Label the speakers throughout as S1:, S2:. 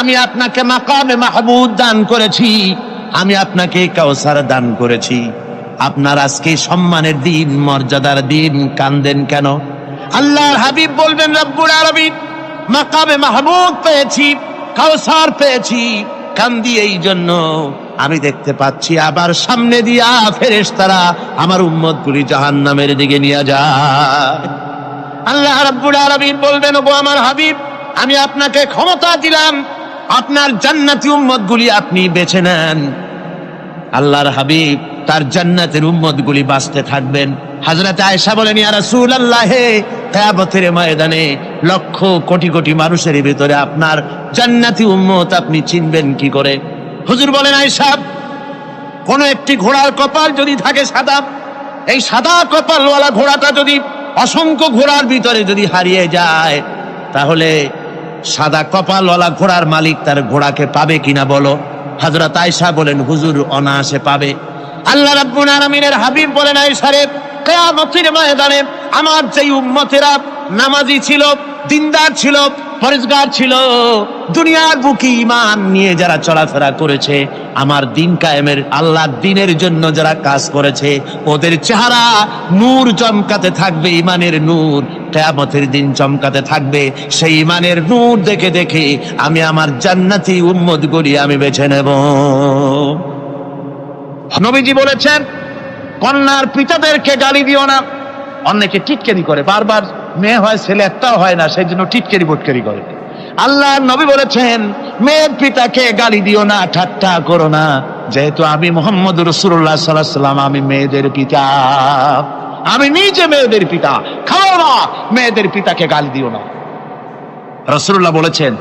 S1: আমি আপনাকে মাকামে মাহমুদ দান করেছি, আমি আপনাকে কাউসার দান করেছি। আপনার আজকে সম্মানের দিন, মর্যাদার দিন, কান্দেন কেন? আল্লাহর হাবিব বলবেন, রব্বুল আলামিন মাকামে মাহমুদ পেয়েছি, কাউসার পেয়েছি, কান্দি এই জন্য আমি দেখতে পাচ্ছি আবার সামনে দিয়া ফেরেশতারা আমার উম্মতগুলি জাহান্নামের দিকে নিয়ে যায়। আল্লাহ রাব্বুল আলামিন বলবেন, ওগো আমার হাবিব, আমি আপনাকে ক্ষমতা দিলাম, আপনার জান্নাতি উম্মতগুলি আপনি বেছে নেন। আল্লাহর হাবিব তার জান্নাতের উম্মতগুলি বাঁচতে থাকবেন। হযরত আয়েশা বলেন, ইয়া রাসূলুল্লাহ, কিয়ামতের ময়দানে লক্ষ কোটি কোটি মানুষের ভিতরে আপনার জান্নাতি উম্মত আপনি চিনবেন কি করে? হুজুর বলেন, আয়েশা, কোন একটি ঘোড়ার কপাল যদি থাকে সাদা, এই সাদা কপালওয়ালা ঘোড়াটা যদি অসংখ্য ঘোড়ার ভিতরে যদি হারিয়ে যায়, তাহলে সাদা কপালওয়ালা ঘোড়ার মালিক তার ঘোড়াকে পাবে কিনা বলো? হযরত আয়েশা বলেন, হুজুর অনায়াসে পাবে। আল্লাহ রাব্বুল আলামিনের হাবিব বলেন, আয়েশা রে, কিয়ামতের ময়দানে আমার যেই উম্মতেরা নামাজি ছিল, দিনদার ছিল, পরেজগার ছিল, দুনিয়ার বুকে ঈমান নিয়ে যারা চলাফেরা করেছে, আমার দিন কায়েমের আল্লাহর দিনের জন্য যারা কাজ করেছে, ওদের চেহারা নূর চমকাতে থাকবে, ঈমানের নূর কিয়ামতের দিন চমকাতে থাকবে। সেই ঈমানের নূর দেখে দেখে আমি আমার জান্নাতি উম্মতগুলি আমি বেছে নেব। নবীজি বলেছেন, কন্যার পিতাদেরকে গালি দিও না। অনেকে টিটকারি করে, বারবার মেয়ে হয় ছেলে একটাও হয় না, সেই জন্য টিটকারি বটকারি করে। আল্লাহ নবী বলেছেন, মেয়ের পিতাকে গালি দিও না, ঠাট্টা করো না, যেহেতু আমি মুহাম্মদ রাসূলুল্লাহ সাল্লাল্লাহু আলাইহি ওয়াসাল্লাম, আমি মেয়েদের পিতা, আমি নিজে মেয়েদের পিতা। খাও না, মেয়েদের পিতাকে গালি দিও না। রাসূলুল্লাহ বলেছেন,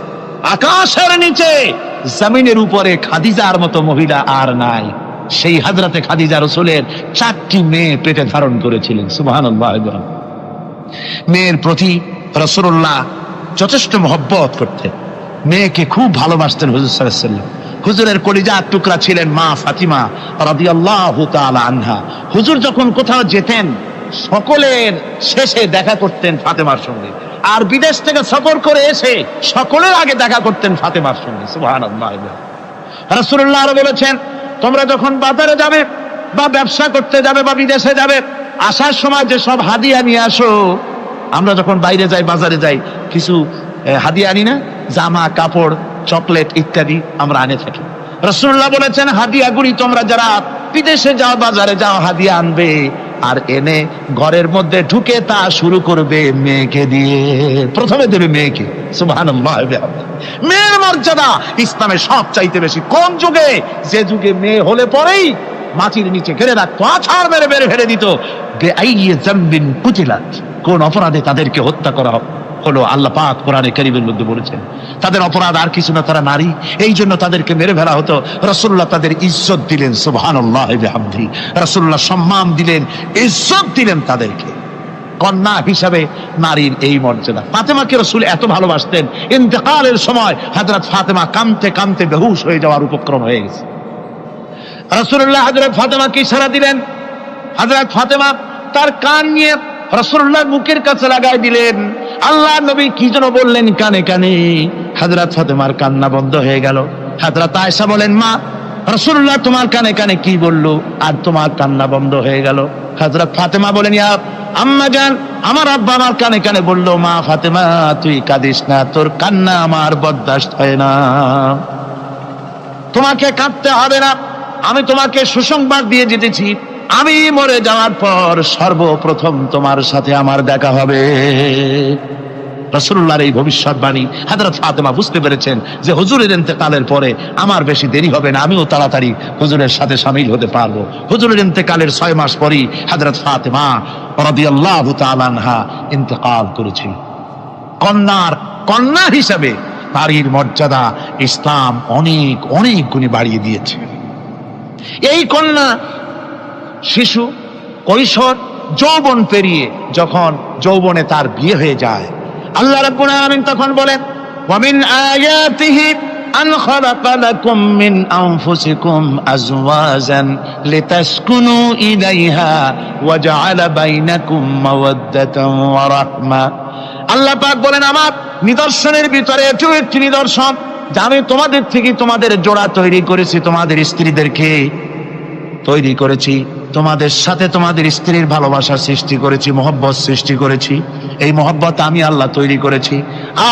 S1: আকাশের নিচে জমিনের উপরে খাদিজার মতো মহিলা আর নাই। সেই হযরতে খাদিজা রাসূলের 4টি মেয়ে পেটে ধারণ করেছিলেন। সুবহানাল্লাহ। মেয়ের প্রতি রাসূলুল্লাহ যথেষ্ট মহব্বত করতেন, মেয়েকে খুব ভালোবাসতেন হুজুর সাল্লাল্লাহু আলাইহি ওয়াসাল্লাম। হুজুরের কলিজার টুকরা ছিলেন মা ফাতিমা রাদিয়াল্লাহু তাআলা আনহা। হুজুর যখন কোথাও যেতেন, সকলের শেষে দেখা করতেন ফাতেমার সঙ্গে, আর বিদেশ থেকে সফর করে এসে সকলের আগে দেখা করতেন ফাতেমার সঙ্গে। সুবহানাল্লাহ। রাসূলুল্লাহ আরো বলেছেন, তোমরা যখন বাজারে যাবে বা ব্যবসা করতে যাবে বা বিদেশে যাবে, আসার সময় যে সব হাদিয়া নিয়ে আসো। আমরা যখন বাইরে যাই, বাজারে যাই, কিছু হাদিয়া আনি না? জামা, কাপড়, চকলেট ইত্যাদি আমরা আনে থাকি। রাসূলুল্লাহ বলেছেন, হাদিয়াগুলি তোমরা যারা বিদেশে যাও, বাজারে যাও, হাদিয়া আনবে, আর এনে ঘরের মধ্যে ঢুকে তা শুরু করবে মেয়েকে দিয়ে। প্রথমে দেবে মেয়েকে। সুবহানাল্লাহ। মেয়ের মর্যাদা ইসলামে সব চাইতে বেশি। কোন যুগে? যে যুগে মেয়ে হলে পরেই মাটির নিচে ঘেরে রাখতো, আছাড় মেরে মেরে ফেলে দিত। কোন অপরাধে তাদেরকে হত্যা করা হলো, আল্লাহ পাক কোরআনে কারীমের মধ্যে বলেছেন, তাদের অপরাধ আর কিছু না, তারা নারী, এই জন্য তাদেরকে মেরে ফেলা হতো। রাসূলুল্লাহ তাদের ইজ্জত দিলেন। সুবহানাল্লাহ বিহামদিহি। রাসূলুল্লাহ সম্মান দিলেন, ইজ্জত দিলেন তাদেরকে। কন্যা হিসাবে নারীর এই মর্যাদা। ফাতেমাকে রাসূল এত ভালোবাসতেন, ইন্তেকালের সময় হযরত ফাতেমা কাঁদতে কাঁদতে বেহুশ হয়ে যাওয়ার উপক্রম হয়ে গেছে। রাসূলুল্লাহ হযরত ফাতেমাকে ইশারা দিলেন। হযরত ফাতেমা তার কান নিয়ে রাসূলুল্লাহর মুখের কাছে লাগাই দিলেন। আল্লাহর নবী কি যেন বললেন কানে কানে, হযরত ফাতেমার কান্না বন্ধ হয়ে গেল। হযরত আয়েশা বলেন, মা, রাসূলুল্লাহ তোমার কানে কানে কি বললো আর তোমার কান্না বন্ধ হয়ে গেল? হযরত ফাতেমা বলেন, ইয়া আম্মা জান, আমার আব্বা আমার কানে কানে বললো, মা ফাতেমা তুই কাঁদিস না, তোর কান্না আমার বরদাস্ত হয় না, তোমাকে কাঁদতে হবে না। আমি তোমাকে সুসংবাদ দিয়ে যেতেছি, আমি মরে যাওয়ার পর সর্বপ্রথম তোমার সাথে আমার দেখা হবে। রাসূলুল্লাহর এই ভবিষ্যৎবাণী হযরত ফাতেমা বুঝতে পেরেছেন যে হুজুরের ইন্তেকালের পরে আমার বেশি দেরি হবে না, আমিও তাড়াতাড়ি হুজুরের সাথে শামিল হতে পারবো। হুজুরের ইন্তেকালের 6 মাস পরই হযরত ফাতেমা রাদিয়াল্লাহু তাআলা আনহা ইন্তেকাল করেছিল। কন্যা হিসাবে নারীর মর্যাদা ইসলাম অনেক অনেক গুণে বাড়িয়ে দিয়েছে। এই কন্যা শিশু, কৈশোর, যৌবন পেরিয়ে যখন যৌবনে তার বিয়ে হয়ে যায়, আল্লাহ রাব্বুল আলামিন তখন বলেন, ওয়া মিন আয়াতিহি আন খালাকা লাকুম মিন আনফুসিকুম আজওয়াজান লিতাসকুনু ইলাইহা ওয়া জাআলা বাইনাকুম মাওয়াদ্দাতান ওয়া রাহমা। আল্লাহ পাক বলেন, আমার নিদর্শনের ভিতরে এটিও একটি নিদর্শন, যে আমি তোমাদের থেকে তোমাদের জোড়া তৈরি করেছি, তোমাদের স্ত্রীদেরকে তৈরি করেছি, তোমাদের সাথে তোমাদের স্ত্রীর ভালোবাসা সৃষ্টি করেছি, মহব্বত সৃষ্টি করেছি। এই মহব্বত আমি আল্লাহ তৈরি করেছি।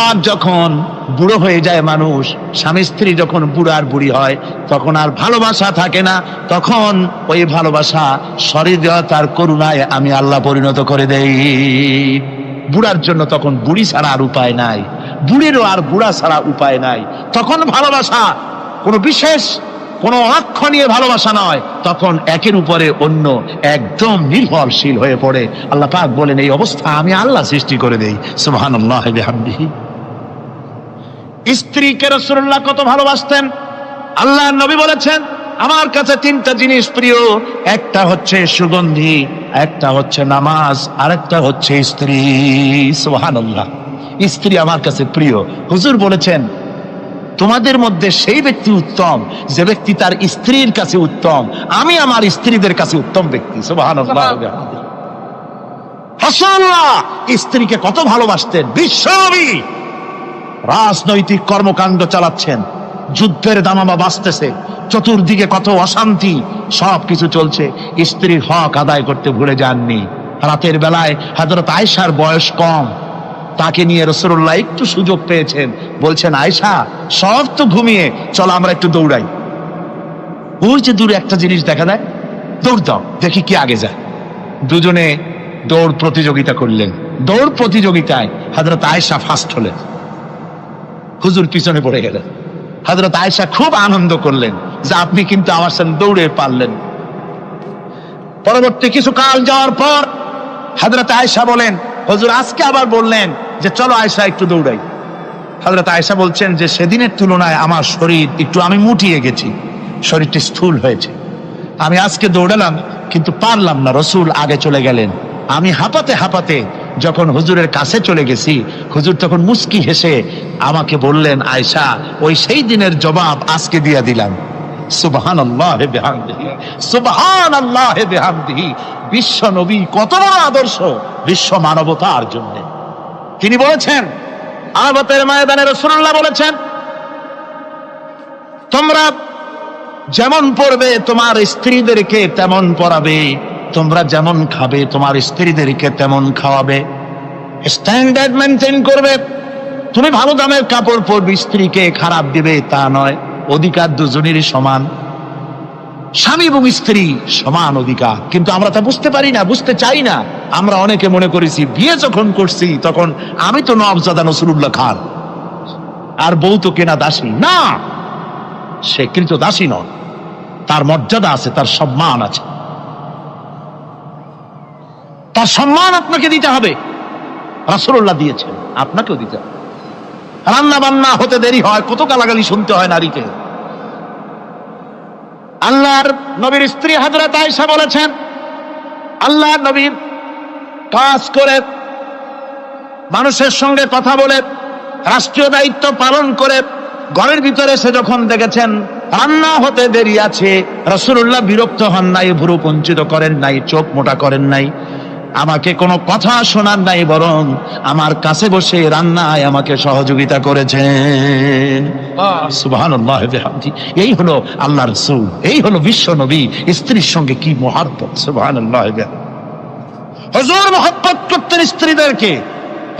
S1: আর যখন বুড়ো হয়ে যায় মানুষ, স্বামী স্ত্রী যখন বুড়ার বুড়ি হয়, তখন আর ভালোবাসা থাকে না, তখন ওই ভালোবাসা সহৃদয়তার করুণায় আমি আল্লাহ পরিণত করে দেই। বুড়ার জন্য তখন বুড়ি ছাড়া আর উপায় নাই, বুড়িরও আর বুড়া ছাড়া উপায় নাই। তখন ভালোবাসা কোনো বিশেষ কোনো অক্ষণীয় ভালোবাসা নয়, তখন একের উপরে অন্য একদম নির্ভরশীল হয়ে পড়ে। আল্লাহ পাক বলেন এই অবস্থা আমি আল্লাহ সৃষ্টি করে দেই। সুবহানাল্লাহ বিহামদিহি। স্ত্রীকে রাসূলুল্লাহ কত ভালোবাসতেন। আল্লাহর নবী বলেছেন আমার কাছে তিনটা জিনিস প্রিয়, একটা হচ্ছে সুগন্ধি, একটা হচ্ছে নামাজ, আরেকটা হচ্ছে স্ত্রী। সুবহানাল্লাহ। স্ত্রী আমার কাছে প্রিয়। হুজুর বলেছেন তোমাদের মধ্যে সেই ব্যক্তি উত্তম যে ব্যক্তি তার স্ত্রীর কাছে উত্তম। আমি আমার স্ত্রীদের কাছে উত্তম ব্যক্তি। সুবহানাল্লাহ। রাসূলুল্লাহ স্ত্রীকে কত ভালোবাসতেন। বিশ্বনবী রাজনৈতিক কর্মকাণ্ড চালাচ্ছেন, যুদ্ধের দামামা বাজতেছে, চতুর্দিকে কত অশান্তি, সবকিছু চলছে, স্ত্রীর হক আদায় করতে ভুলে যাননি। রাতের বেলায় হযরত আয়েশার বয়স কম, তাকে নিয়ে রাসূলুল্লাহ একটু সুযোগ পেয়েছেন, বলছেন আয়েশা সব তো ঘুমিয়ে, চলো আমরা একটু দৌড়াই। ওই যে দূরে একটা জিনিস দেখা যায়, দৌড় দাও দেখি কি আগে যায়। দুজনে দৌড় প্রতিযোগিতা করলেন। দৌড় প্রতিযোগিতায় হযরত আয়েশা ফার্স্ট হলেন, হুজুর পিছনে পড়ে গেলেন। হযরত আয়েশা খুব আনন্দ করলেন যে আপনি কিন্তু আমার সাথে দৌড়ে পারলেন। পরবর্তী কিছু কাল যাওয়ার পর হযরত আয়েশা বলেন হুজুর আজকে আবার বললেন যে চলো আয়েশা একটু দৌড়াই। হযরত আয়েশা বলছেন যে সেদিনের তুলনায় আমার শরীর একটু, আমি মুটিয়ে গেছি, শরীরটি স্থূল হয়েছে, আমি আজকে দৌড়ালাম কিন্তু পারলাম না, রাসূল আগে চলে গেলেন। আমি হাঁপাতে হাঁপাতে যখন হুজুরের কাছে চলে গেছি, হুজুর তখন মুস্কি হেসে আমাকে বললেন আয়েশা ওই সেই দিনের জবাব আজকে দিয়ে দিলাম। সুবহানাল্লাহ বিহামদিহি, সুবহানাল্লাহ বিহামদিহি। বিশ্ব নবী কত বড় আদর্শ বিশ্ব মানবতার জন্য। তিনি বলেছেন আরাফাতের ময়দানে রাসূলুল্লাহ বলেছেন তোমরা যেমন পড়বে তোমার স্ত্রীদেরকে তেমন পড়াবে, তোমরা যেমন খাবে তোমার স্ত্রীদেরকে তেমন খাওয়াবে, স্ট্যান্ডার্ড মেনটেন করবে। তুমি ভালো দামের কাপড় পরবে, স্ত্রীকে খারাপ দিবে তা নয়, অধিকার দুজনেরই সমান, স্বামী এবং স্ত্রী সমান অধিকার। কিন্তু আমরা তা বুঝতে পারি না, বুঝতে চাই না। আমরা অনেকে মনে করেছি বিয়ে যখন করছি তখন আমি তো নওয়াবজাদা নসরুল্লাহ খান আর বউ তো কেনা দাসী। না, সে কিন্তু দাসী নয়, তার মর্যাদা আছে, তার সম্মান আছে, তার সম্মান আপনাকে দিতে হবে। রাসূলুল্লাহ দিয়েছেন, আপনাকেও দিতে হবে। রান্না বান্না হতে দেরি হয়, কত গালাগালি শুনতে হয় নারীকে। আল্লাহর নবীর স্ত্রী হযরত আয়েশা বলেছেন আল্লাহর নবীর কাজ করে, মানুষের সঙ্গে কথা বলে, রাষ্ট্রীয় দায়িত্ব পালন করে ঘরের ভিতরে এসে যখন দেখেছেন রান্না হতে দেরি আছে, রাসূলুল্লাহ বিরক্ত হন নাই, ভুরু কুঞ্চিত করেন নাই, চোখ মোটা করেন নাই, আমাকে কোনো কথা শোনার নাই, বরং আমার কাছে বসে রান্নায় আমাকে সহযোগিতা করেছেন। সুবহানাল্লাহ বিহামদি। এই হলো আল্লাহর রাসূল, এই হলো বিশ্ব নবী। স্ত্রীর সঙ্গে কি মহব্বত! সুবহানাল্লাহ বিহামদি। হুজুর মহব্বত করতেন স্ত্রীদেরকে।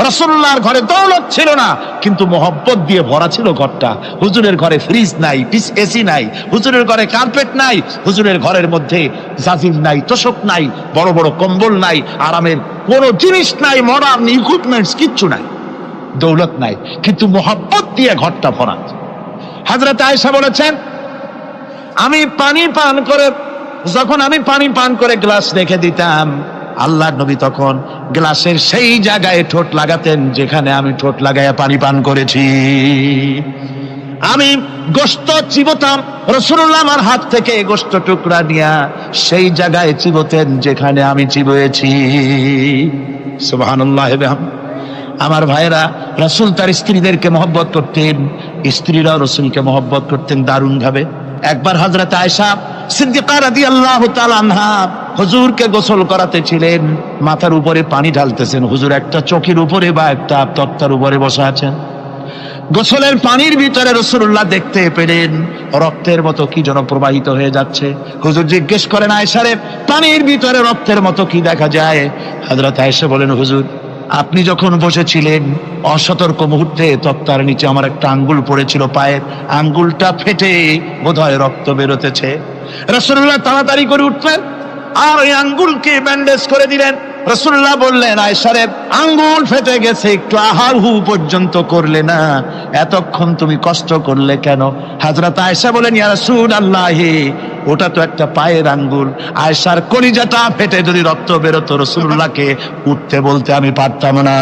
S1: রাসূলুল্লাহর ঘরে দৌলত ছিল না, কিন্তু মহব্বত দিয়ে ভরা ছিল ঘরটা। হুজুরের ঘরে ফ্রিজ নাই, এসি নাই, হুজুরের ঘরে কার্পেট নাই, হুজুরের ঘরের মধ্যে জাজির নাই, তোশক নাই, বড় বড় কম্বল নাই, আরামের কোনো জিনিস নাই, মডার্ন ইকুইপমেন্টস কিচ্ছু নাই, দৌলত নাই, কিন্তু মহব্বত দিয়ে ঘরটা ভরা। হযরত আয়েশা বলেছেন আমি পানি পান করে, যখন আমি পানি পান করে গ্লাস রেখে দিতাম, আল্লাহর নবী তখন গ্লাসের সেই জায়গায় ঠোঁট লাগাতেন যেখানে আমি ঠোঁট লাগাইয়া পানি পান করেছি। আমি গোশত চিবোতাম, রাসূলুল্লাহ আমার হাত থেকে গোশত টুকরা নিয়া সেই জায়গায় চিবোতেন যেখানে আমি চিবয়েছি। সুবহানাল্লাহ। আমার ভাইরা, রাসূল তার স্ত্রীদেরকে মহব্বত করতেন, স্ত্রীরাও রাসূলকে মহব্বত করতেন দারুণ ভাবে। একবার হযরত আয়েশা সিদ্দিকা রাদিয়াল্লাহু তাআলা আনহা হুজুরকে গোসল করাতে ছিলেন, মাথার উপরে পানি ঢালতেছেন, হুজুর একটা চৌকির উপরে বা একটা তক্তার উপরে বসে আছেন। গোসলের পানির ভিতরে রাসূলুল্লাহ দেখতে পেলেন রক্তের মতো কি যেন প্রবাহিত হয়ে যাচ্ছে। হুজুর জিজ্ঞেস করেন, আয়েশা রে, পানির ভিতরে রক্তের মতো কি দেখা যায়? হযরত আয়েশা বলেন, হুজুর আপনি যখন বসেছিলেন অসতর্ক মুহূর্তে তক্তার নিচে আমার একটা আঙ্গুল পড়েছিল, পায়ের আঙ্গুলটা ফেটে বোধহয় রক্ত বেরোতেছে। রাসূলুল্লাহ তাড়াতাড়ি করে উঠলেন আর ওই আঙ্গুলকে ব্যান্ডেজ করে দিলেন। রাসূলুল্লাহ বললেন, আয়েশা রে, আঙ্গুল ফেটে গেছে, একটু আহাহু পর্যন্ত করলে না, এতক্ষণ তুমি কষ্ট করলে কেন? হযরত আয়েশা বলেন, ইয়া রাসূলুল্লাহ, ওটা তো একটা পায়ের আঙ্গুল। আয়েশার কলিজাটা ফেটে যদি রক্ত বেরোতো রাসূলুল্লাহকে উঠতে বলতে আমি পারতাম না।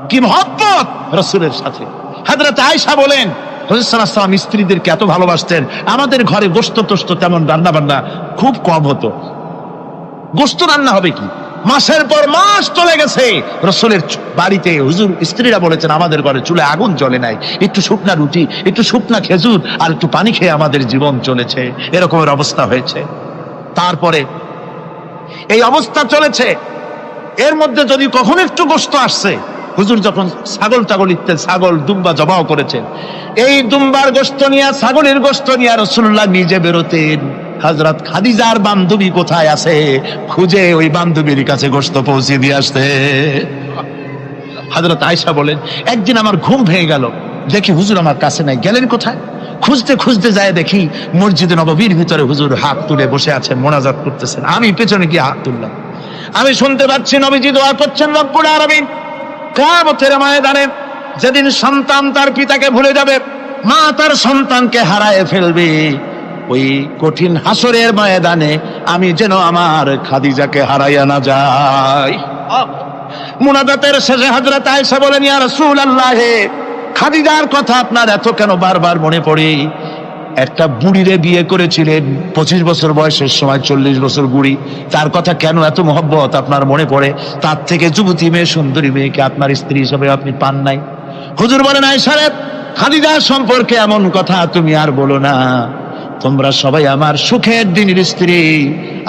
S1: কি মহব্বত রাসূলের সাথে। হযরত আয়েশা বলেন, হুজুর সাল্লাল্লাহু আলাইহি ওয়াসাল্লাম স্ত্রীদেরকে এত ভালোবাসতেন, আমাদের ঘরে গোশত টোস্ত তেমন রান্না বান্না খুব কম হতো। গোশত রান্না হবে কি, মাসের পর মাস চলে গেছে রাসূলের বাড়িতে, হুজুর স্ত্রীরা বলেছেন আমাদের ঘরে চুলে আগুন জ্বলে নাই, একটু শুকনা রুটি, একটু শুকনা খেজুর আর একটু পানি খেয়ে আমাদের জীবন চলেছে, এরকমের অবস্থা হয়েছে। তারপরে এই অবস্থা চলেছে, এর মধ্যে যদি কখনো একটু গোশত আসছে, হুজুর যখন ছাগল টাগল ইত্যাদি ছাগল দুম্বা জবাও করেছেন, এই দুম্বার গোশত নিয়ে ছাগলের গোশত নিয়ে রাসূলুল্লাহ নিজে বেরোতেন। হযরত খাদিজার বান্ধবী কোথায় আছে খুঁজে ওই বান্ধবীর কাছে গোশত পৌঁছে দিয়ে আসতে। হযরত আয়েশা বলেন, একদিন আমার ঘুম ভেঙে গেল, দেখি হুজুর আমার কাছে নাই, গেলেন কোথায়? খুঁজতে খুঁজতে যায় দেখি মসজিদে নববীর ভিতরে হুজুর হাত তুলে বসে আছেন, মোনাজাত করতেছেন। আমি পেছনে গিয়ে হাত তুললাম, আমি শুনতে পাচ্ছি নবীজি দোয়া করছেন, রব্বুল আলামিন কিয়ামতের ময়দানে যেদিন সন্তান তার পিতাকে ভুলে যাবে, মা তার সন্তানকে হারায় ফেলবে, ওই কঠিন হাসরের ময়দানে আমি যেন আমার খাদিজাকে হারাইয়া না যাই। মুনাজাতের শেষে হযরত আয়েশা বলেন, ইয়া রাসূলুল্লাহ, খাদিজার কথা আপনার এত কেন বারবার মনে পড়ে? একটা বুড়িরে বিয়ে করেছিলেন 25 বছর বয়সের সময়, 40 বছর বুড়ি, তার কথা কেন এত মহব্বত আপনার মনে পড়ে? তার থেকে যুবতী মেয়ে, সুন্দরী মেয়েকে আপনার স্ত্রী হিসেবে আপনি পান নাই? হুজুর বলেন, আয়েশা রে, খাদিজা সম্পর্কে এমন কথা তুমি আর বলো না, তোমরা সবাই আমার সুখের দিনের স্ত্রী,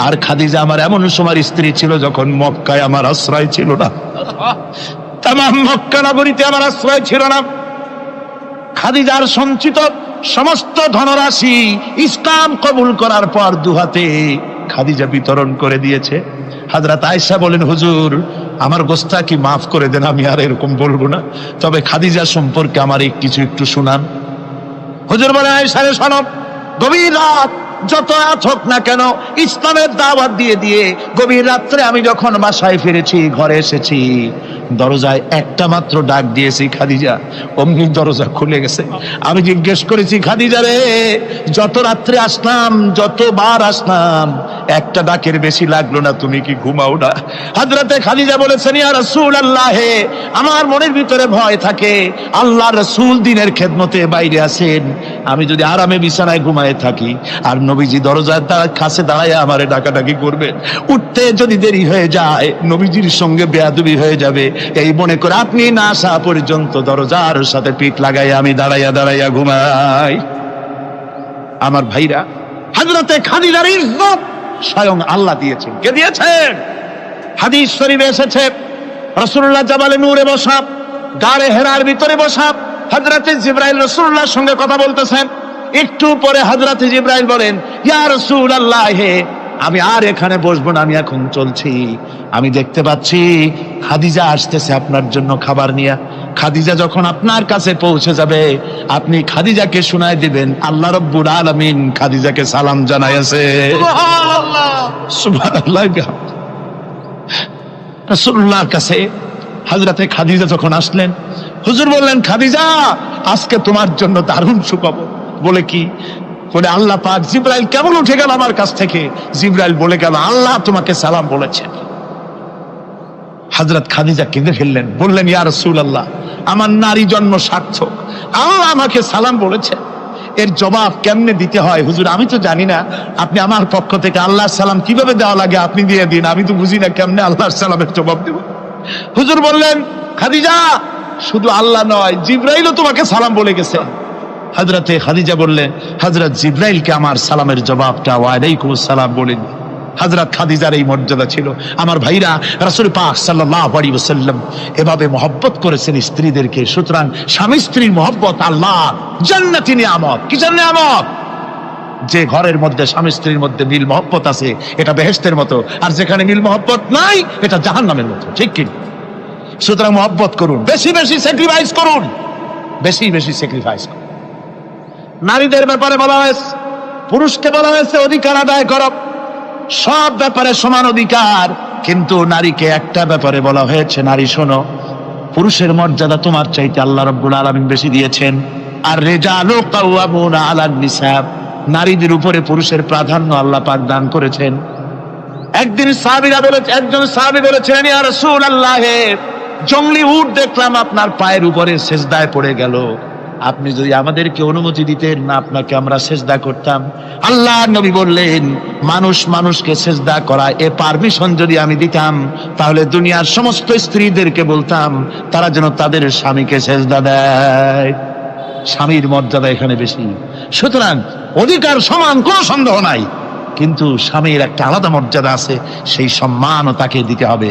S1: আর খাদিজা আমার এমন সময়ের স্ত্রী ছিল যখন মক্কায় আমার আশ্রয় ছিল না, তামাম মক্কা নগরীতে আমার আশ্রয় ছিল না। খাদিজার সঞ্চিত সমস্ত ধনরাশি ইসলাম কবুল করার পর দুহাতে খাদিজা বিতরণ করে দিয়েছে। হযরত আয়েশা বলেন, হুজুর আমার গোস্তাকি মাফ করে দেন, আমি আর এরকম বলবো না, তবে খাদিজা সম্পর্কে আমার কিছু একটু শুনান। হুজুর বলেন, আয়েশা রে শোনো, গভীর রাত যত রাত হোক না কেন ইসলামের দাওয়াত দিয়ে দিয়ে গভীর রাত্রে আমি যখন বাসায় ফিরেছি, ঘরে এসেছি, দরজায় একটা মাত্র ডাক দিয়েছি, খাদিজা, অমনি দরজা খুলে গেছে। আমি জিজ্ঞেস করেছি, খাদিজা রে, যত রাত্রে আসলাম, যতবার আসলাম, একটা ডাকের বেশি লাগলো না, তুমি কি ঘুমাও না? হযরতে খাদিজা বলেছেন, ইয়া রাসূলুল্লাহ, আমার মনের ভিতরে ভয় থাকে, আল্লাহর রাসূল দিনের খেদমতে বাইরে আছেন, আমি যদি আরামে বিছানায় ঘুমায় থাকি আর নবীজি দরজার কাছে দাঁড়ায় আমারে ডাকাডাকি করবেন, উঠতে যদি দেরি হয়ে যায় নবীজির সঙ্গে বেয়াদবি হয়ে যাবে, এই মনে করে আপনি না আসা পর্যন্ত দরজার সাথে পিঠ লাগাই আমি দাঁড়াইয়া দাঁড়াইয়া ঘুমাই। আমার ভাইরা, হযরতে খাদিজার ইজ্জত স্বয়ং আল্লাহ দিয়েছেন। কে দিয়েছেন? হাদিস শরীফে এসেছে, রাসূলুল্লাহ জাবালে নূরে বসা, গারে হেরার ভিতরে বসা, হযরতে জিবরাইল রাসূলুল্লাহর সঙ্গে কথা বলতেছেন। একটু পরে হযরতে জিবরাইল বলেন, ইয়া রাসূলুল্লাহ, আমি আর এখানে বসবো না, আমি এখন চলছি। আমি দেখতে পাচ্ছি খাদিজা আসতেছে আপনার জন্য খাবার নিয়ে। খাদিজা যখন আপনার কাছে পৌঁছে যাবে, আপনি খাদিজাকে শোনায় দিবেন আল্লাহ রাব্বুল আলামিন খাদিজাকে সালাম জানাইছে। সুবহানাল্লাহ, সুবহানাল্লাহ। রাসূলুল্লাহর কাছে হযরতে খাদিজা যখন আসলেন, হুজুর বললেন, খাদিজা, আজকে তোমার জন্য দারুণ সুখবর। বলে কি? বলে আল্লাহ পাক জিবরাইল কেমন উঠে গেল আমার কাছ থেকে, জিবরাইল বলে গেল আল্লাহ তোমাকে সালাম বলেছেন। হযরত খাদিজা কেঁদে ফেললেন, বললেন, ইয়া রাসূলুল্লাহ, আমার নারী জন্ম সার্থক, আল্লাহ আমাকে সালাম বলেছে, এর জবাব কেমনে দিতে হয় হুজুর আমি তো জানি না, আপনি আমার পক্ষ থেকে আল্লাহর সালাম কিভাবে দেওয়া লাগে আপনি দিয়ে দিন, আমি তো বুঝি না কেমনে আল্লাহর সালামের জবাব দেব। হুজুর বললেন, খাদিজা, শুধু আল্লাহ নয়, জিবরাইলও তোমাকে সালাম বলে গেছে। হযরতে খাদিজা বললেন, হযরত জিবরাইলকে আমার সালামের জবাবটা ওয়া আলাইকুম আসসালাম বলেন। হযরত খাদিজার এই মর্যাদা ছিল। আমার ভাইরা, রাসূল পাক সাল্লাল্লাহু আলাইহি ওয়াসাল্লাম এভাবে মহব্বত করেছেন স্ত্রীদেরকে। সুতরাং স্বামী স্ত্রীর মহব্বত আল্লাহ জান্নাতি নিয়ামত। কি নিয়ামত? যে ঘরের মধ্যে স্বামী স্ত্রীর মধ্যে মিল মহব্বত আছে এটা বেহেশতের মতো, আর যেখানে মিল মহব্বত নাই এটা জাহান্নামের মতো। ঠিক কি? সুতরাং মহব্বত করুন, বেশি বেশি স্যাক্রিফাইস করুন, বেশি বেশি স্যাক্রিফাইস করুন। নারীদের ব্যাপারে বলা হয়েছে, পুরুষকে বলা হয়েছে অধিকার আদায় করো, সব ব্যাপারে সমান অধিকার। কিন্তু নারীকে একটা ব্যাপারে বলা হয়েছে, নারী শোনো, পুরুষের মর্যাদা তোমার চাইতে আল্লাহ রাব্বুল আলামিন বেশি দিয়েছেন। আর রিজালু কাওয়ামুনা আলান নিসা, নারীদের উপরে পুরুষের প্রাধান্য আল্লাহ পাক দান করেছেন। একদিন একজন সাহাবী বলেছিলেন, ইয়া রাসূলুল্লাহ, জংলি উট দেখলাম আপনার পায়ের উপরে সেজদায় পড়ে গেল, আপনি যদি আমাদেরকে অনুমতি দিতেন না আপনাকে আমরা সেজদা করতাম। আল্লাহর নবী বললেন, মানুষ মানুষকে সেজদা করা এ পারমিশন যদি আমি দিতাম তাহলে দুনিয়ার সমস্ত স্ত্রীদেরকে বলতাম তারা যেন তাদের স্বামীকে সেজদা দেয়। স্বামীর মর্যাদা এখানে বেশি। সুতরাং অধিকার সমান, কোনো সন্দেহ নাই, কিন্তু স্বামীর একটা আলাদা মর্যাদা আছে, সেই সম্মানও তাকে দিতে হবে।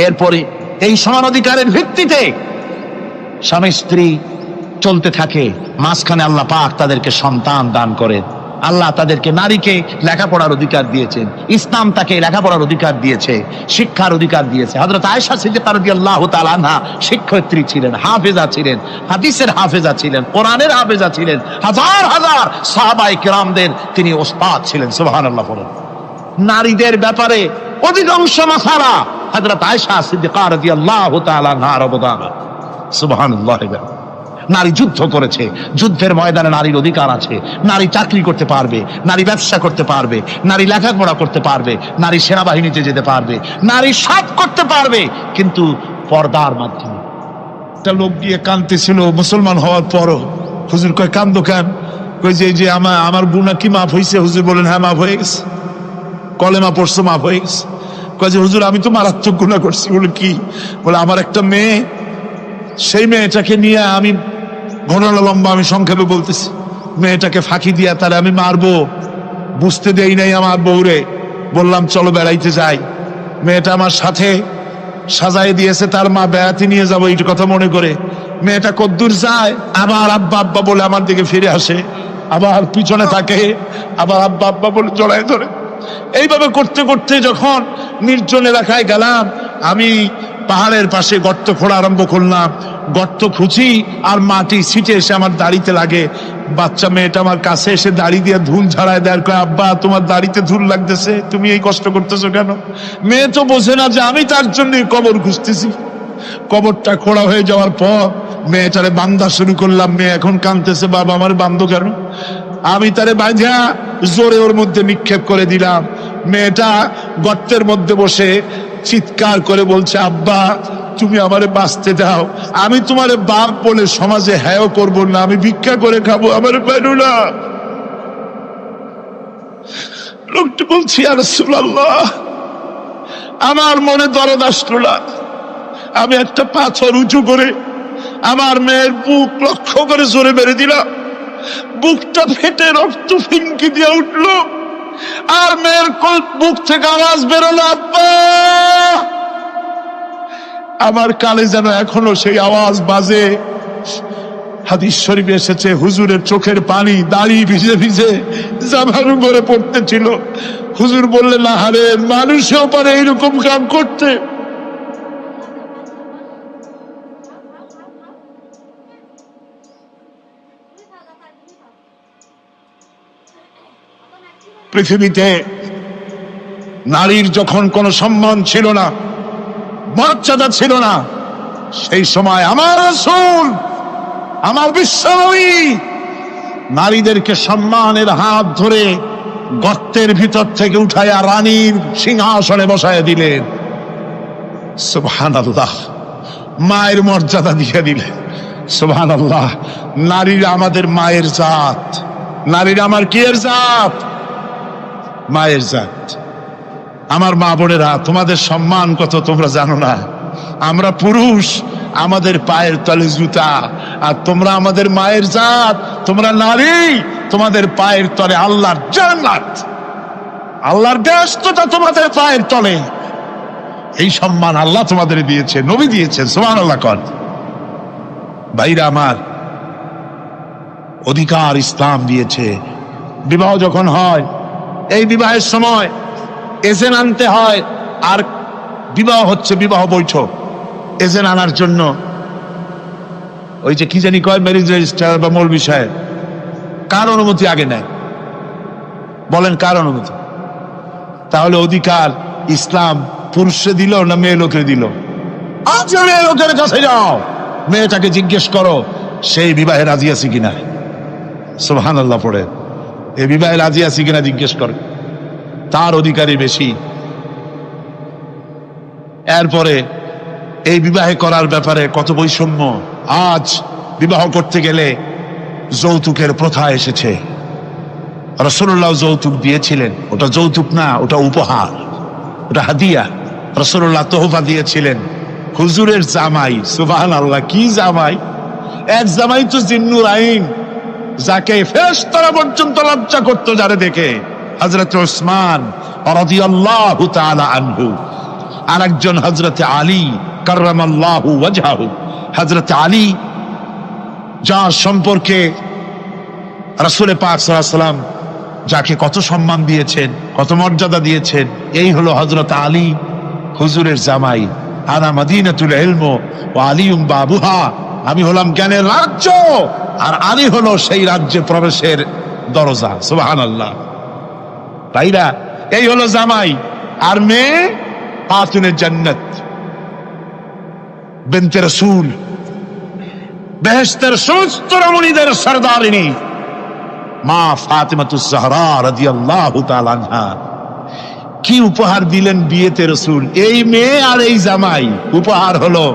S1: এরপরে এই সমান অধিকারের ভিত্তিতে স্বামী স্ত্রী চলতে থাকে, মাঝখানে আল্লাহ পাক তাদেরকে সন্তান দান করেন। আল্লাহ তাদেরকে, নারীকে লেখাপড়ার অধিকার দিয়েছেন, ইসলাম তাকে লেখাপড়ার অধিকার দিয়েছে, শিক্ষার অধিকার দিয়েছে। হযরত আয়েশা সিদ্দিকা রাদিয়াল্লাহু তাআলা আনহা শিক্ষয়িত্রী ছিলেন, হাফেজা ছিলেন, হাদিসের হাফেজা ছিলেন, কোরআনের হাফেজা ছিলেন, হাজার হাজার সাহাবায়ে কেরামদের তিনি ওস্তাদ ছিলেন। সুবহানাল্লাহ বলেন। নারীদের ব্যাপারে অধিকাংশ মাসালা হযরত আয়েশা সিদ্দিকা রাদিয়াল্লাহু তাআলা আনহার অবদান। সুবহানাল্লাহ। নারী যুদ্ধ করেছে, যুদ্ধের ময়দানে নারীর অধিকার আছে। নারী চাকরি করতে পারবে, নারী ব্যবসা করতে পারবে, নারী লেখাপড়া করতে পারবে, নারী সেনাবাহিনীতে যেতে পারবে, নারী সব করতে পারবে, কিন্তু পর্দার মাধ্যমে। একটা লোক গিয়ে কাঁদতেছিল মুসলমান হওয়ার পরও। হুজুর কয়, কান্দো কেন? কই যে আমার গুনাহ কি মাফ হয়েছে? হুজুর বলেন, হ্যাঁ মাফ হয়ে গেছে। কলেমা পড়ছো, মাফ হয়ে গেছে। কয় যে হুজুর আমি তো মারাত্মক গুনাহ করছি। বলে কি? বলে আমার একটা মেয়ে, সেই মেয়েটাকে নিয়ে আমি, ঘটনা লম্বা, আমি সংক্ষেপে বলতেছি, মেয়েটাকে ফাঁকি দিয়া তারে আমি মারবো, বুঝতে দেই নাই আমার বউরে। বললাম চলো বেড়াইতে যাই, মেয়েটা আমার সাথে সাজায় দিয়েছে, তার মা বেড়াতে নিয়ে যাবো এই কথা মনে করে। মেয়েটা কদ্দূর যায়, আবার আব্বা আব্বা বলে আমার দিকে ফিরে আসে, আবার পিছনে থাকে, আবার আব্বা আব্বা বলে জড়ায় ধরে। এইভাবে করতে করতে যখন নির্জন এলাকায় গেলাম, আমি পাহাড়ের পাশে গর্ত খোঁড়া আরম্ভ করলাম। গর্ত খুঁজি আর মাটি ছিটে এসে আমার দাড়িতে লাগে। বাচ্চা মেয়েটা আমার কাছে এসে দাড়ি দিয়ে ধুল ঝাড়ায় দেয়, কয় আব্বা তোমার দাড়িতে ধুল লাগতেছে, তুমি এই কষ্ট করতেছো কেন? মেয়ে তো বোঝে না যে আমি তার জন্য কবর খুঁজতেছি। কবরটা খোঁড়া হয়ে যাওয়ার পর মেয়েটারে বান্ধা শুরু করলাম। মেয়ে এখন কাঁদতেছে, বাবা আমার বান্ধো কেন? আমি তারে বাঁধা জোরে ওর মধ্যে নিক্ষেপ করে দিলাম। মেয়েটা গর্তের মধ্যে বসে চিৎকার করে বলছে, আব্বা তুমি আমারে বাঁচতে দাও, আমি তোমারে বাপ বলে সমাজে হ্যাঁ করবো না, আমি ভিক্ষা করে খাবো, আমারে পাইল না। লোকটি বলছি, ইয়া রাসূলুল্লাহ, আমার মনে দরদ আসলো না। আমি একটা পাথর উঁচু করে আমার মেয়ের বুক লক্ষ্য করে জোরে মেরে দিলাম। বুকটা ফেটে রক্ত ফিনকি দিয়ে উঠলো, আর মেয়ের বুক থেকে আওয়াজ বেরোলো, আব্বা। আমার কানে যেন এখনো সেই আওয়াজ বাজে। হাদিস শরীফে এসেছে, হুজুরের চোখের পানি দাড়ি ভিজে ভিজে জামার উপরে পড়তেছিল। হুজুর বললেন, আরে মানুষেও পারে এইরকম কাম করতে। পৃথিবীতে নারীর যখন কোনো সম্মান ছিল না, মর্যাদা ছিল না, সেই সময় আমার রাসূল, আমার বিশ্বনবী নারীদেরকে সম্মানের হাত ধরে গর্তের ভিতর থেকে উঠাইয়া রানীর সিংহাসনে বসাইয়া দিলেন। সুবহানাল্লাহ। মায়ের মর্যাদা দিয়ে দিলেন। সুবহানাল্লাহ। নারীরা আমাদের মায়ের জাত। নারীরা আমার কিয়ের জাত? মায়ের জাত। আমার মা বোনেরা, তোমাদের সম্মান কত তোমরা জানো না। আমরা পুরুষ, আমাদের পায়ের তলে জুতা, আর তোমরা আমাদের মায়ের জাত। তোমরা নারী, তোমাদের পায়ের তলে আল্লাহর জান্নাত।
S2: আল্লাহর ব্যস্ততা তোমাদের পায়ের তলে। এই সম্মান আল্লাহ তোমাদের দিয়েছে, নবী দিয়েছে। সুবহানাল্লাহ কর। ভাইরা আমার, অধিকার ইসলাম দিয়েছে। বিবাহ যখন হয়, এই বিবাহের সময় এজেন্ট আনতে হয়। আর বিবাহ হচ্ছে বিবাহ বৈঠক, এজেন্ট আনার জন্য ওই যে কি জানি কয় ম্যারেজ রেজিস্ট্রার বা মৌলবি সাহেব, কার অনুমতি আগে নেয়? বলেন কার অনুমতি? তাহলে অধিকার ইসলাম পুরুষে দিল না মেয়ে লোকে দিল? আজ মেয়ে লোকের কাছে যাও, মেয়েটাকে জিজ্ঞেস করো সেই বিবাহে রাজি আছে কিনা। সুবহানাল্লাহ পড়ে, এই বিবাহে রাজি আছে কিনা জিজ্ঞেস করে, তার অধিকারই বেশি। এরপরে এই বিবাহে করার ব্যাপারে কত বৈষম্য। আজ বিবাহ করতে গেলে যৌতুকের প্রথা এসেছে। রাসূলুল্লাহ যৌতুক দিয়েছিলেন, ওটা যৌতুক না, ওটা উপহার, ওটা হাদিয়া। রাসূলুল্লাহ তোহফা দিয়েছিলেন হুজুরের জামাই। সুবহানাল্লাহ, কি জামাই! এক জামাই তো জিন্নুর আইন, যাকে ফেরেশতারা পর্যন্ত লজ্জা করতো যারে দেখে, হযরত উসমান রাদিয়াল্লাহু তাআলা আনহু। আরেকজন হযরত আলী কাররামাল্লাহু ওয়াজহাহু। হযরত আলী, যার সম্পর্কে রাসূল পাক সাল্লাল্লাহু আলাইহি ওয়াসাল্লাম যাকে কত সম্মান দিয়েছেন, কত মর্যাদা দিয়েছেন, এই হলো হযরত আলী হুজুরের জামাই। আনা মাদিনাতুল ইলম ওয়া আলিয়ুম বাবুহা, আমি হলাম জ্ঞানের রাজ্য, আর আলী হলো সেই রাজ্যে প্রবেশের দরজা। সুবহানাল্লাহ। ভাইরা, এই হলো জামাই। আর মেয়ে খাতুনে জান্নাত, বিনতে রাসূল, বেহেশতের সমস্ত রমণীদের সরদারিনী মা ফাতিমাতুজ জাহরা রাদিয়াল্লাহু তাআলা আনহা। কি উপহার দিলেন বিয়েতে রাসূল! এই মেয়ে আর এই জামাই। উপহার হলো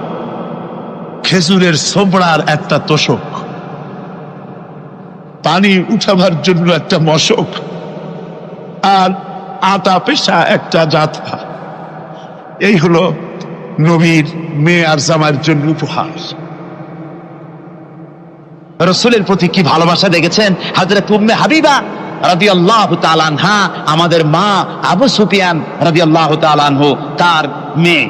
S2: খেজুরের ছোবড়ার একটা তোশক, পানি উঠাবার জন্য একটা মশক, আর আটা পেশা একটা জাতা। এই হলো নবীর মেয়ে আর জামাইয়ের জন্য উপহার।
S1: রাসূলের প্রতি কি ভালোবাসা দেখেছেন! হযরত উম্মে হাবিবা রাদিয়াল্লাহু তাআলা আনহা, আমাদের মা আবু সুফিয়ান রাদিয়াল্লাহু তাআলা আনহু, তার মেয়ে।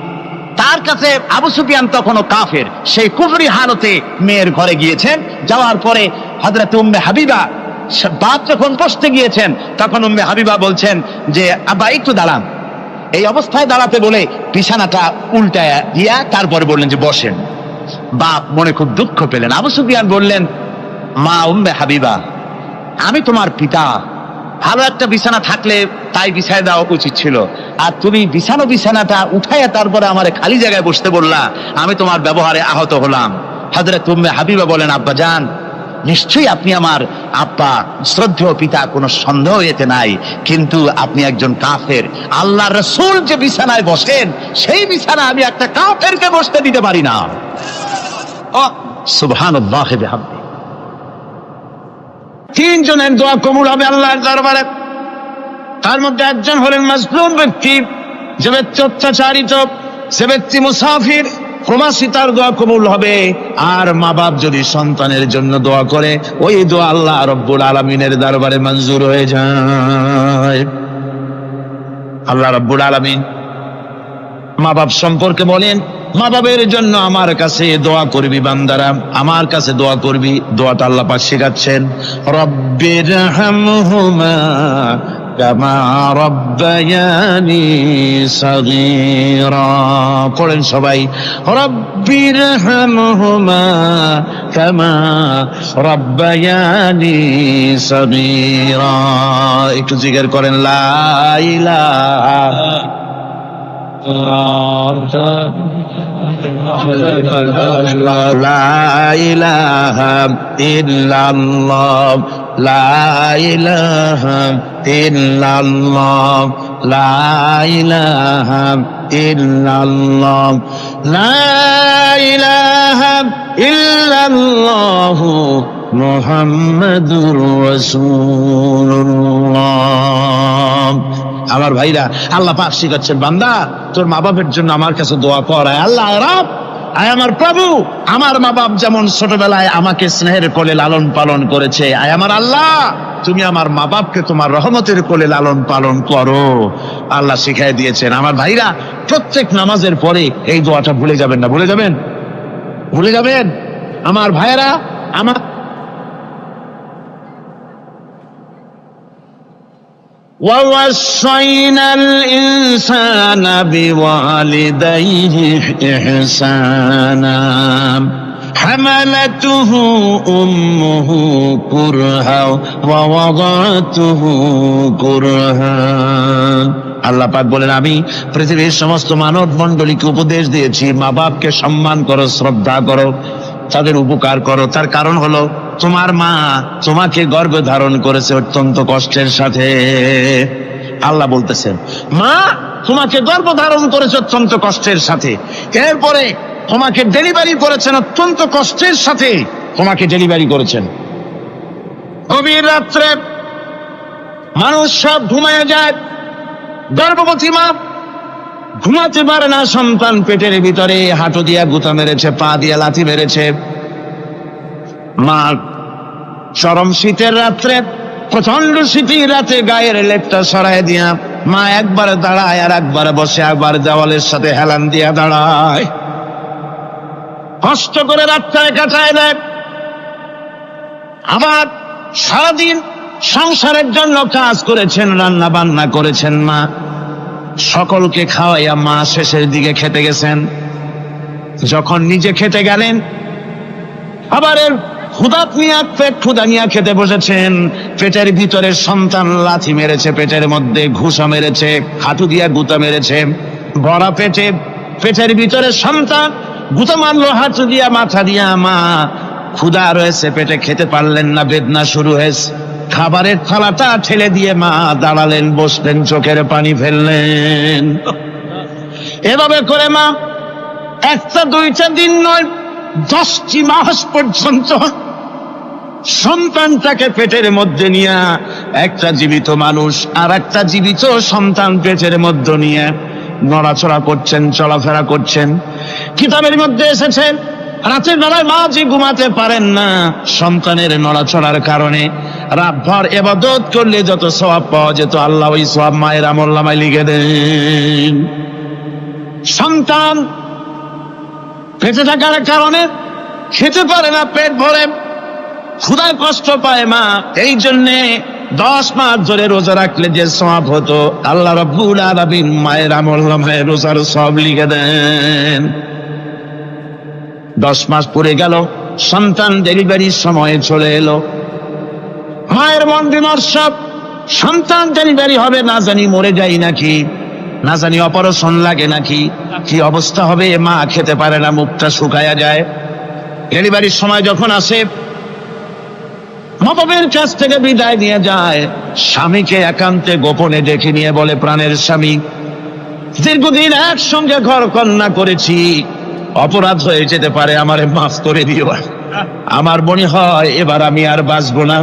S1: তার কাছে আবু সুফিয়ান তখনও কাফের, সেই কুফরি হালতে মেয়ের ঘরে গিয়েছেন। যাওয়ার পরে হযরত উম্মে হাবিবা বাপ যখন বসতে গিয়েছেন, তখন উম্মে হাবিবা বলছেন যে আব্বা একটু দাঁড়ান। এই অবস্থায় দাঁড়াতে বলে বিছানাটা উল্টায় দিয়া তারপরে বললেন যে বসেন। বাপ মনে খুব দুঃখ পেলেন। আবু সুফিয়ান বললেন, মা উম্মে হাবিবা, আমি তোমার পিতা, ভালো একটা বিছানা থাকলে তাই বিছায় দেওয়া উচিত ছিল, আর তুমি বিছানাটা উঠাইয়া তারপরে আমারে খালি জায়গায় বসতে বললা, আমি তোমার ব্যবহারে আহত হলাম। হযরত উম্মে হাবিবা বলেন, আব্বা জান, নিশ্চয়ই আপনি আমার আব্বা, শ্রদ্ধেয় পিতা, কোনো সন্দেহ এতে নাই, কিন্তু আপনি একজন কাফের। আল্লাহর রাসূল যে বিছানায় বসেন, সেই বিছানা আমি একটা কাফেরকে বসতে দিতে পারি না। সুবহানাল্লাহ বিহামদি। তিনজনের দোয়া কবুল হবে আল্লাহর দরবারে। তার মধ্যে একজন হলেন মাজলুম ব্যক্তি, যে ব্যক্তি অত্যাচারিত, সে ব্যক্তি মুসাফির, প্রবাসী, তার দোয়া কবুল হবে। আর মা বাপ যদি সন্তানের জন্য দোয়া করে, ওই দোয়া আল্লাহ রব্বুল আলামিনের দরবারে মঞ্জুর হয়ে যায়। আল্লাহ রব্বুল আলামিন মা বাপ সম্পর্কে বলেন, মা বাবের জন্য আমার কাছে দোয়া করবি বান্দারা, আমার কাছে দোয়া করবি। দোয়াটা আল্লাহ পাক শেখাচ্ছেন, রব্বিরহামহুমা কামা রব্বায়ানি সগীরা। পড়েন সবাই, রব্বিরহামহুমা কামা রব্বায়ানি সগীরা। একটু জিকির করেন, লা ইলাহা লা ইলাহা ইল্লাল্লাহ, লা ইলাহা ইল্লাল্লাহ, লা ইলাহা ইল্লাল্লাহ, লা ইলাহা ইল্লাল্লাহ মুহাম্মাদুর রাসূলুল্লাহ। আমার ভাইরা, আল্লাহ পাক শিখাচ্ছেন, বান্দা তোর মা বাপের জন্য আমার কাছে দোয়া কর। আল্লাহ রাব, আয় আমার প্রভু, আমার মা বাপ যেমন ছোটবেলায় আমাকে স্নেহের কোলে লালন পালন করেছে, আয় আমার আল্লাহ তুমি আমার মা বাপকে তোমার রহমতের কোলে লালন পালন করো। আল্লাহ শিখাই দিয়েছেন। আমার ভাইরা, প্রত্যেক নামাজের পরে এই দোয়াটা ভুলে যাবেন না, ভুলে যাবেন, ভুলে যাবেন আমার ভাইরা। আমার وَوَصَّيْنَا الْإِنسَانَ بِوَالِدَيْهِ إِحْسَانًا حَمَلَتْهُ أُمُّهُ كُرْهًا وَوَضَعَتْهُ كُرْهًا। আল্লাহ পাক বলেন, আমি পৃথিবীর সমস্ত মানব মণ্ডলীকে উপদেশ দিয়েছি, মা বাপকে সম্মান করো, শ্রদ্ধা করো, তাদের উপকার করো। তার কারণ হলো তোমার মা তোমাকে গর্ভে ধারণ করেছে অত্যন্ত কষ্টের সাথে। আল্লাহ বলতেছেন, মা তোমাকে গর্ভ ধারণ করেছে অত্যন্ত কষ্টের সাথে, এরপরে তোমাকে ডেলিভারি করেছেন অত্যন্ত কষ্টের সাথে, তোমাকে ডেলিভারি করেছেন। গভীর রাত্রে মানুষ সব ঘুমায় যায়, গর্ভবতী মা ঘুমাতে পারে না, সন্তান পেটের ভিতরে হাঁটু দিয়া গুতা মেরেছে, পা দিয়া লাথি মেরেছে। মা চরম শীতের রাত্রে, প্রচন্ড শীতের রাতে গায়ের লেপটা সরাই দিয়া মা একবার দাঁড়ায় আর একবার বসে, একবার দেওয়ালের সাথে হেলান দিয়া দাঁড়ায়, কষ্ট করে রাতটায় কাটায় দেয়। আবার সারাদিন সংসারের জন্য কাজ করেছেন, রান্না বান্না করেছেন, মা সকলকে খাওয়াইয়া মা শেষের দিকে খেতে গেছেন। যখন নিজে খেতে গেলেন, আবার পেট ক্ষুধা নিয়ে খেতে বসেছেন, পেটের ভিতরে সন্তান লাথি মেরেছে, পেটের মধ্যে ঘুষা মেরেছে, হাঁটু দিয়া গুতা মেরেছে, ভরা পেটে পেটের ভিতরে সন্তান গুতা মারলো হাঁটু দিয়া, মাথা দিয়া। মা ক্ষুধা রয়েছে, পেটে খেতে পারলেন না, বেদনা শুরু হয়েছে। খাবারের থালাটা ঠেলে দিয়ে মা দাঁড়ালেন, বসলেন, চোখের পানি ফেললেন। এভাবে করে মা একটা দুইটা দিন নয়, 10টি মাস পর্যন্ত সন্তানটাকে পেটের মধ্যে নিয়ে, একটা জীবিত মানুষ আর একটা জীবিত সন্তান পেটের মধ্যে নিয়ে নড়াচড়া করছেন, চলাফেরা করছেন। কিতাবের মধ্যে এসেছে, রাতের বেলায় মা যে ঘুমাতে পারেন না সন্তানের নড়াচড়ার কারণে, রাতভর ইবাদত করলে যত সওয়াব পাওয়া যেত, আল্লাহ ওই সওয়াব মায়ের আমলনামায় লিখে দেন। সন্তান পেটে থাকার কারণে খেতে পারে না, পেট ভরে ক্ষুধায় কষ্ট পায় মা, এই জন্যে 10 মাস ধরে রোজা রাখলে যে সওয়াব হতো, আল্লাহ রাব্বুল আলামিন মায়ের আমলনামায় রোজার সওয়াব লিখে দেন। 10 মাস পরে গেল, সন্তান ডেলিভারির সময় চলে এলো। মায়ের মন বিমর্ষ, সন্তান ডেলিভারি হবে, না জানি মরে যাই নাকি, না জানি অপারেশন লাগে নাকি, কি অবস্থা হবে। মা খেতে পারে না, মুখটা শুকায়া যায়। ডেলিভারির সময় যখন আসে, মাবাবের কাছ থেকে বিদায় নিয়ে যায়, স্বামীকে একান্তে গোপনে ডেকে নিয়ে বলে, প্রাণের স্বামী, দীর্ঘদিন একসঙ্গে ঘর কন্যা করেছি, অপরাধ হয়ে যেতে পারে, আমারে মাফ করে দিও। আমার মনে হয় এবার আমি আর বাঁচবো না।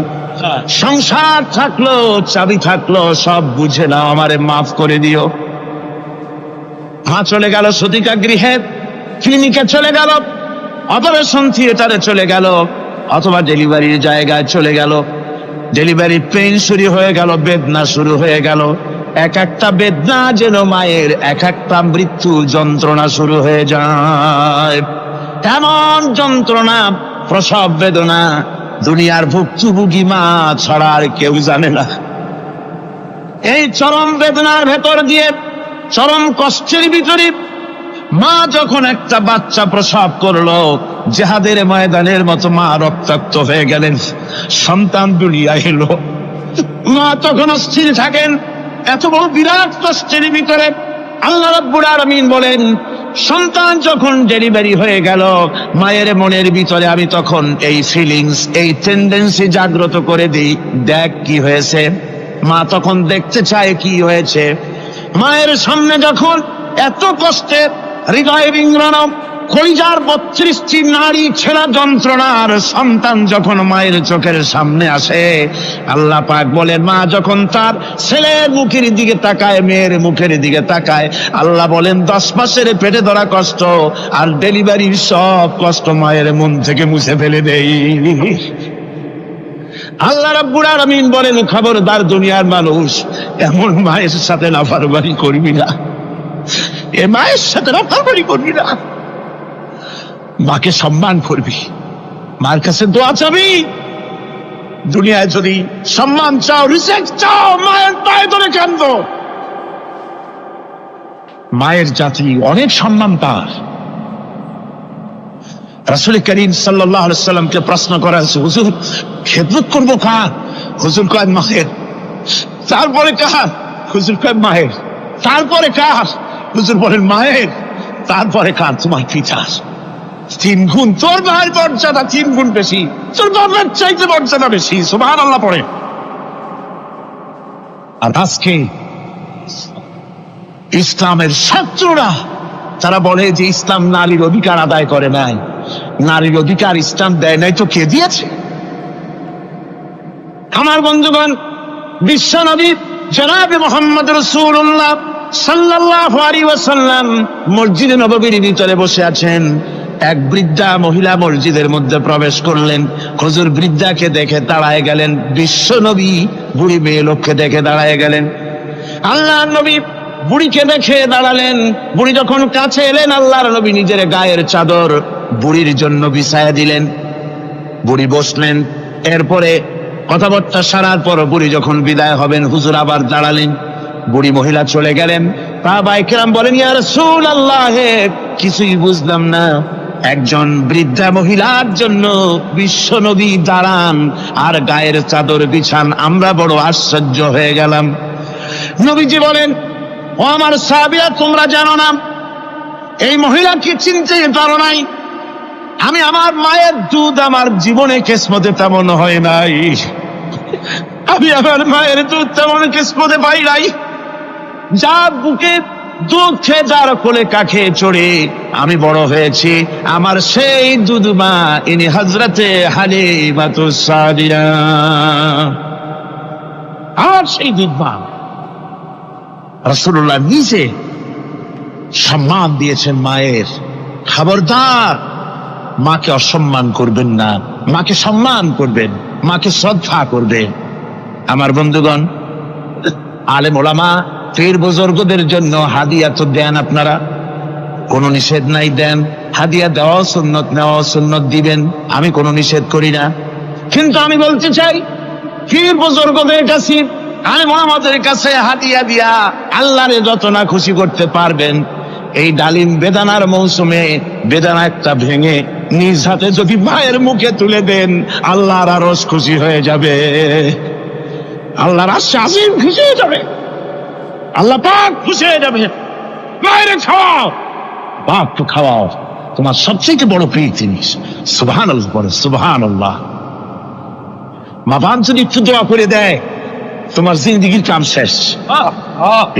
S1: সংসার থাকলো, চাবি থাকলো, সব বুঝে নাও, আমারে মাফ করে দিও। মা চলে গেল সতিকা গৃহে, ক্লিনিকে চলে গেল, অপারেশন থিয়েটারে চলে গেল, অথবা ডেলিভারির জায়গায় চলে গেল। ডেলিভারি পেইন শুরু হয়ে গেল, বেদনা শুরু হয়ে গেল। এক একটা বেদনা যেন মায়ের এক একটা মৃত্যু যন্ত্রণা শুরু হয়ে যায়। এমন যন্ত্রণা, প্রসব বেদনা দুনিয়ার ভুক্তভোগী মা ছাড়া আর কেউ জানে না। এই চরম বেদনার ভেতর দিয়ে, চরম কষ্টের ভিতরে মা যখন একটা বাচ্চা প্রসব করলো, জিহাদের ময়দানের মতো মা রক্তাক্ত হয়ে গেলেন, সন্তান দুনিয়া এলো। মা তখন অস্থির থাকেন, এত বড় বিরাট কষ্টের ভিতরে। আল্লাহ রাব্বুল আলামিন বলেন, সন্তান যখন ডেলিভারি হয়ে গেল, মায়ের মনের ভিতরে আমি তখন এই ফিলিংস, এই টেন্ডেন্সি জাগ্রত করে দিই, দেখ কি হয়েছে। মা তখন দেখতে চায় কি হয়েছে। মায়ের সামনে যখন এত কষ্টে হৃদয় বিংড়ানো, কলিজার 32টি নারী ছেঁড়া যন্ত্রণার সন্তান যখন মায়ের চোখের সামনে আসে, আল্লাহ পাক বলেন, মা যখন তার ছেলের মুখের দিকে তাকায়, মেয়ের মুখের দিকে তাকায়, আল্লাহ বলেন 10 মাসের পেটে ধরা কষ্ট আর ডেলিভারির সব কষ্ট মায়ের মন থেকে মুছে ফেলে দেই। আল্লাহ রাব্বুল আলামিন বলেন, খবরদার দুনিয়ার মানুষ, এমন মায়ের সাথে নাফরমানি করবি না, এ মায়ের সাথে নাফরমানি করবি না, মাকে সম্মান করবি, মার কাছে দোয়া চাবি। দুনিয়ায় যদি সম্মান চাও, রিসপেক্ট চাও, মায়ের পায়ে ধরে কাঁদো। মায়ের জাতি অনেক সম্মান তার। রাসূল করিম সাল্লাল্লাহু আলাইহি সাল্লামকে প্রশ্ন করা হয়েছে, হুজুর খেদমত করবো কার? হুজুর কয় মায়ের। তারপরে কার? হুজুর কয় মায়ের। তারপরে কার? হুজুর বলেন মায়ের। তারপরে কার? তোমার পিতার। 3 গুণ। তোর ভাইয়ের মর্যাদা 3 গুণ বেশি, তোর বাবার চাইতে মর্যাদা বেশি। সুবহানাল্লাহ পড়ে। আর আজকে ইসলামের শত্রুরা তারা বলে যে ইসলাম নারীর অধিকার আদায় করে নাই। নারীর অধিকার ইসলাম দেয় নাই তো কে দিয়েছে? আমার বন্ধুগণ, বিশ্বনবী জনাবে মুহাম্মদ রাসূলুল্লাহ সাল্লাল্লাহু আলাইহি ওয়াসাল্লাম মসজিদে নববীর ভিতরে বসে আছেন। এক বৃদ্ধা মহিলা মসজিদের মধ্যে প্রবেশ করলেন। হুজুর বৃদ্ধাকে দেখে দাঁড়ায় গেলেন, বিশ্বনবী বুড়ি মেয়ে লোককে দেখে দাঁড়ায় গেলেন। আল্লাহর নবী বুড়িকে দেখে দাঁড়ালেন। বুড়ি যখন কাছে এলেন, আল্লাহর নবী নিজের গায়ের চাদর বুড়ির জন্য বিছায়া দিলেন। বুড়ি বসলেন। এরপরে কথাবার্তা সারার পর বুড়ি যখন বিদায় হবেন, হুজুর আবার দাঁড়ালেন। বুড়ি মহিলা চলে গেলেন। সাহাবায়ে কেরাম বলেন, ইয়া রাসূলুল্লাহ, কিছুই বুঝলাম না, একজন বৃদ্ধা মহিলার জন্য বিশ্বনবী দাঁড়ান আর গায়ের চাদর বিছান, আমরা বড় আশ্চর্য হয়ে গেলাম। নবীজি বলেন, ও আমার সাহাবীরা, তোমরা জানো না, এই মহিলাকে চিনতে পারো নাই? আমি আমার মায়ের দুধ আমার জীবনে কিসমতে তেমন হয় নাই। আমি আমার মায়ের দুধ তেমন কিসমতে পাই নাই। যার বুকে দুধ খেয়ে, যার কোলে কাখে চড়ে আমি বড় হয়েছি, আমার সেই দুধ মা, ইনি হযরতে হালিমাতুস সাদিয়া। আর সেই দুধ মা রাসূলুল্লাহ নিজে সম্মান দিয়েছেন মায়ের। খবরদার মাকে অসম্মান করবেন না, মাকে সম্মান করবেন, মাকে শ্রদ্ধা করবেন। আমার বন্ধুগণ, আলেম ওলামা পীর বুজুর্গদের জন্য হাদিয়া তো দেন আপনারা, কোনো নিষেধ নাই, দেন। হাদিয়া দেওয়া সুন্নত, নেওয়া সুন্নত, দিবেন, আমি কোনো নিষেধ করি না। কিন্তু আমি বলতে চাই, পীর বুজুর্গদের কাছে, আলেম ওলামাদের কাছে হাদিয়া দিয়া আল্লাহরে যত না খুশি করতে পারবেন, এই ডালিম বেদানার মৌসুমে বেদানা একটা ভেঙে নিজ হাতে যদি মায়ের মুখে তুলে দেন, আল্লাহর আরশ খুশি হয়ে যাবে, আল্লাহর আরশ আজিম খুশি হয়ে যাবে, আল্লাহ পাক খুশি হয়ে যাবে। মায়ের খাওয়াও, বাপকে খাওয়াও, তোমার সবচেয়ে বড় প্রিয় জিনিস। সুবহানাল্লাহ বলে, সুবহানাল্লাহ। মা বাপ যদি একটু দোয়া করে দেয়, তোমার জিন্দেগির কাম শেষ।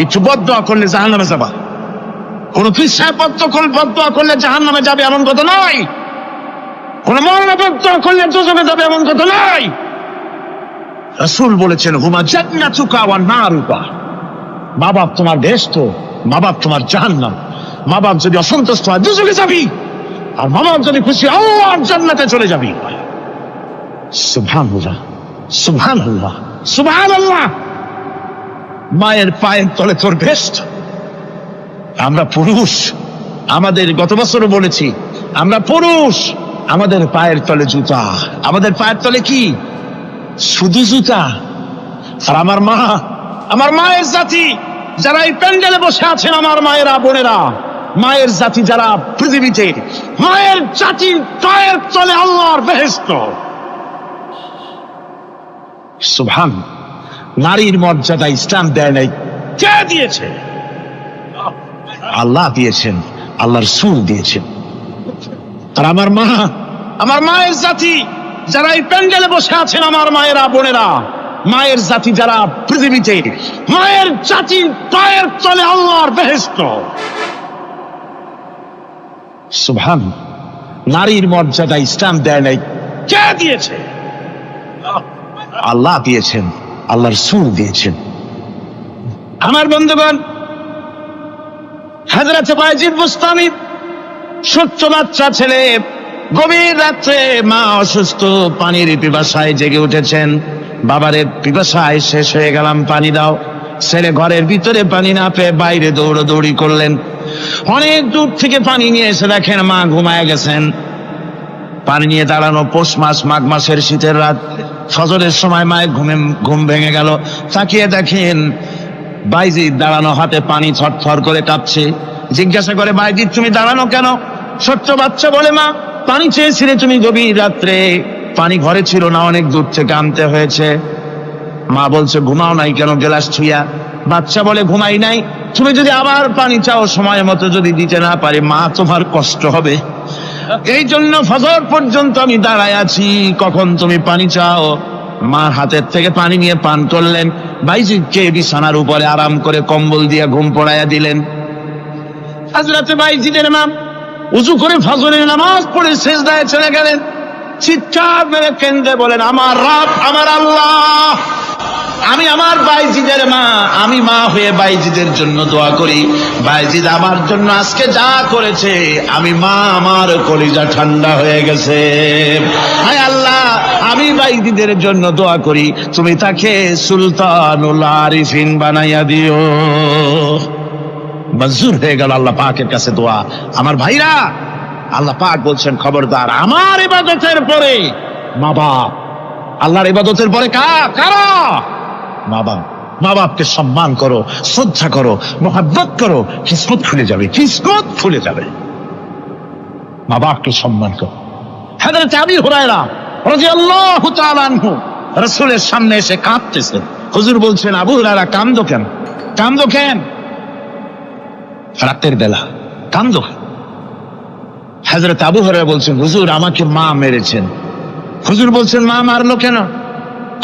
S1: একটু বদদোয়া করলে জাহান্নামে যাবা। কোন পীর সাহেব বদদোয়া করলে জাহান্নামে যাবে এমন কথা নয়। কোন মাওলানা বদদোয়া করলে দোজখে যাবে এমন কথা নয়। রাসূল বলেছেন, হুমা জান্নাতুকা ওয়া নারুকা। মা বাপ তোমার বেহেশত, মা বাপ তোমার জাহান্নাম। মা বাপ যদি অসন্তুষ্ট হয়, দোজখে যাবি, আর মা বাপ যদি খুশি, আল্লাহর জান্নাতে চলে যাবি। সুবহানাল্লাহ, সুবহানাল্লাহ, সুবহানাল্লাহ। মায়ের পায়ের তলে তোর বেহেশত। আমরা পুরুষ, আমাদের গত বছরও বলেছি, আমরা পুরুষ, আমাদের পায়ের তলে জুতা। আমাদের পায়ের তলে কি? শুধু জুতা। আর আমার মা, আমার মায়ের জাতি যারা এই প্যান্ডেলে বসে আছেন, আমার মায়েরা, বোনেরা, মায়ের জাতি যারা পৃথিবীতে, মায়ের জাতির পায়ের তলে আল্লাহর বেহেশত। সুবহান। নারীর মর্যাদা ইসলাম দেয় নাই, কে দিয়েছে? আল্লাহ দিয়েছেন, আল্লাহর রাসূল দিয়েছেন। আর আমার মা, আমার মায়ের জাতি যারা এই প্যান্ডেলে বসে আছেন, আমার মায়েরা, বোনেরা, মায়ের জাতি যারা পৃথিবীতে, মায়ের জাতির পায়ের তলে আল্লাহর বেহেশত। সুবহান, নারীর মর্যাদা ইসলাম দেয় নাই, কে দিয়েছে? আল্লাহ দিয়েছেন, আল্লাহ রাসূল দিয়েছেন। আমার বন্ধুগণ, হযরত বাইজিদ বুস্তামি, ছোট্ট বাচ্চা ছেলে, গভীর রাত্রে মা অসুস্থ, পানির পিপাসায় জেগে উঠেছেন। বাবারে, পিপাসায় শেষ হয়ে গেলাম, পানি দাও। ছেলে ঘরের ভিতরে পানি না পেয়ে বাইরে দৌড়াদৌড়ি করলেন। অনেক দূর থেকে পানি নিয়ে এসে দেখেন মা ঘুমায় গেছেন। পানি নিয়ে দাঁড়ানো, পৌষ মাস, মাঘ মাসের শীতের রাত, ফজরের সময় মায়ের ঘুম ভেঙে গেল। তাকিয়ে দেখেন বাইজিদ দাঁড়ানো, হাতে পানি থরথর করে কাঁপছে। জিজ্ঞাসা করে, বাইজিদ তুমি দাঁড়ানো কেন? ছোট্ট বাচ্চা বলে, মা পানি চেয়েছিলে তুমি গভীর রাত্রে, পানি ঘরে ছিল না, অনেক দূর থেকে আনতে হয়েছে। মা বলছে, ঘুমাও নাই কেন গ্লাস ছুঁয়া? বাচ্চা বলে, ঘুমাই নাই, তুমি যদি আবার পানি চাও সময় মতো যদি দিতে না পারি মা, তোমার কষ্ট হবে, এই জন্য ফজর পর্যন্ত আমি দাঁড়ায় আছি, কখন তুমি পানি চাও। মার হাতের থেকে পানি নিয়ে পান করলেন। বাইজিদকে বিছানার উপরে আরাম করে কম্বল দিয়ে ঘুম পড়াইয়া দিলেন। হযরত বাইজিদের মা উযু করে ফজরের নামাজ পড়ে সিজদায় চলে গেলেন। চিৎকার মেরে কেঁদে বলেন, আমার রব, আমার আল্লাহ, আমি আমার বাইজিদের মা, আমি মা হয়ে বাইজিদের জন্য দোয়া করি। বাইজিদ আমার জন্য আজকে যা করেছে, আমি মা, আমার কলিজা ঠান্ডা হয়ে গেছে। হায় আল্লাহ, আমি বাইজিদের জন্য দোয়া করি, তুমি তাকে সুলতানুল আরিফিন বানাইয়া দিও। মঞ্জুর হয়ে গেল আল্লাহ পাকের কাছে দোয়া। আমার ভাইরা, আল্লাহ পাক বলছেন, খবরদার, আমার ইবাদতের পরে মা বাপ, আল্লাহর ইবাদতের পরে কারা? মা বাপ। মা বাপকে সম্মান করো, শ্রদ্ধা করো, মোহাব্বত করো, কিসমত খুলে যাবে, কিসমত খুলে যাবে। মা বাপকে সম্মান করো। হযরত আবু হুরায়রা রাদিয়াল্লাহু তাআলা আনহু রাসূলের সামনে এসে কাঁদতেছেন। হুজুর বলছেন, আবু হুরায়রা কাঁদো কেন? কাঁদো কেন? রাতের বেলা কাঁদো কেন? হযরত আবু হুরায়রা বলছেন, হুজুর আমাকে মা মেরেছেন। হুজুর বলছেন, মা মারলো কেন?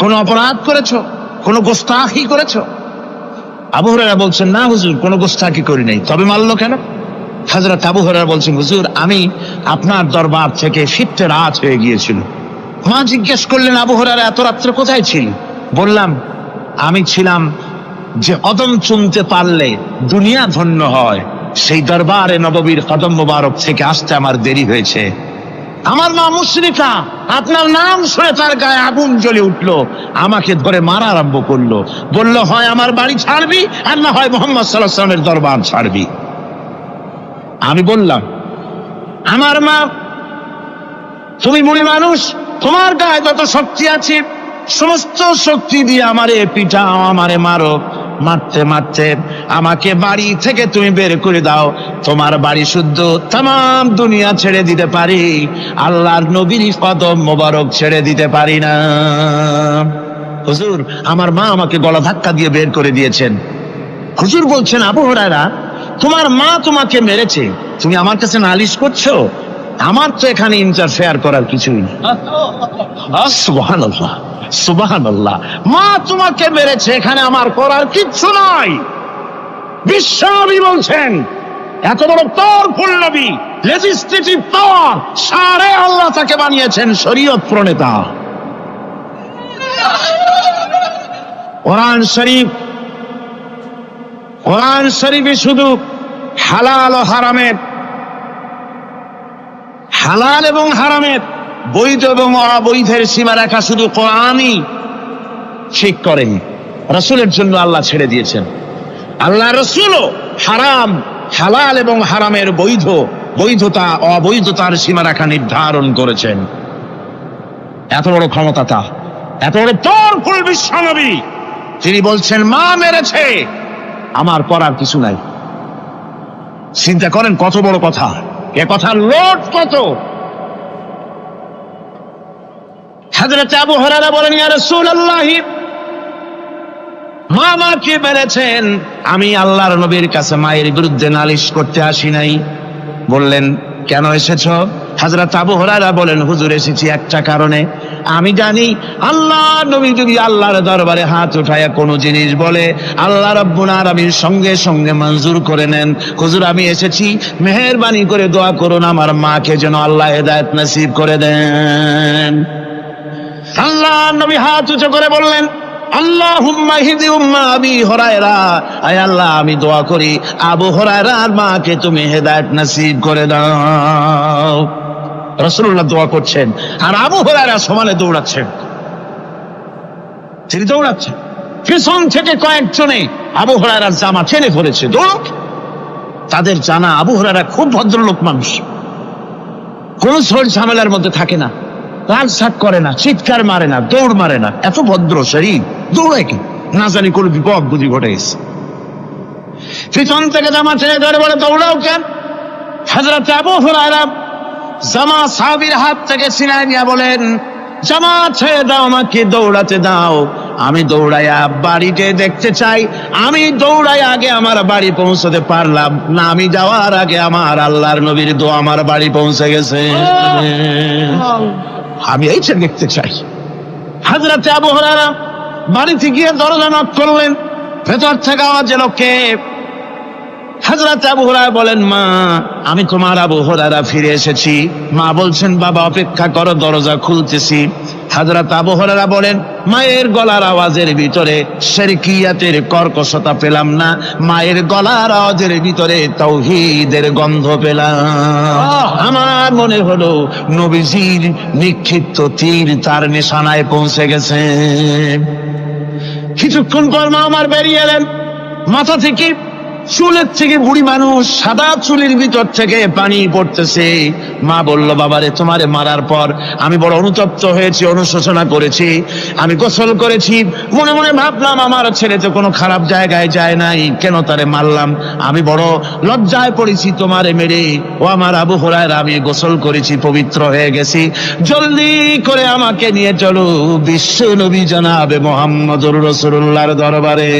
S1: কোনো অপরাধ করেছো? কোনো গোস্তাখি করেছো? আবু হুরায়রা বলছেন, না হুজুর, কোনো গোস্তাখি করি নাই, তবে মারলো কেন? হযরত আবু হুরায়রা বলছেন, হুজুর আমি আপনার দরবার থেকে ফিরতে রাত হয়ে গিয়েছিল। মা জিজ্ঞেস করলেন, আবু হুরায়রা এত রাত্রে কোথায় ছিল? বললাম, আমি ছিলাম যে কদম চুমতে পারলে দুনিয়া ধন্য হয়, সেই দরবারে নববীর কদম মোবারক থেকে আসতে আমার দেরি হয়েছে। আমার মা মুশরিকা, আপনার নাম শুনে তার গায়ে আগুন জ্বলে উঠলো, আমাকে ধরে মারা আরম্ভ করলো। বলল, হয় আমার বাড়ি ছাড়বি, আর না হয় মুহাম্মদ সাল্লাল্লাহু আলাইহি ওয়াসাল্লামের দরবার ছাড়বি। আমি বললাম, আমার মা, তুমি বুড়ি মানুষ, তোমার গায়ে যত শক্তি আছে সমস্ত শক্তি দিয়ে আমারে পিটাও, আমারে মারো। মারতে মারতে আমাকে বাড়ি থেকে তুমি বের করে দাও। তোমার বাড়ি শুদ্ধ, তাম দুনিয়া ছেড়ে দিতে পারি, আল্লাহর নবীর কদম মোবারক ছেড়ে দিতে পারি না। হুজুর, আমার মা আমাকে গলা ধাক্কা দিয়ে বের করে দিয়েছেন। হুজুর বলছেন, আবু হুরায়রা, তোমার মা তোমাকে মেরেছে, তুমি আমার কাছে নালিশ করছো? আমার তো এখানে ইন্টারফেয়ার করার কিছুই নেই। সুবহানাল্লাহ, সুবহানাল্লাহ, মা তোমাকে মেরেছে, এখানে আমার করার কিচ্ছু নাই। বিশ্বনবী বলছেন, এত বড় পাওয়ারফুল নবী, লেজিসলেটিভ পাওয়ার, সারে আল্লাহ তাকে বানিয়েছেন শরীয়ত প্রণেতা। কোরআন শরীফে শুধু হালাল ও হারামের, হালাল এবং হারামের, বৈধ এবং অবৈধের সীমারেখা শুধু কোরআনই ঠিক করেন, রাসূলের জন্য আল্লাহ ছেড়ে দিয়েছেন। আল্লাহ রাসূলও হারাম, হালাল এবং হারামের বৈধতা অবৈধতার সীমারেখা নির্ধারণ করেছেন। এত বড় ক্ষমতা তা, এত বড় পাওয়ারফুল বিশ্বনবী, তিনি বলছেন, মা মেরেছে, আমার করার কিছু নাই। চিন্তা করেন কত বড় কথা, এ কথার লোড কত। হযরত আবু হুরায়রা বলেন, ইয়া রাসূলুল্লাহ, মা আমাকে মেরেছেন, আমি আল্লাহর নবীর কাছে মায়ের বিরুদ্ধে নালিশ করতে আসি নাই। বললেন, কেন এসেছো? হযরত আবু হুরায়রা বলেন, হুজুর এসেছি একটা কারণে। আমি জানি আল্লাহ নবী যদি আল্লাহর দরবারে হাত উঠায়া কোনো জিনিস বলে, আল্লাহ রাব্বুল আলামিন সঙ্গে সঙ্গে মঞ্জুর করে নেন। হুজুর আমি এসেছি, মেহেরবানি করে দোয়া করুন আমার মাকে যেন আল্লাহ হেদায়েত নসিব করে দেন। আল্লাহ নবী হাত উঁচু করে বললেন, আল্লাহুম্মা হিদি উম্মা আবি হুরায়রা, আয় আল্লাহ আমি দোয়া করি আবু হুরায়রার মাকে তুমি হেদায়েত নসিব করে দাও। রাসূলুল্লাহ দোয়া করছেন আর আবু হুরায়রা সমানে দৌড়াচ্ছেন। তিনি দৌড়াচ্ছেন, পিছন থেকে কয়েকজনে আবু হুরায়রার জামা টেনে ধরেছে। দৌড়! তাদের জানা আবু হুরায়রা খুব ভদ্রলোক মানুষ, কোন ঝড় ঝামেলার মধ্যে থাকে না, রাগসাক করে না, চিৎকার মারে না, দৌড় মারে না, এত ভদ্র শরীর। দৌড়ায় কি না জানি কোন বিপদ বুঝি ঘটে গেছে। পিছন থেকে জামা টেনে ধরে বলে, দৌড়াও কেন? হযরত আবু হুরায়রা জামা সাহাবীর হাত থেকে ছিনায় নিয়ে বলেন, জামা ছেড়ে দাও, আমাকে দৌড়াতে দাও। আমি দৌড়াইয়া বাড়িতে দেখতে চাই। আমি দৌড়াই আগে আমার বাড়ি পৌঁছতে পারলাম না, আমি যাওয়ার আগে আমার আল্লাহর নবীর দোয়া আমার বাড়ি পৌঁছে গেছে। আমি এইটা দেখতে চাই। হযরত আবু হুরায়রা বাড়িতে গিয়ে দরজা নক করলেন। ভেতর থেকে আওয়াজ এলো, কে? হযরত আবু হুরায়রা বলেন, মা আমি তোমার আবু হুরায়রা ফিরে এসেছি। মা বলছেন, বাবা অপেক্ষা করো, দরজা খুলতেছি। হযরত আবু হুরায়রা বলেন, মায়ের গলার আওয়াজের ভিতরে শিরকিয়াতের কর্কশতা পেলাম না, মায়ের গলার আওয়াজের ভিতরে তাওহীদের গন্ধ পেলাম। আমার মনে হলো নবীজির নিক্ষিপ্ত তীর তার নিশানায় পৌঁছে গেছে। কিছুক্ষণ পর মা আমার বেরিয়ে এলেন। মাথা থেকে চুলের থেকে বুড়ি মানুষ, সাদা চুলের ভিতর থেকে পানি পড়তেছে। মা বলল, বাবারে তোমারে মারার পর আমি বড় অনুতপ্ত হয়েছি, অনুশোচনা করেছি, আমি গোসল করেছি। মনে মনে ভাবলাম আমার ছেলে তো কোনো খারাপ জায়গায় যায় নাই, কেন তারে মারলাম? আমি বড় লজ্জায় পড়েছি তোমারে মেরে। ও আমার আবু হুরায়রা, আমি গোসল করেছি, পবিত্র হয়ে গেছি, জলদি করে আমাকে নিয়ে চলো বিশ্ব নবী জনাবে মুহাম্মদুর রাসূলুল্লাহর দরবারে।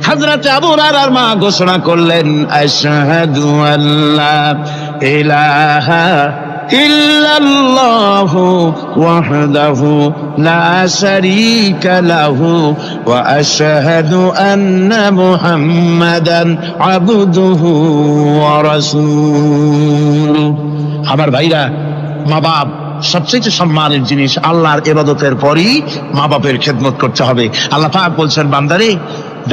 S1: হযরত আবু হুরায়রার মা ঘোষণা করলেন, আশহাদু আল্লা ইলাহা ইল্লাল্লাহু ওয়াহদাহু লা শারীকা লাহু ওয়া আশহাদু আন্না মুহাম্মাদান আবদুহু ওয়া রাসূলুহু। আমার ভাইরা, মা বাপ সবচেয়ে সম্মানের জিনিস। আল্লাহর ইবাদতের পরই মা বাপের খেদমত করতে হবে। আল্লাহ পাক বলছেন, বান্দারে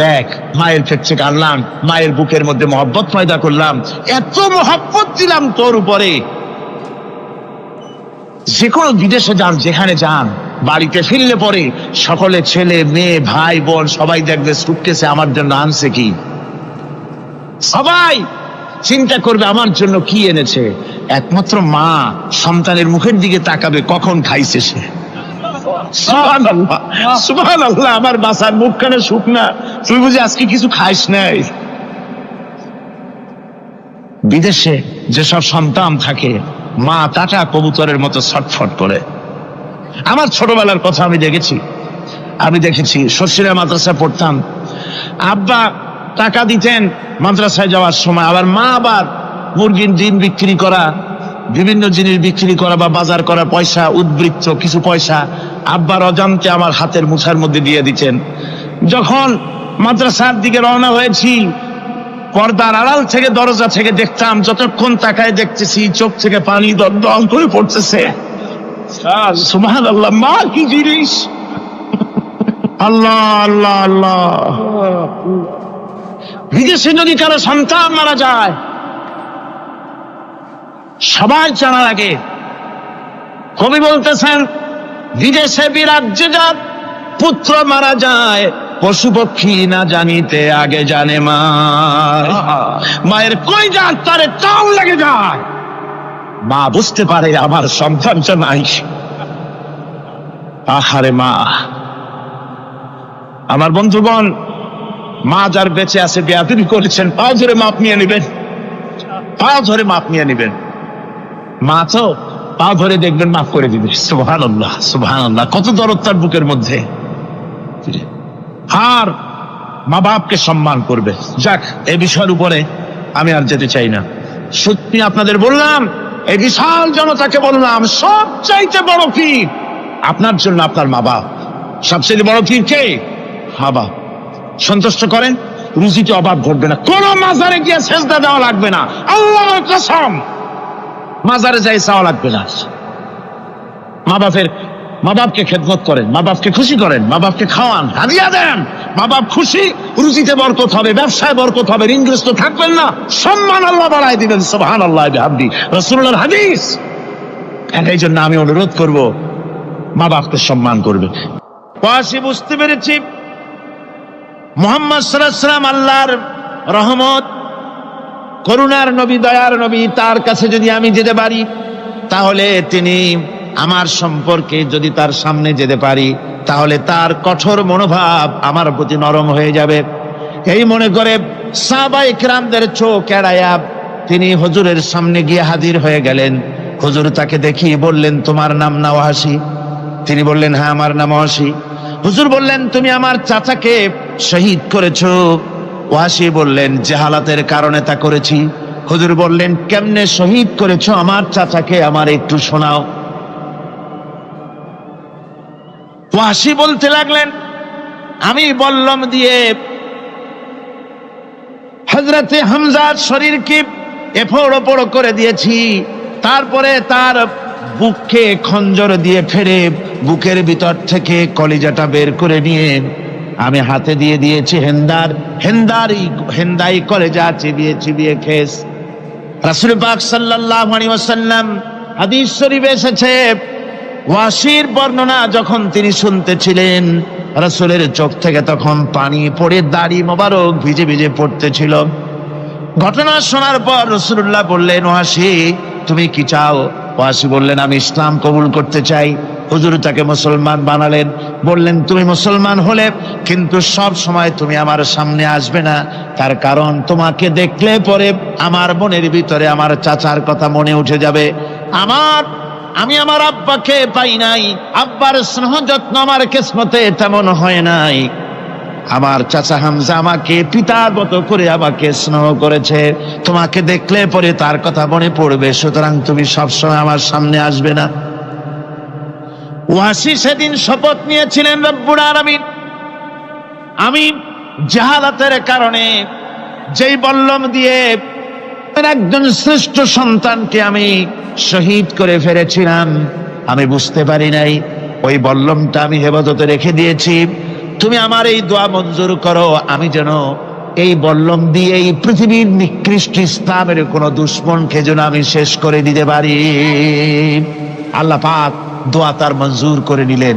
S1: দেখ, মায়ের পেট থেকে আনলাম, মায়ের বুকের মধ্যে মহব্বত পয়দা করলাম, এত মহব্বত দিলাম তোর উপরে। যে কোনো বিদেশে যান, যেখানে যান, বাড়িতে ফিরলে পরে সকলে ছেলে মেয়ে ভাই বোন সবাই দেখবে সুটকেসে আমার জন্য আনছে কি। সবাই চিন্তা করবে আমার জন্য কি এনেছে। একমাত্র মা সন্তানের মুখের দিকে তাকাবে কখন খাইছে সে। সুবহানাল্লাহ, সুবহানাল্লাহ। আমার বাসার মুখখানে শুকনা, তুই বুঝি আজকে কিছু খাইস নাই। বিদেশে যেসব সন্তান থাকে, মা টাটা কবুতরের মতো ছটফট করে। আমার ছোটবেলার কথা আমি দেখেছি। শ্বশুরা মাদ্রাসা পড়তাম, আব্বা টাকা দিতেন মাদ্রাসায় যাওয়ার সময়, আবার মা আবার মুরগির ডিম বিক্রি করা, বিভিন্ন জিনিস বিক্রি করা বা বাজার করা পয়সা, উদ্বৃত্ত কিছু পয়সা আব্বার অজান্তে আমার হাতের মুঠার মধ্যে দিয়ে দিতেন। যখন মাদ্রাসার দিকে রওনা হয়েছি, পর্দার আড়াল থেকে দরজা থেকে দেখতাম, যতক্ষণ তাকায় দেখতেছি চোখ থেকে পানি দল করে পড়তেছে। সুবহানাল্লাহ, মা কি জিনিস! আল্লাহ আল্লাহ আল্লাহ। বিদেশে যদি কারো সন্তান মারা যায়, সবার জানা লাগে। কবি বলতেছেন, বিদেশে বিরাজ্যে যার পুত্র মারা যায়, পশু পক্ষী না জানিতে আগে জানে মা। মায়ের কই যান তারে টান লেগে যায়। মা বুঝতে পারে আমার সন্তানটা নাই। আহারে মা! আমার বন্ধুগণ, মা যার বেঁচে আছে বেয়াদবি করেছেন, পাও ধরে মাপ নিয়ে নেবেন, পাও ধরে মাপ নিয়ে নেবেন। মা তো পাও ধরে দেখবেন, মাফ করে দিবে। সুবহানাল্লাহ, সুবহানাল্লাহ। কত দরদ তার বুকের মধ্যে। আর মা বাপকে সম্মান করবে। যাক, এই বিষয়ের উপরে আমি আর যেতে চাই না। সত্যি আপনাদের বললাম, এই বিশাল জনতাকে বললাম সবচাইতে বড় পীর আপনার জন্য আপনার মা বাপ। সবচেয়ে বড় পীর কে? বাবা। সন্তুষ্ট করেন, রুজিতে অভাব ঘটবে না, কোন মাজারে গিয়ে সেজদা দেওয়া লাগবে না, আল্লাহর কসম মাজারে যাই চাওয়া লাগবে না। মা বাপকে খেদমত করেন, মা বাপকে খুশি করেন, মা বাপকে খাওয়ান, হাদিয়া দেন, মা বাপ খুশি, রুজিতে বরকত হবে, ব্যবসায় বরকত হবে, ঋণগ্রস্ত থাকবেন না, সম্মান আল্লাহ বাড়ায় দিবেন। সুবহানাল্লাহ বিহামদি, রাসূলুল্লাহর হাদিস। এই জন্য আমি অনুরোধ করব মা বাপকে সম্মান করবে। ওয়াসি বুঝতে পেরেছি মুহাম্মদ সাল্লাল্লাহু আলাইহি ওয়াসাল্লাম আল্লাহর রহমত, করুণার নবী, দয়ার নবী, তার কাছে যদি আমি যেতে পারি তাহলে তিনি আমার সম্পর্কে, যদি তার সামনে যেতে পারি তাহলে তার কঠোর মনোভাব আমার প্রতি নরম হয়ে যাবে। এই মনে করে সাহাবায়ে কেরামদের চোখ এড়ায়া তিনি হুজুরের সামনে গিয়ে হাজির হয়ে গেলেন। হুজুর তাকে দেখিয়ে বললেন, তোমার নাম না ওয়াসি? তিনি বললেন, হ্যাঁ আমার নাম ওয়াসি। হুজুর বললেন, তুমি আমার চাচাকে শহীদ করেছো? ওয়াসি বললেন, জাহালাতের কারণে তা করেছি। হুজুর বললেন, কেমনে শহীদ করেছো আমার চাচাকে, আমার একটু শোনাও। ওয়াসি বলতে লাগলেন, আমি বল্লম দিয়ে হযরতে হামজার শরীরকে এফোড় ওপড় করে দিয়েছি, তারপরে তার বুককে খঞ্জর দিয়ে ফেরে বুকের ভিতর থেকে কলিজাটা বের করে নিয়ে আমি হাতে দিয়ে দিয়েছি হেন্দাই কলেজা চিবিয়ে চিবিয়ে খেস। রাসূল পাক সাল্লাল্লাহু আলাইহি ওয়াসাল্লাম হাদিস শরীফে এসেছে, ওয়াসির বর্ণনা যখন তিনি শুনতেছিলেন রাসূলের চোখ থেকে তখন পানি পড়ে দাড়ি মোবারক ভিজে ভিজে পড়তেছিল। ঘটনা শোনার পর রাসূলুল্লাহ বললেন, ওয়াসি তুমি কি চাও? ওয়াসি বললেন, আমি ইসলাম কবুল করতে চাই। হুজুর তাকে মুসলমান বানালেন, বললেন, তুমি মুসলমান হলে কিন্তু সব সময় তুমি আমার সামনে আসবে না, তার কারণ তোমাকে দেখলে পরে আমার মনের ভিতরে আমার চাচার কথা মনে উঠে যাবে। আমি আমার আব্বাকে পাই নাই, আব্বার স্নেহ যত্ন আমার কিসমতে তেমন হয় নাই। আমার চাচা হামজা আমাকে পিতার মতো করে আমাকে স্নেহ করেছে, তোমাকে দেখলে পরে তার কথা মনে পড়বে, সুতরাং তুমি সবসময় আমার সামনে আসবে না। ওয়াসি সেদিন শপথ নিয়েছিলেন, রব্বুল আলামিন আমি জাহালাতের কারণে যেই বল্লম দিয়ে একজন শ্রেষ্ঠ সন্তানকে আমি শহীদ করে ফেলেছিলাম, আমি বুঝতে পারি নাই, ওই বল্লমটা আমি হেফাজতে রেখে দিয়েছি। তুমি আমার এই দোয়া মঞ্জুর করো, আমি যেন এই বল্লম দিয়ে এই পৃথিবীর নিকৃষ্ট ইসলামের কোন দুশ্মনকে যেন আমি শেষ করে দিতে পারি। আল্লাহ পাক দোয়া তার মঞ্জুর করে নিলেন।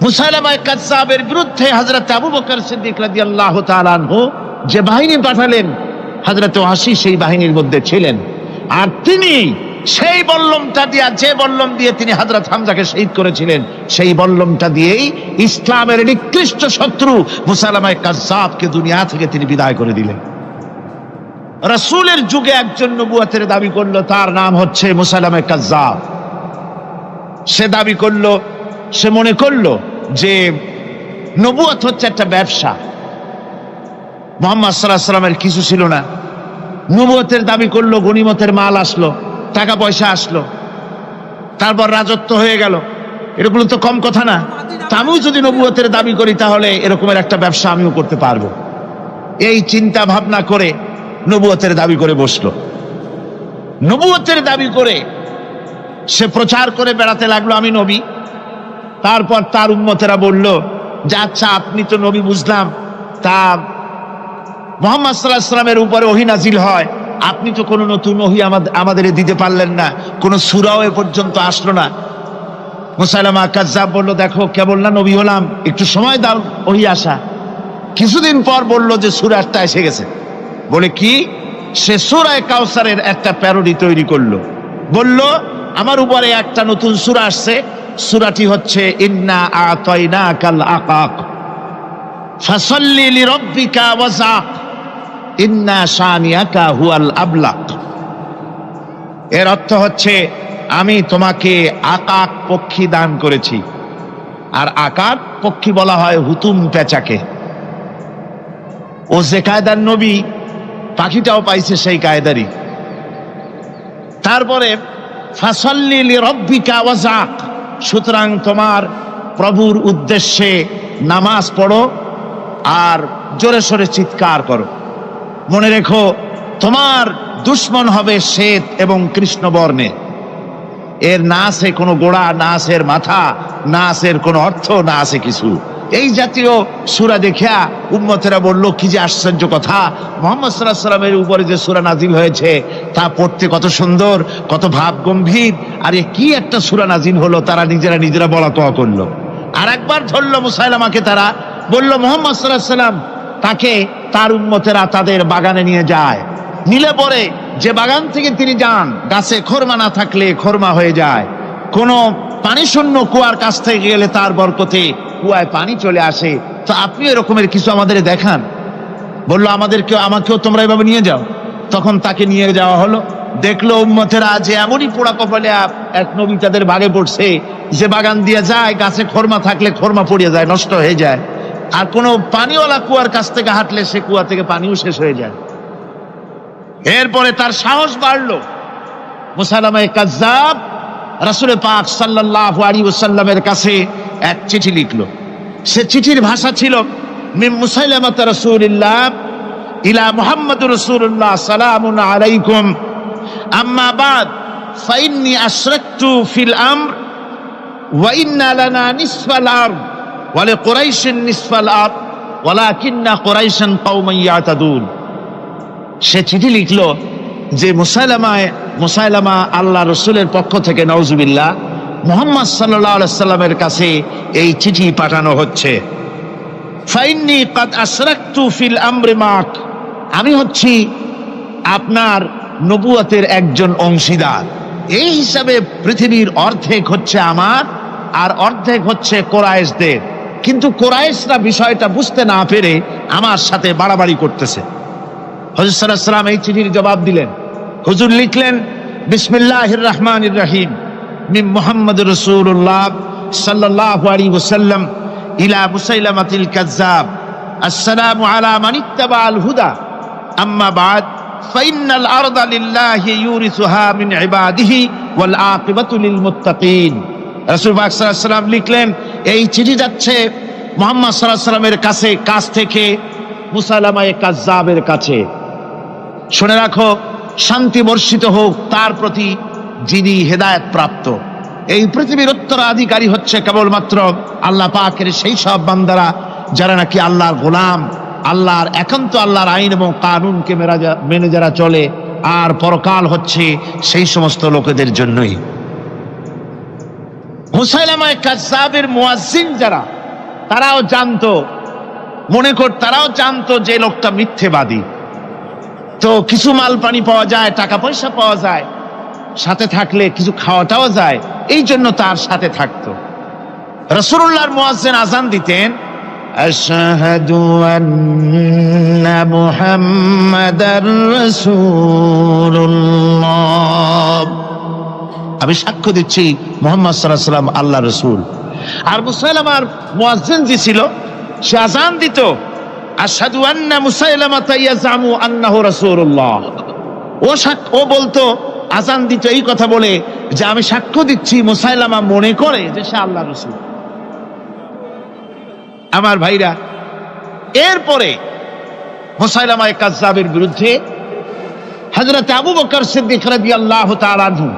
S1: মুসাইলামা কাযযাবের বিরুদ্ধে হযরত আবু বকর সিদ্দিক রাদিয়াল্লাহু তাআলা আনহু যে বাহিনী পাঠালেন, হযরত ওয়াসি সেই বাহিনীর মধ্যে ছিলেন। আর তিনি সেই বল্লমটা দিয়ে, যে বল্লম দিয়ে তিনি হযরত হামজাকে শহীদ করেছিলেন, সেই বল্লমটা দিয়েই ইসলামের নিকৃষ্ট শত্রু মুসাইলামা কাযযাবকে দুনিয়া থেকে তিনি বিদায় করে দিলেন। রাসূলের যুগে একজন নবুয়তের দাবি করলো, তার নাম হচ্ছে মুসাইলামা কাযযাব। সে দাবি করলো, সে মনে করলো যে নবুয়ত হচ্ছে একটা ব্যবসা। মুহাম্মদ সাল্লাল্লাহু আলাইহি ওয়াসাল্লামের কিছু ছিল না, নবুয়তের দাবি করলো, গনিমতের মাল আসলো, টাকা পয়সা আসলো, তারপর রাজত্ব হয়ে গেল, এরকম তো কম কথা না। তা আমিও যদি নবুয়তের দাবি করি তাহলে এরকমের একটা ব্যবসা আমিও করতে পারবো। এই চিন্তা ভাবনা করে নবুয়তের দাবি করে বসলো। নবুয়তের দাবি করে সে প্রচার করে বেড়াতে লাগলো, আমি নবী। তারপর তার উম্মতেরা বলল যে আচ্ছা আপনি তো নবী বুঝলাম, তা মুহাম্মদ সাল্লাল্লাহু আলাইহি ওয়াসাল্লামের উপরে ওহী নাজিল হয়, আপনি তো কোনো নতুন ওহী আমাদের দিতে পারলেন না, কোনো সূরাও এ পর্যন্ত আসলো না। মুসাইলামা কাযযাব বলল, দেখো কেবল না নবী হলাম, একটু সময় দাও ওহী আসা। কিছুদিন পর বলল যে সূরাটা এসে গেছে। বলে কি? সে সূরা কাউসারের একটা প্যারোডি তৈরি করলো, বলল আমার উপরে একটা নতুন সূরা আসছে, সূরাটি হচ্ছে ইন্না আতাইনাকাল আকাক ফাসাল্লি লিরাব্বিকা ওয়াজাক ইন্না শানিয়াকা হুয়াল আবলাক। এর অর্থ হচ্ছে আমি তোমাকে আকাক পক্ষী দান করেছি। আর আকাক পক্ষী বলা হয় হুতুম পেঁচাকে। ও যে কায়দার নবী, পাখিটাও পাইছে সেই কায়দারই। তারপরে ফাসাল্লি লিরাব্বিকা ওয়াজাক, সুতরাং তোমার প্রভুর উদ্দেশ্যে নামাজ পড়ো আর জোরে সোরে চিৎকার করো। মনে রেখো, তোমার দুশ্মন হবে শ্বেত এবং কৃষ্ণ বর্ণে, এর না আছে কোনো গোড়া, না আছে এর মাথা, না আছে এর কোনো অর্থ, না আছে কিছু। এই জাতীয় সূরা দেখিয়া উম্মতেরা বলল, কি যে আশ্চর্য কথা, মুহাম্মদ সাল্লাল্লাহু আলাইহি ওয়াসাল্লামের উপরে যে সূরা নাজিল হয়েছে তা পড়তে কত সুন্দর, কত ভাব গম্ভীর, আর এ কি একটা সূরা নাজিল হলো। তারা নিজেরা বলা তোয়া করলো। আর একবার ধরলো মুসাইলামাকে, তারা বলল মুহাম্মদ সাল্লাল্লাহু আলাইহি ওয়াসাল্লাম তাকে তার উম্মতেরা তাদের বাগানে নিয়ে যায়, নিলে পরে যে বাগান থেকে তিনি যান, গাছে খরমা না থাকলে খরমা হয়ে যায়, কোনো পানি শূন্য কুয়ার কাছ থেকে গেলে তার বরকতে কুয়ায় পানি চলে আসে। তো আপনি এরকমের কিছু আমাদের দেখান। বললো আমাকেও তোমরা এভাবে নিয়ে যাও। তখন তাকে নিয়ে যাওয়া হলো। দেখলো উম্মতেরা যে এমনই পোড়া কপালে এক নবী তাদের ভাগে পড়ছে, যে বাগান দিয়ে যায়, গাছে খরমা থাকলে খরমা পড়িয়ে যায়, নষ্ট হয়ে যায়, আর কোনো পানিওয়ালা কুয়ার কাছ থেকে হাঁটলে সে কুয়া থেকে পানিও শেষ হয়ে যায়। এরপরে তার সাহস বাড়লো। মুসাইলামায়ে কাজ্জাব রাসূল পাক সাল্লাল্লাহু আলাইহি ওয়াসাল্লামের কাছে এক চিঠি লিখলো। সে চিঠির ভাষা ছিল, মিন মুসাইলামাত রাসূলিল্লাহ ইলা মুহাম্মাদুর রাসূলুল্লাহ সালামুন আলাইকুম আম্মা বাদ ফাইন্নী আশরাকতু ফিল আমর ওয়া ইন্না লানা নিসফাল আরদ ওয়া লিকুরাইশিন নিসফাল আরদ ওয়ালাকিন্না কুরাইশান কওমান ইয়াতাদুন। সে চিঠি লিখলো যে মুসাইলামা আল্লাহ রসুলের পক্ষ থেকে নাউজুবিল্লাহ মুহাম্মদ সাল্লাল্লাহু আলাইহি সাল্লামের কাছে এই চিঠি পাঠানো হচ্ছে। ফাইন্নী কাদ আশরাকতু ফিল আমরি মাক, আমি হচ্ছি আপনার নবুয়তের একজন অংশীদার। এই হিসাবে পৃথিবীর অর্ধেক হচ্ছে আমার আর অর্ধেক হচ্ছে কোরাইশদের, কিন্তু কোরাইশরা বিষয়টা বুঝতে না পেরে আমার সাথে বাড়াবাড়ি করতেছে। হুজুর সাল্লাল্লাহু আলাইহি ওয়াসাল্লাম এই চিঠির জবাব দিলেন। হুজুর লিখলেন, বিসমিল্লাহির রহমানির রহিম মিন মুহাম্মাদুর রাসূলুল্লাহ সাল্লাল্লাহু আলাইহি ওয়াসাল্লাম ইলা মুসাইলামাতিল কাজ্জাব আসসালামু আলা মান ইত্তাবাআল হুদা আম্মা বাদ ফাইন্নাল আরদা লিল্লাহি ইউরিসুহা মিন ইবাদিহি ওয়াল আকিবাতু লিল মুত্তাকিন। রাসূল পাক সাল্লাল্লাহু আলাইহি ওয়াসাল্লাম লিখলেন, এই চিঠি যাচ্ছে মুহাম্মদ সাল্লাল্লাহু আলাইহি ওয়াসাল্লামের কাছ থেকে মুসাইলামায়ে কাজ্জাবের কাছে। শুনে রাখো, শান্তি বর্ষিত হোক তার প্রতি যিনি হেদায়েত প্রাপ্ত। এই পৃথিবীর উত্তরাধিকারী হচ্ছে কেবলমাত্র আল্লাহ পাকের সেই সব বান্দারা যারা নাকি আল্লাহর গোলাম, আল্লাহর একান্ত আল্লাহর আইন এবং কানুনকে মেনে যারা চলে, আর পরকাল হচ্ছে সেই সমস্ত লোকেদের জন্যই। মুসাইলামায়ে কাজ্জাবের মুয়াজ্জিন যারা, তারাও জানতো, তারাও জানতো যে লোকটা মিথ্যেবাদী। তো কিছু মাল পানি পাওয়া যায়, টাকা পয়সা পাওয়া যায়, সাথে থাকলে কিছু খাওয়াটাও যায়, এই জন্য তার সাথে থাকতো। রাসূলুল্লাহর মুয়াজ্জিন আযান দিতেন, আশহাদু আন্না মুহাম্মাদার রাসূলুল্লাহ, আমি সাক্ষ্য দিচ্ছি মুহাম্মদ সাল্লাল্লাহু আলাইহি ওয়াসাল্লাম আল্লাহর রাসূল। আর মুসাইলামার মুয়াজ্জিন যে ছিল, সে আযান দিত, আশহাদু আন্না মুসাইলামাতা ইয়াজামু আন্নাহু রাসূলুল্লাহ। ও বলতো, আযান দিত এই কথা বলে যে আমি সাক্ষ্য দিচ্ছি মুসাইলামা মনে করে যে সে আল্লাহর রাসূল। আমার ভাইরা, এরপরে মুসাইলামায়ে কাজ্জাবের বিরুদ্ধে হযরত আবু বকর সিদ্দিক রাদিয়াল্লাহু তাআলা আনহু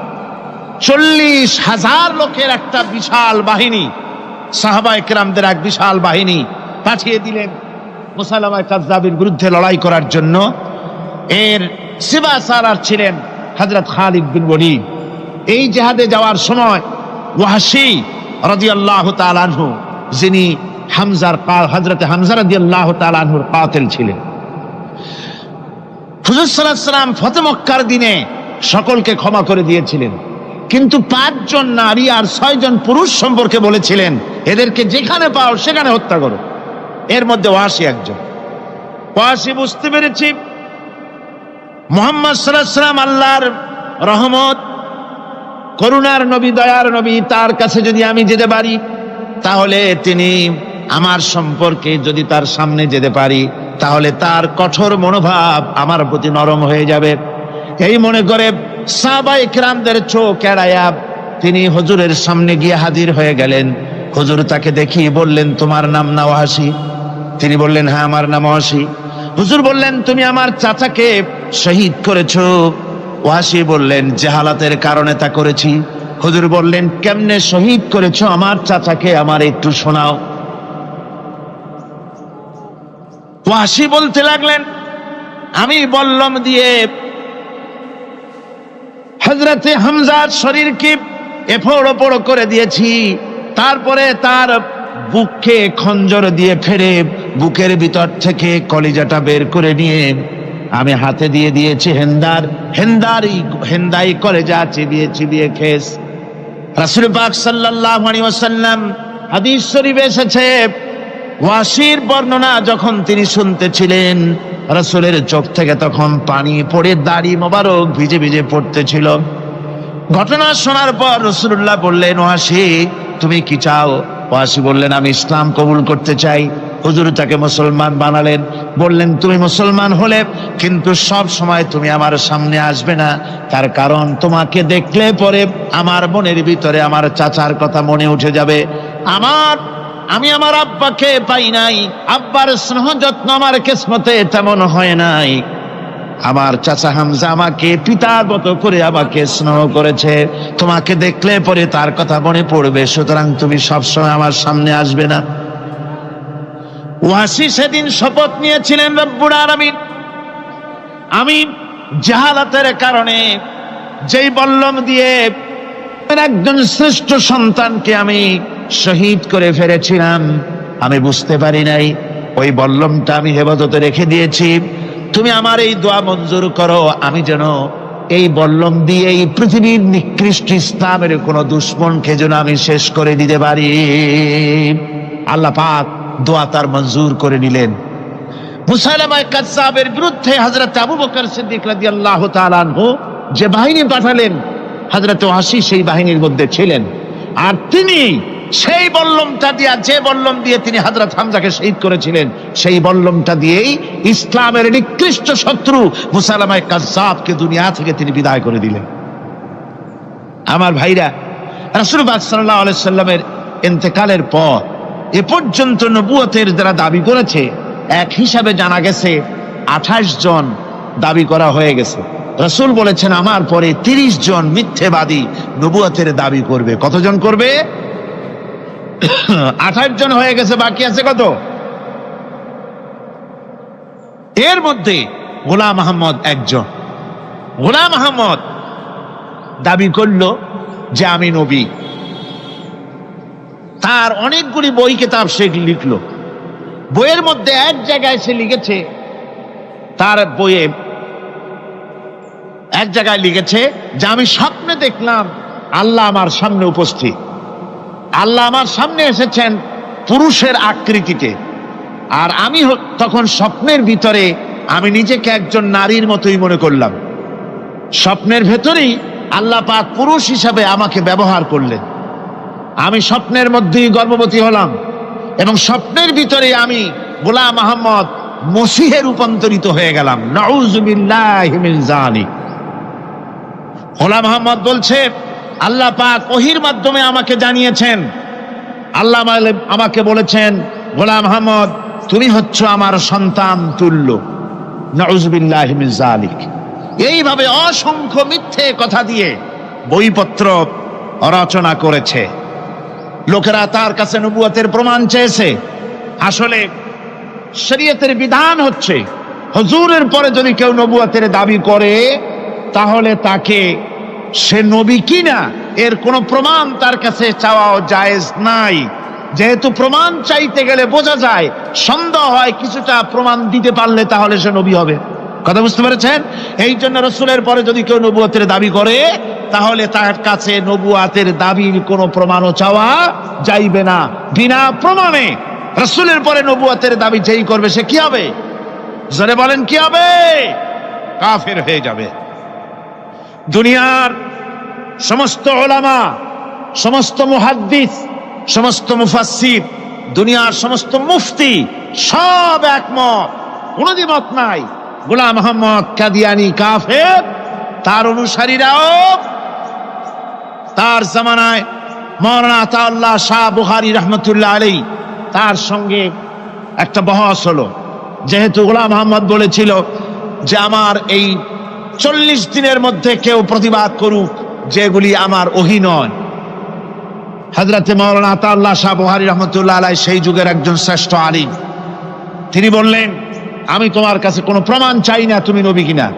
S1: 40,000 লোকের একটা বিশাল বাহিনী, সাহাবায়ে কেরামদের এক বিশাল বাহিনী পাঠিয়ে দিলেন মুসাইলামায়ে কাজ্জাবের বিরুদ্ধে লড়াই করার জন্য। এর সিবাসারার ছিলেন হযরত খালিদ বিন ওয়ালিদ। এই জিহাদে যাওয়ার সময় ওয়াহশী রাদিয়াল্লাহু তাআলা আনহু, যিনি হযরত হামজা রাদিয়াল্লাহু তাআলা আনহুর কাতিল ছিলেন, হুজুর সাল্লাল্লাহু আলাইহি ওয়াসাল্লাম ফতহ মক্কার দিনে সকলকে ক্ষমা করে দিয়েছিলেন, কিন্তু 5 জন নারী আর 6 জন পুরুষ সম্পর্কে বলেছিলেন এদেরকে যেখানে পাও সেখানে হত্যা করো। এর মধ্যে ওয়াহশী একজন। ওয়াহশী বুঝতে পেরেছি মুহাম্মদ সাল্লাল্লাহু আলাইহি ওয়াসাল্লাম আল্লাহর রহমত, করুণার নবী, দয়ার নবী, তার কাছে যদি আমি যেতে পারি তাহলে তিনি আমার সম্পর্কে, যদি তার সামনে যেতে পারি তাহলে তার কঠোর মনোভাব আমার প্রতি নরম হয়ে যাবে। এই মনে করে সাহাবায়ে কেরামদের চোখ এড়ায়া তিনি হুজুরের সামনে গিয়ে হাজির হয়ে গেলেন। হুজুর তাকে দেখিয়ে বললেন, তোমার নাম না ওয়াসি? তিনি বললেন, হ্যাঁ আমার নাম ওয়াসি। হুজুর বললেন, তুমি আমার চাচাকে শহীদ করেছো? ওয়াসি বললেন, জাহালাতের কারণে তা করেছি। হুজুর বললেন, কেমনে শহীদ করেছো আমার চাচাকে, আমার একটু শোনাও। ওয়াসি বলতে লাগলেন, আমি বল্লম দিয়ে হযরতে হামজার শরীরকে এফোড় ওপড় করে দিয়েছি, তারপরে তার বুককে খঞ্জর দিয়ে ফেরে বুকের ভিতর থেকে কলিজাটা বের করে নিয়ে আমি হাতে দিয়ে দিয়েছি হেন্দাই কলেজা চিবিয়ে চিবিয়ে খেস। রাসূল পাক সাল্লাল্লাহু আলাইহি ওয়াসাল্লাম হাদিস শরীফে এসেছে, ওয়াসির বর্ণনা যখন তিনি শুনতেছিলেন, রাসূলের চোখ থেকে তখন পানি পড়ে দাড়ি মোবারক ভিজে ভিজে পড়তেছিল। ঘটনা শোনার পর রাসূলুল্লাহ বললেন, ওয়াসি তুমি কি চাও? ওয়াসি বললেন, আমি ইসলাম কবুল করতে চাই। হুজুর তাকে মুসলমান বানালেন। বললেন, তুমি মুসলমান হলে কিন্তু সব সময় তুমি আমার সামনে আসবে না, তার কারণ তোমাকে দেখলে পরে আমার মনের ভিতরে আমার চাচার কথা মনে উঠে যাবে। আমি আমার আব্বাকে পাই নাই, আব্বার স্নেহ যত্ন আমার কিসমতে তেমন হয় নাই। আমার চাচা হামজা আমাকে পিতার মতো করে আমাকে স্নেহ করেছে, তোমাকে দেখলে পরে তার কথা মনে পড়বে, সুতরাং তুমি সবসময় আমার সামনে আসবে না। ওয়াসি সেদিন শপথ নিয়েছিলেন, রব্বুল আলামিন আমি জাহালাতের কারণে যেই বল্লম দিয়ে একজন শ্রেষ্ঠ সন্তানকে আমি শহীদ করে ফেলেছিলাম, আমি বুঝতে পারি নাই, ওই বল্লমটা আমি হেফাজতে রেখে দিয়েছি। তুমি আমার এই দোয়া মঞ্জুর করো, আমি যেন এই বল্লম দিয়ে এই পৃথিবীর নিকৃষ্ট ইসলামের কোন দুশ্মনকে যেন আমি শেষ করে দিতে পারি। আল্লাহ পাক দোয়া তার মঞ্জুর করে নিলেন। মুসাইলামা কাযযাবের বিরুদ্ধে হযরত আবু বকর সিদ্দিক রাদিয়াল্লাহু তাআলা আনহু যে বাহিনী পাঠালেন, হযরত ওয়াসি সেই বাহিনীর মধ্যে ছিলেন। আর তিনি সেই বল্লমটা দিয়ে, যে বল্লম দিয়ে তিনি হযরত হামজাকে শহীদ করেছিলেন, সেই বল্লমটা দিয়েই ইসলামের নিকৃষ্ট শত্রু মুসাইলামা কাযযাবকে দুনিয়া থেকে তিনি বিদায় করে দিলেন। আমার ভাইরা, রাসূল পাক সাল্লাল্লাহু আলাইহি সাল্লামের ইন্তেকালের পর এ পর্যন্ত নবুয়তের যারা দাবি করেছে, এক হিসাবে জানা গেছে 28 জন দাবি করা হয়ে গেছে। রাসূল বলেছেন, আমার পরে 30 জন মিথ্যেবাদী নবুয়তের দাবি করবে। কতজন করবে? 28 জন হয়ে গেছে, বাকি আছে কত? এর মধ্যে গোলাম আহমদ একজন। গোলাম আহমদ দাবি করলো যে আমি নবী। তার অনেকগুলি বই কিতাব সে লিখলো। বইয়ের মধ্যে এক জায়গায় সে লিখেছে, তার বইয়ে এক জায়গায় লিখেছে যে আমি স্বপ্নে দেখলাম আল্লাহ আমার সামনে উপস্থিত। আল্লাহ আমার সামনে এসেছেন পুরুষের আকৃতিতে, আর আমি তখন স্বপ্নের ভিতরে আমি নিজেকে একজন নারীর মতোই মনে করলাম। স্বপ্নের ভেতরেই আল্লাহ পাক পুরুষ হিসাবে আমাকে ব্যবহার করলেন। আমি স্বপ্নের মধ্যেই গর্ভবতী হলাম এবং স্বপ্নের ভিতরে আমি গোলাম আহমদ মসিহে রূপান্তরিত হয়ে গেলাম। নাউযুবিল্লাহি মিন যালিক। গোলাম আহমদ বলছে, আল্লাহ পাক ওহীর মাধ্যমে আমাকে জানিয়েছেন, আল্লাহ আমাকে বলেছেন, গোলাম আহমদ তুমি হচ্ছ আমার সন্তান তুল্য। নাউযুবিল্লাহি মিন যালিক। এইভাবে অসংখ্য মিথ্যে কথা দিয়ে বইপত্র রচনা করেছে। লোকেরা তার কাছে নবুয়তের প্রমাণ চেয়েছে। আসলে শরীয়তের বিধান হচ্ছে, হুজুরের পরে যদি কেউ নবুয়তের দাবি করে, তাহলে তাকে সে নবী কিনা এর কোনো প্রমাণ তার কাছে চাওয়াও জায়েজ নাই। যেহেতু প্রমাণ চাইতে গেলে বোঝা যায়, সন্দেহ হয়, কিছুটা প্রমাণ দিতে পারলে তাহলে সে নবী হবে। কথা বুঝতে পেরেছেন? এই জন্য রাসূলের পরে যদি কেউ নবুয়তের দাবি করে, তাহলে তার কাছে নবুয়তের দাবির কোনো প্রমাণও চাওয়া যাইবে না। বিনা প্রমাণে রাসূলের পরে নবুয়তের দাবি যেই করবে সে কি হবে? জোরে বলেন, কি হবে? কাফের হয়ে যাবে। দুনিয়ার সমস্ত উলামা, সমস্ত মুহাদ্দিস, সমস্ত মুফাসসির, দুনিয়ার সমস্ত মুফতি সব একমত, কোনো দ্বিমত নাই, গোলাম আহমদ কাদিয়ানী কাফের। তার অনুসারীরাও তার জামানায় মাওলানা আতাউল্লাহ শাহ বুখারী রহমতুল্লাহ আলাইহি তার সঙ্গে একটা বহস হলো। যেহেতু গোলাম মোহাম্মদ বলেছিল যে আমার এই 40 দিনের মধ্যে কেউ প্রতিবাদ করুক যেগুলি আমার ওহী নয়। হযরতে মাওলানা আতাউল্লাহ শাহ বুখারী রহমতুল্লাহ আলাইহি সেই যুগের একজন শ্রেষ্ঠ আলিম, তিনি বললেন, আমি তোমার কাছে কোনো প্রমাণ চাই না তুমি নবী কিনা,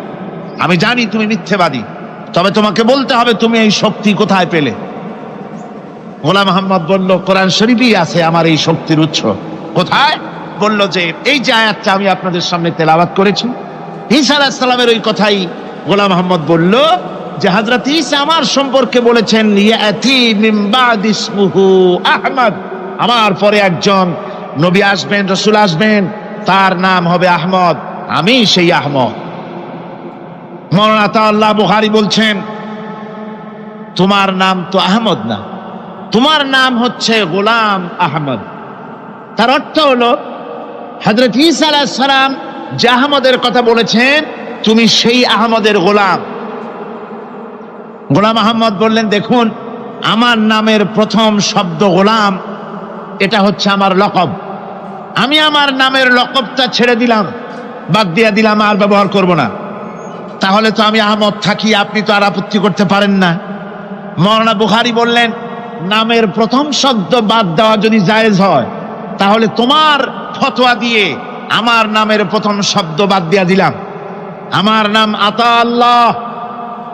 S1: আমি জানি তুমি মিথ্যেবাদী, তবে তোমাকে বলতে হবে তুমি এই শক্তি কোথায় পেলে। গোলাম মোহাম্মদ বলল, কোরআন শরীফই আছে আমার এই শক্তির উৎস। কোথায়? বলল যে এই যে আয়াতটা আমি আপনাদের সামনে তেলাওয়াত করেছি, ঈসা আলাইহিস সালামের ওই কথাই গোলাম মোহাম্মদ বলল যে হযরত ঈসা আমার সম্পর্কে বলেছেন, ইয়াতি মিন বাদ ইসমুহু আহমদ, আমার পরে একজন নবী আসবেন, রাসূল আসবেন, তার নাম হবে আহমদ, আমি সেই আহমদ। মাওলানা আতাউল্লাহ বুখারী বলছেন, তোমার নাম তো আহমদ না, তোমার নাম হচ্ছে গোলাম আহমদ। তার অর্থ হলো হযরত ঈসা আলাইহিস সালাম যে আহমদের কথা বলেছেন, তুমি সেই আহমদের গোলাম। গোলাম আহমদ বললেন, দেখুন আমার নামের প্রথম শব্দ গোলাম, এটা হচ্ছে আমার লকব, আমি আমার নামের লকবটা ছেড়ে দিলাম, বাদ দিয়ে দিলাম, আর ব্যবহার করব না। তাহলে তো আমি আহমদ থাকি, আপনি তো আর আপত্তি করতে পারেন না। মাওলানা বুখারী বললেন, নামের প্রথম শব্দ বাদ দেওয়া যদি জায়েজ হয়, তাহলে তোমার ফতোয়া দিয়ে আমার নামের প্রথম শব্দ বাদ দিয়ে দিলাম। আমার নাম আতা আল্লাহ,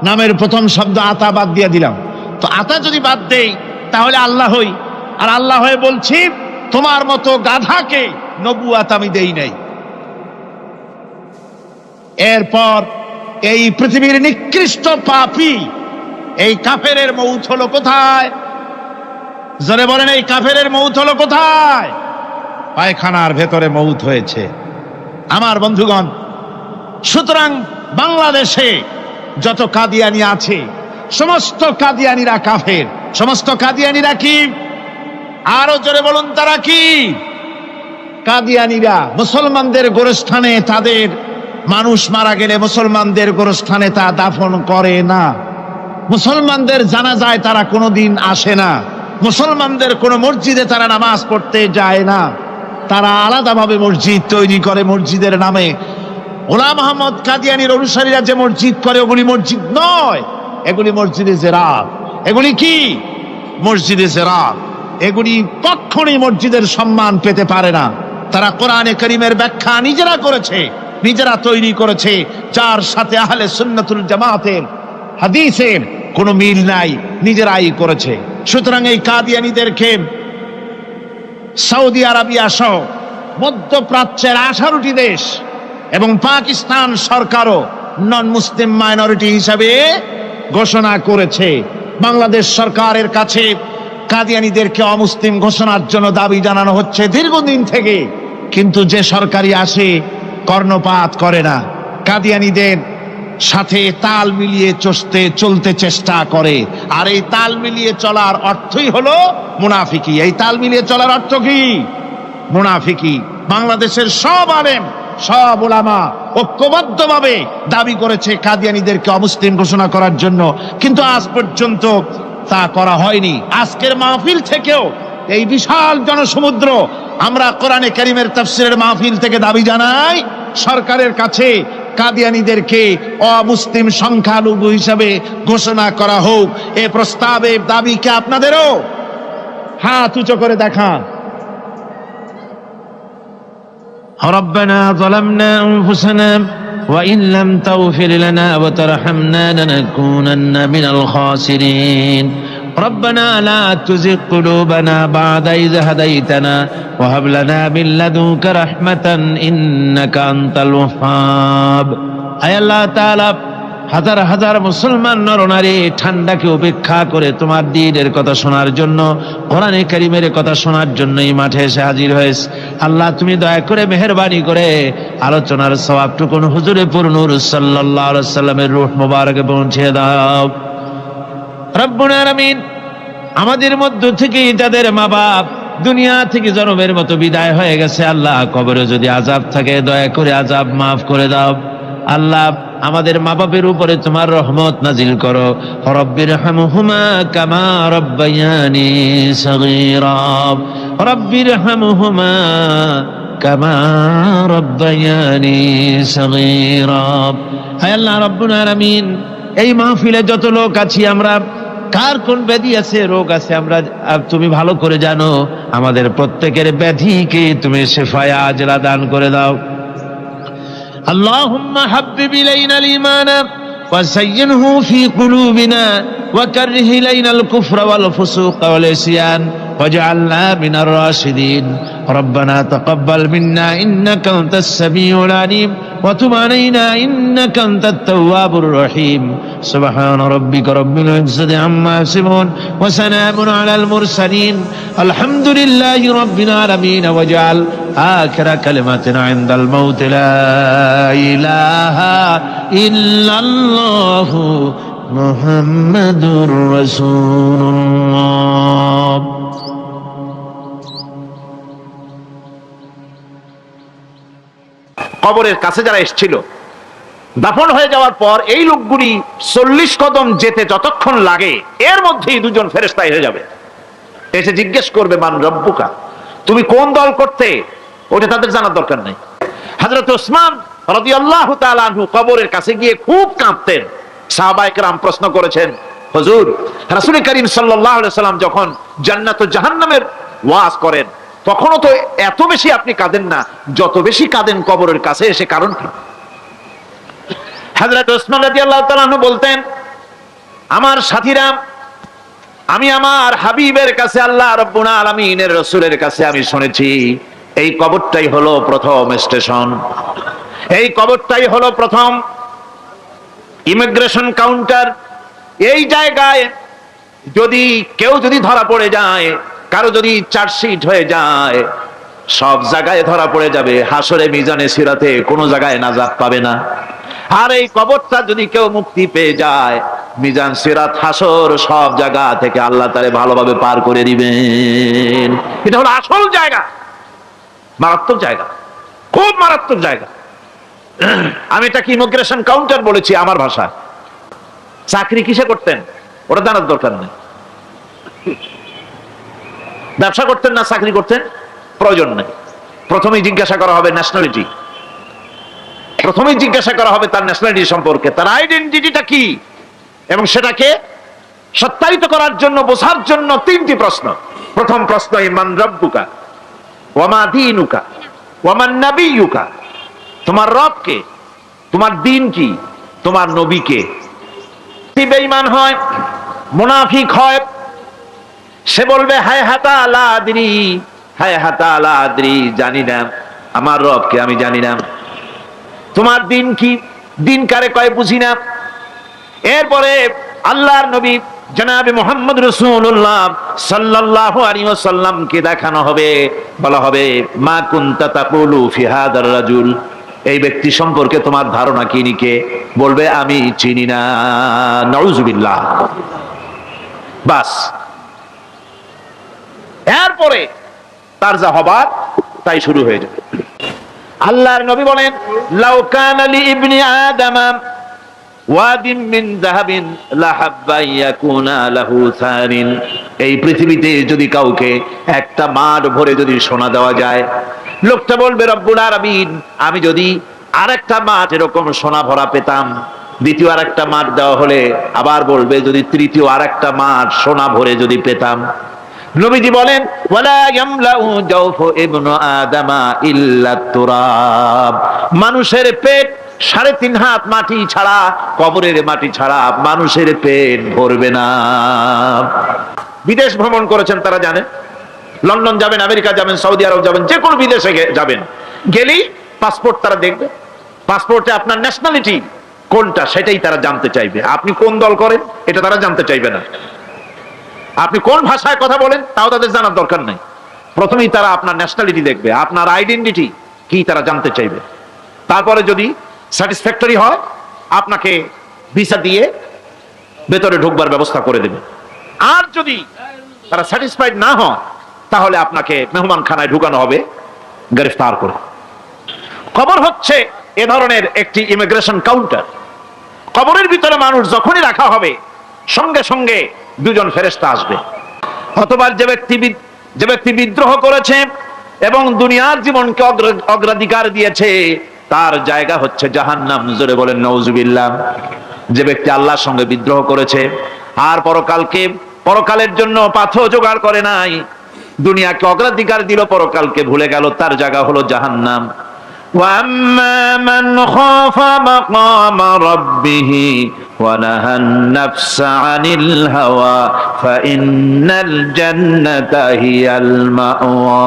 S1: নামের প্রথম শব্দ আতা বাদ দিয়ে দিলাম। তো আতা যদি বাদ দেই তাহলে আল্লাহ হই, আর আল্লাহ হয়ে বলছি তোমার মতো গাধাকে নবুয়াত আমি দেই নাই। এরপর এই পৃথিবীর নিকৃষ্ট পাপী এই কাফেরের মৌত হলো কোথায়? জোরে বলেন, এই কাফেরের মৌত হলো কোথায়? পায়খানার ভেতরে মৌত হয়েছে। আমার বন্ধুগণ, সুতরাং বাংলাদেশে যত কাদিয়ানি আছে, সমস্ত কাদিয়ানিরা কাফের। সমস্ত কাদিয়ানিরা কি? আরো জোরে বলুন, তারা কি? কাদিয়ানিরা মুসলমানদের গোরস্থানে, তাদের মানুষ মারা গেলে মুসলমানদের গোরস্থানে তা দাফন করে না, মুসলমানদের জানাজায় তারা কোনোদিন আসে না, মুসলমানদের কোনো মসজিদে তারা নামাজ পড়তে যায় না, তারা আলাদাভাবে মসজিদ তৈরি করে মসজিদের নামে। গোলাম মোহাম্মদ কাদিয়ানির অনুসারীরা যে মসজিদ করে, ওগুলি মসজিদ নয়, এগুলি মসজিদে জেরাত। এগুলি কি? মসজিদে জেরাত। এগুলি কখনোই মসজিদের সম্মান পেতে পারে না। তারা কোরআনে কারীমের ব্যাখ্যা নিজেরা করেছে, নিজেরা তৈরি করেছে, যার সাথে আহলে সুন্নাতুল জামাতের হাদিসের কোনো মিল নাই, নিজেরাই করেছে। সুতরাং এই কাদিয়ানীদেরকে সৌদি আরবিয়া সহ মধ্যপ্রাচ্যের 18টি দেশ এবং পাকিস্তান সরকারও নন মুসলিম মাইনরিটি হিসাবে ঘোষণা করেছে। বাংলাদেশ সরকারের কাছে কাদিয়ানীদেরকে অমুসলিম ঘোষণার জন্য দাবি জানানো হচ্ছে দীর্ঘদিন থেকে, কিন্তু যে সরকারি আসে কর্ণপাত করে না, কাদিয়ানীদের সাথে তাল মিলিয়ে চলতে চেষ্টা করে। আর এই তাল মিলিয়ে চলার অর্থই হলো মুনাফিকি। এই তাল মিলিয়ে চলার অর্থ কি? মুনাফিকি। বাংলাদেশের সব আলেম, সব উলামা ঐক্যবদ্ধভাবে দাবি করেছে কাদিয়ানীদেরকে অমুসলিম ঘোষণা করার জন্য, কিন্তু আজ পর্যন্ত তা করা হয়নি। আজকের মাহফিল থেকেও, এই বিশাল জনসমুদ্র, আমরা কোরআনে কারীমের তাফসীরের মাহফিল থেকে দাবি জানাই সরকারের কাছে কাদিয়ানীদেরকে অমুসলিম সংখ্যালঘু হিসাবে ঘোষণা করা হোক। এ প্রস্তাবে দাবিকে আপনাদেরও হাত উঁচু করে দেখান। ربنا ظلمنا أنفسنا وإن لم تغفر لنا وترحمنا لنكونن من الخاسرين ربنا لا تزغ قلوبنا بعد إذ هديتنا وهب لنا من لدنك رحمة إنك أنت الوهاب أي الله تعالى হাজার হাজার মুসলমান নরনারী ঠান্ডাকে উপেক্ষা করে তোমার দ্বীনের কথা শোনার জন্য, কোরআনে কারীমের কথা শোনার জন্য এই মাঠে এসে হাজির হয়েছে। আল্লাহ তুমি দয়া করে মেহেরবানি করে আলোচনার সওয়াবটুকুন হুজুরে পুরনূর সাল্লাল্লাহু আলাইহি সাল্লামের রূহ মুবারকে পৌঁছে দাও। রব্বুল আলামিন, আমাদের মধ্য থেকে যাদের মা বাপ দুনিয়া থেকে জনমের মতো বিদায় হয়ে গেছে, আল্লাহ কবরে যদি আযাব থাকে দয়া করে আযাব মাফ করে দাও। আল্লাহ
S3: আমাদের মা বাপের উপরে তোমার রহমত নাজিল করো। রব্বিরহামহুমা কামা রব্বায়ানি সগীরা, রব্বিরহামহুমা কামা রব্বায়ানি সগীরা। হে আল্লাহ রাব্বুল আলামিন, এই মাহফিলে যত লোক আছি আমরা, কার কোন ব্যাধি আছে, রোগ আছে, আমরা তুমি ভালো করে জানো। আমাদের প্রত্যেকের ব্যাধিকে তুমি শিফায়ে আজলা দান করে দাও। আল্লাহুম্মা হাব্বিব ইলাইনাল ঈমান وزينه في قلوبنا وكره إلينا الكفر والفسوق والعصيان واجعلنا من الراشدين. ربنا تقبل منا إنك أنت السميع العليم وتب علينا إنك أنت التواب الرحيم. سبحان ربك رب العزة عما يصفون وسلام على المرسلين الحمد لله رب العالمين. واجعل آخر كلمتنا عند الموت لا إله إلا الله محمد رسول الله.
S1: কবরের কাছে যারা এসেছিল, দাফন হয়ে যাওয়ার পর এই লোকগুলি 40 কদম যেতে যতক্ষণ লাগে এর মধ্যেই দুজন ফেরেশতা এসে যাবে, এসে জিজ্ঞেস করবে মান রব্বুকা, তুমি কোন দল করতে, ওটা তাদের জানার দরকার নাই। হযরত ওসমান রাদিয়াল্লাহু তাআলা আনহু কবরের কাছে গিয়ে খুব কাঁদতেন। সাহাবায়ে কেরাম প্রশ্ন করেছেন, হুজুর রাসূল করিম সাল্লাল্লাহু আলাইহি সাল্লাম যখন জান্নাত ও জাহান্নামের ওয়াজ করেন তখনও তো এত বেশি আপনি কাঁদেন না, যত বেশি কাঁদেন কবরের কাছে এসে, কারণ কি? হযরত ওসমান রাদিয়াল্লাহু তাআলা আনহু বলতেন, আমার সাথীরা, আমি আমার হাবিবের কাছে, আল্লাহ রাব্বুল আলামিনের রাসূলের কাছে আমি শুনেছি এই কবরটাই হলো প্রথম স্টেশন, এই কবরটাই হলো প্রথম ইমিগ্রেশন কাউন্টার। এই জায়গায় যদি কেউ ধরা পড়ে যায়, কারো যদি চার্জশিট হয়ে যায়, সব জায়গায় ধরা পড়ে যাবে, হাসরে মিজানে সিরাতে কোনো জায়গায় নাজাত পাবে না। আর এই কবরটা যদি কেউ মুক্তি পেয়ে যায়, মিজান সিরাত হাসর সব জায়গা থেকে আল্লাহ তাআলা ভালোভাবে পার করে দিবেন। এটা হলো আসল জায়গা, মারাত্মক জায়গা, খুব মারাত্মক জায়গা। আমি এটাকে ইমিগ্রেশন কাউন্টার বলেছি আমার ভাষায়। চাকরি কিসে করতেন ওটা জানার দরকার নেই, ব্যবসা করতেন না চাকরি করতেন প্রয়োজন নেই। প্রথমেই জিজ্ঞাসা করা হবে ন্যাশনালিটি, প্রথমেই জিজ্ঞাসা করা হবে তার ন্যাশনালিটি সম্পর্কে, তার আইডেন্টিটিটা কি, এবং সেটাকে সত্যায়িত করার জন্য, বোঝার জন্য 3টি প্রশ্ন। প্রথম প্রশ্ন মান রব্বুকা ওয়া মা দীনুকা ওয়া মান নাবিয়্যুকা, তোমার রব কে, তোমার দ্বীন কি, তোমার নবী কে। বেঈমান হয়, মুনাফিক হয়, সে বলবে হায় হাতা লা আদরি, হায় হাতা লা আদরি, জানি না আমার রব কে, আমি জানি না। তোমার দ্বীন কি, দ্বীন কারে কয় বুঝি না। এরপরে আল্লাহর নবী জনাবে মুহাম্মদ রাসূলুল্লাহ সাল্লাল্লাহু আলাইহি ওয়াসাল্লামকে দেখানো হবে, বলা হবে মা কুনতা তাকুলু ফি হাদার রাজুল, এই ব্যক্তি সম্পর্কে তোমার ধারণা কি নিকে, বলবে আমি চিনি না, নাউযুবিল্লাহ। বাস, এরপরে তার যা হবার তাই শুরু হয়ে যাবে। আল্লাহর নবী বলেন লাউ কানা লি ইবনি আদামা ওয়াদিন মিন যাহাবিন লাহাব্বা ইয়াকুনা লাহু সারিন, এই পৃথিবীতে যদি কাউকে একটা মাঠ ভরে যদি সোনা দেওয়া যায়, লোকটা বলবে রব্বুল আলামিন আমি যদি আরেকটা মাঠ এরকম সোনা ভরা পেতাম। দ্বিতীয় আরেকটা মাঠ দেওয়া হলে আবার বলবে যদি তৃতীয় আরেকটা মাঠ সোনা ভরে যদি পেতাম। নবীজি বলেন ওয়ালা ইয়ামলাউ জাওফু ইবনু আদামা ইল্লা তুরাব, মানুষের পেট 3.5 হাত মাটি ছাড়া, কবরের মাটি ছাড়া মানুষের পেট ভরবে না। বিদেশ ভ্রমণ করেছেন তারা জানেন, লন্ডন যাবেন, আমেরিকা যাবেন, সৌদি আরব যাবেন, যে কোনো বিদেশে যাবেন, গেলেই পাসপোর্ট তারা দেখবে, পাসপোর্টে আপনার ন্যাশনালিটি কোনটা সেটাই তারা জানতে চাইবে। আপনি কোন দল করেন এটা তারা জানতে চাইবে না, আপনি কোন ভাষায় কথা বলেন তাও তাদের জানার দরকার নাই। প্রথমেই তারা আপনার ন্যাশনালিটি দেখবে, আপনার আইডেন্টিটি কি তারা জানতে চাইবে। তারপরে যদি স্যাটিসফ্যাক্টরি হয় আপনাকে ভিসা দিয়ে ভেতরে ঢুকবার ব্যবস্থা করে দেবে। আর যদি তারা স্যাটিসফাইড না হয় তাহলে আপনাকে মেহমানখানায় ঢুকানো হবে গ্রেফতার করে। খবর হচ্ছে এ ধরনের একটি ইমিগ্রেশন কাউন্টার।
S4: কবরের ভিতরে মানুষ যখনই রাখা হবে সঙ্গে সঙ্গে দুজন ফেরেশতা আসবে। অথবা যে ব্যক্তি বিদ্রোহ করেছে এবং দুনিয়ার জীবনকে অগ্রাধিকার দিয়েছে তার জায়গা হচ্ছে জাহান্নাম। জোরে বলেন নাউজুবিল্লাহ। যে ব্যক্তি আল্লাহর সঙ্গে বিদ্রোহ করেছে আর পরকালের জন্য পাথর জোগাড় করে নাই, দুনিয়াকে অগ্রাধিকার দিল, পরকালকে ভুলে গেল, তার জায়গা হলো জাহান্নাম। وَأَمَّا مَنْ خَافَ مَقَامَ رَبِّهِ وَنَهَى النَّفْسَ عَنِ الْهَوَى فَإِنَّ الْجَنَّةَ هِيَ الْمَأْوَى।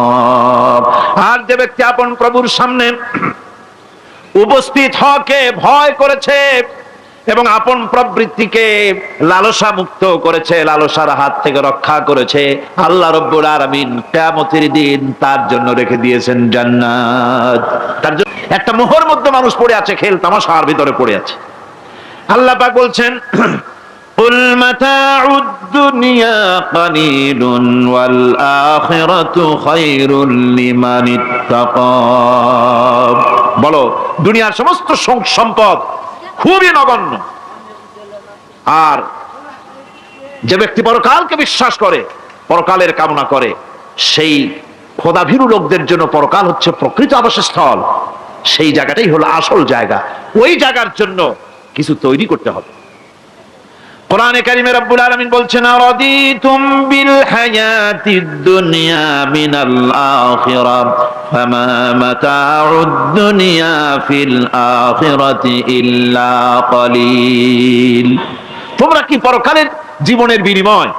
S4: আর যে ব্যক্তি আপন প্রভুর সামনে উপস্থিত হওয়াকে ভয় করেছে এবং আপন প্রবৃত্তিকে লালসা মুক্ত করেছে, লালসার হাত থেকে রক্ষা করেছে, আল্লাহ রাব্বুল আলামিন কিয়ামতের দিন তার জন্য রেখে দিয়েছেন জান্নাত। তার জন্য একটা মোহর মধ্যে মানুষ পড়ে আছে, খেল তামাশার ভিতরে পড়ে আছে। আল্লাহ পাক বলছেন কুল মাতাউদ দুনিয়া কালিলুন ওয়াল আখিরাতু খায়রুল লিমান ইত্তাকা। বলো দুনিয়ার সমস্ত সম্পদ খুবই নগণ্য, আর যে ব্যক্তি পরকালকে বিশ্বাস করে, পরকালের কামনা করে, সেই খোদাভীরু লোকদের জন্য পরকাল হচ্ছে প্রকৃত আবাসস্থল। সেই জায়গাটাই হলো আসল জায়গা। ওই জায়গার জন্য কিছু তৈরি করতে হবে। কোরআনে কারিমে রব্বুল আলামিন বলছেন আরাদিতুম বিল হায়াতিদ দুনিয়া মিনাল আখিরাহ ফামা মাতাউদ দুনিয়া ফিল আখিরাতি ইল্লা কলিল। তোমরা কি পরকালের জীবনের বিনিময়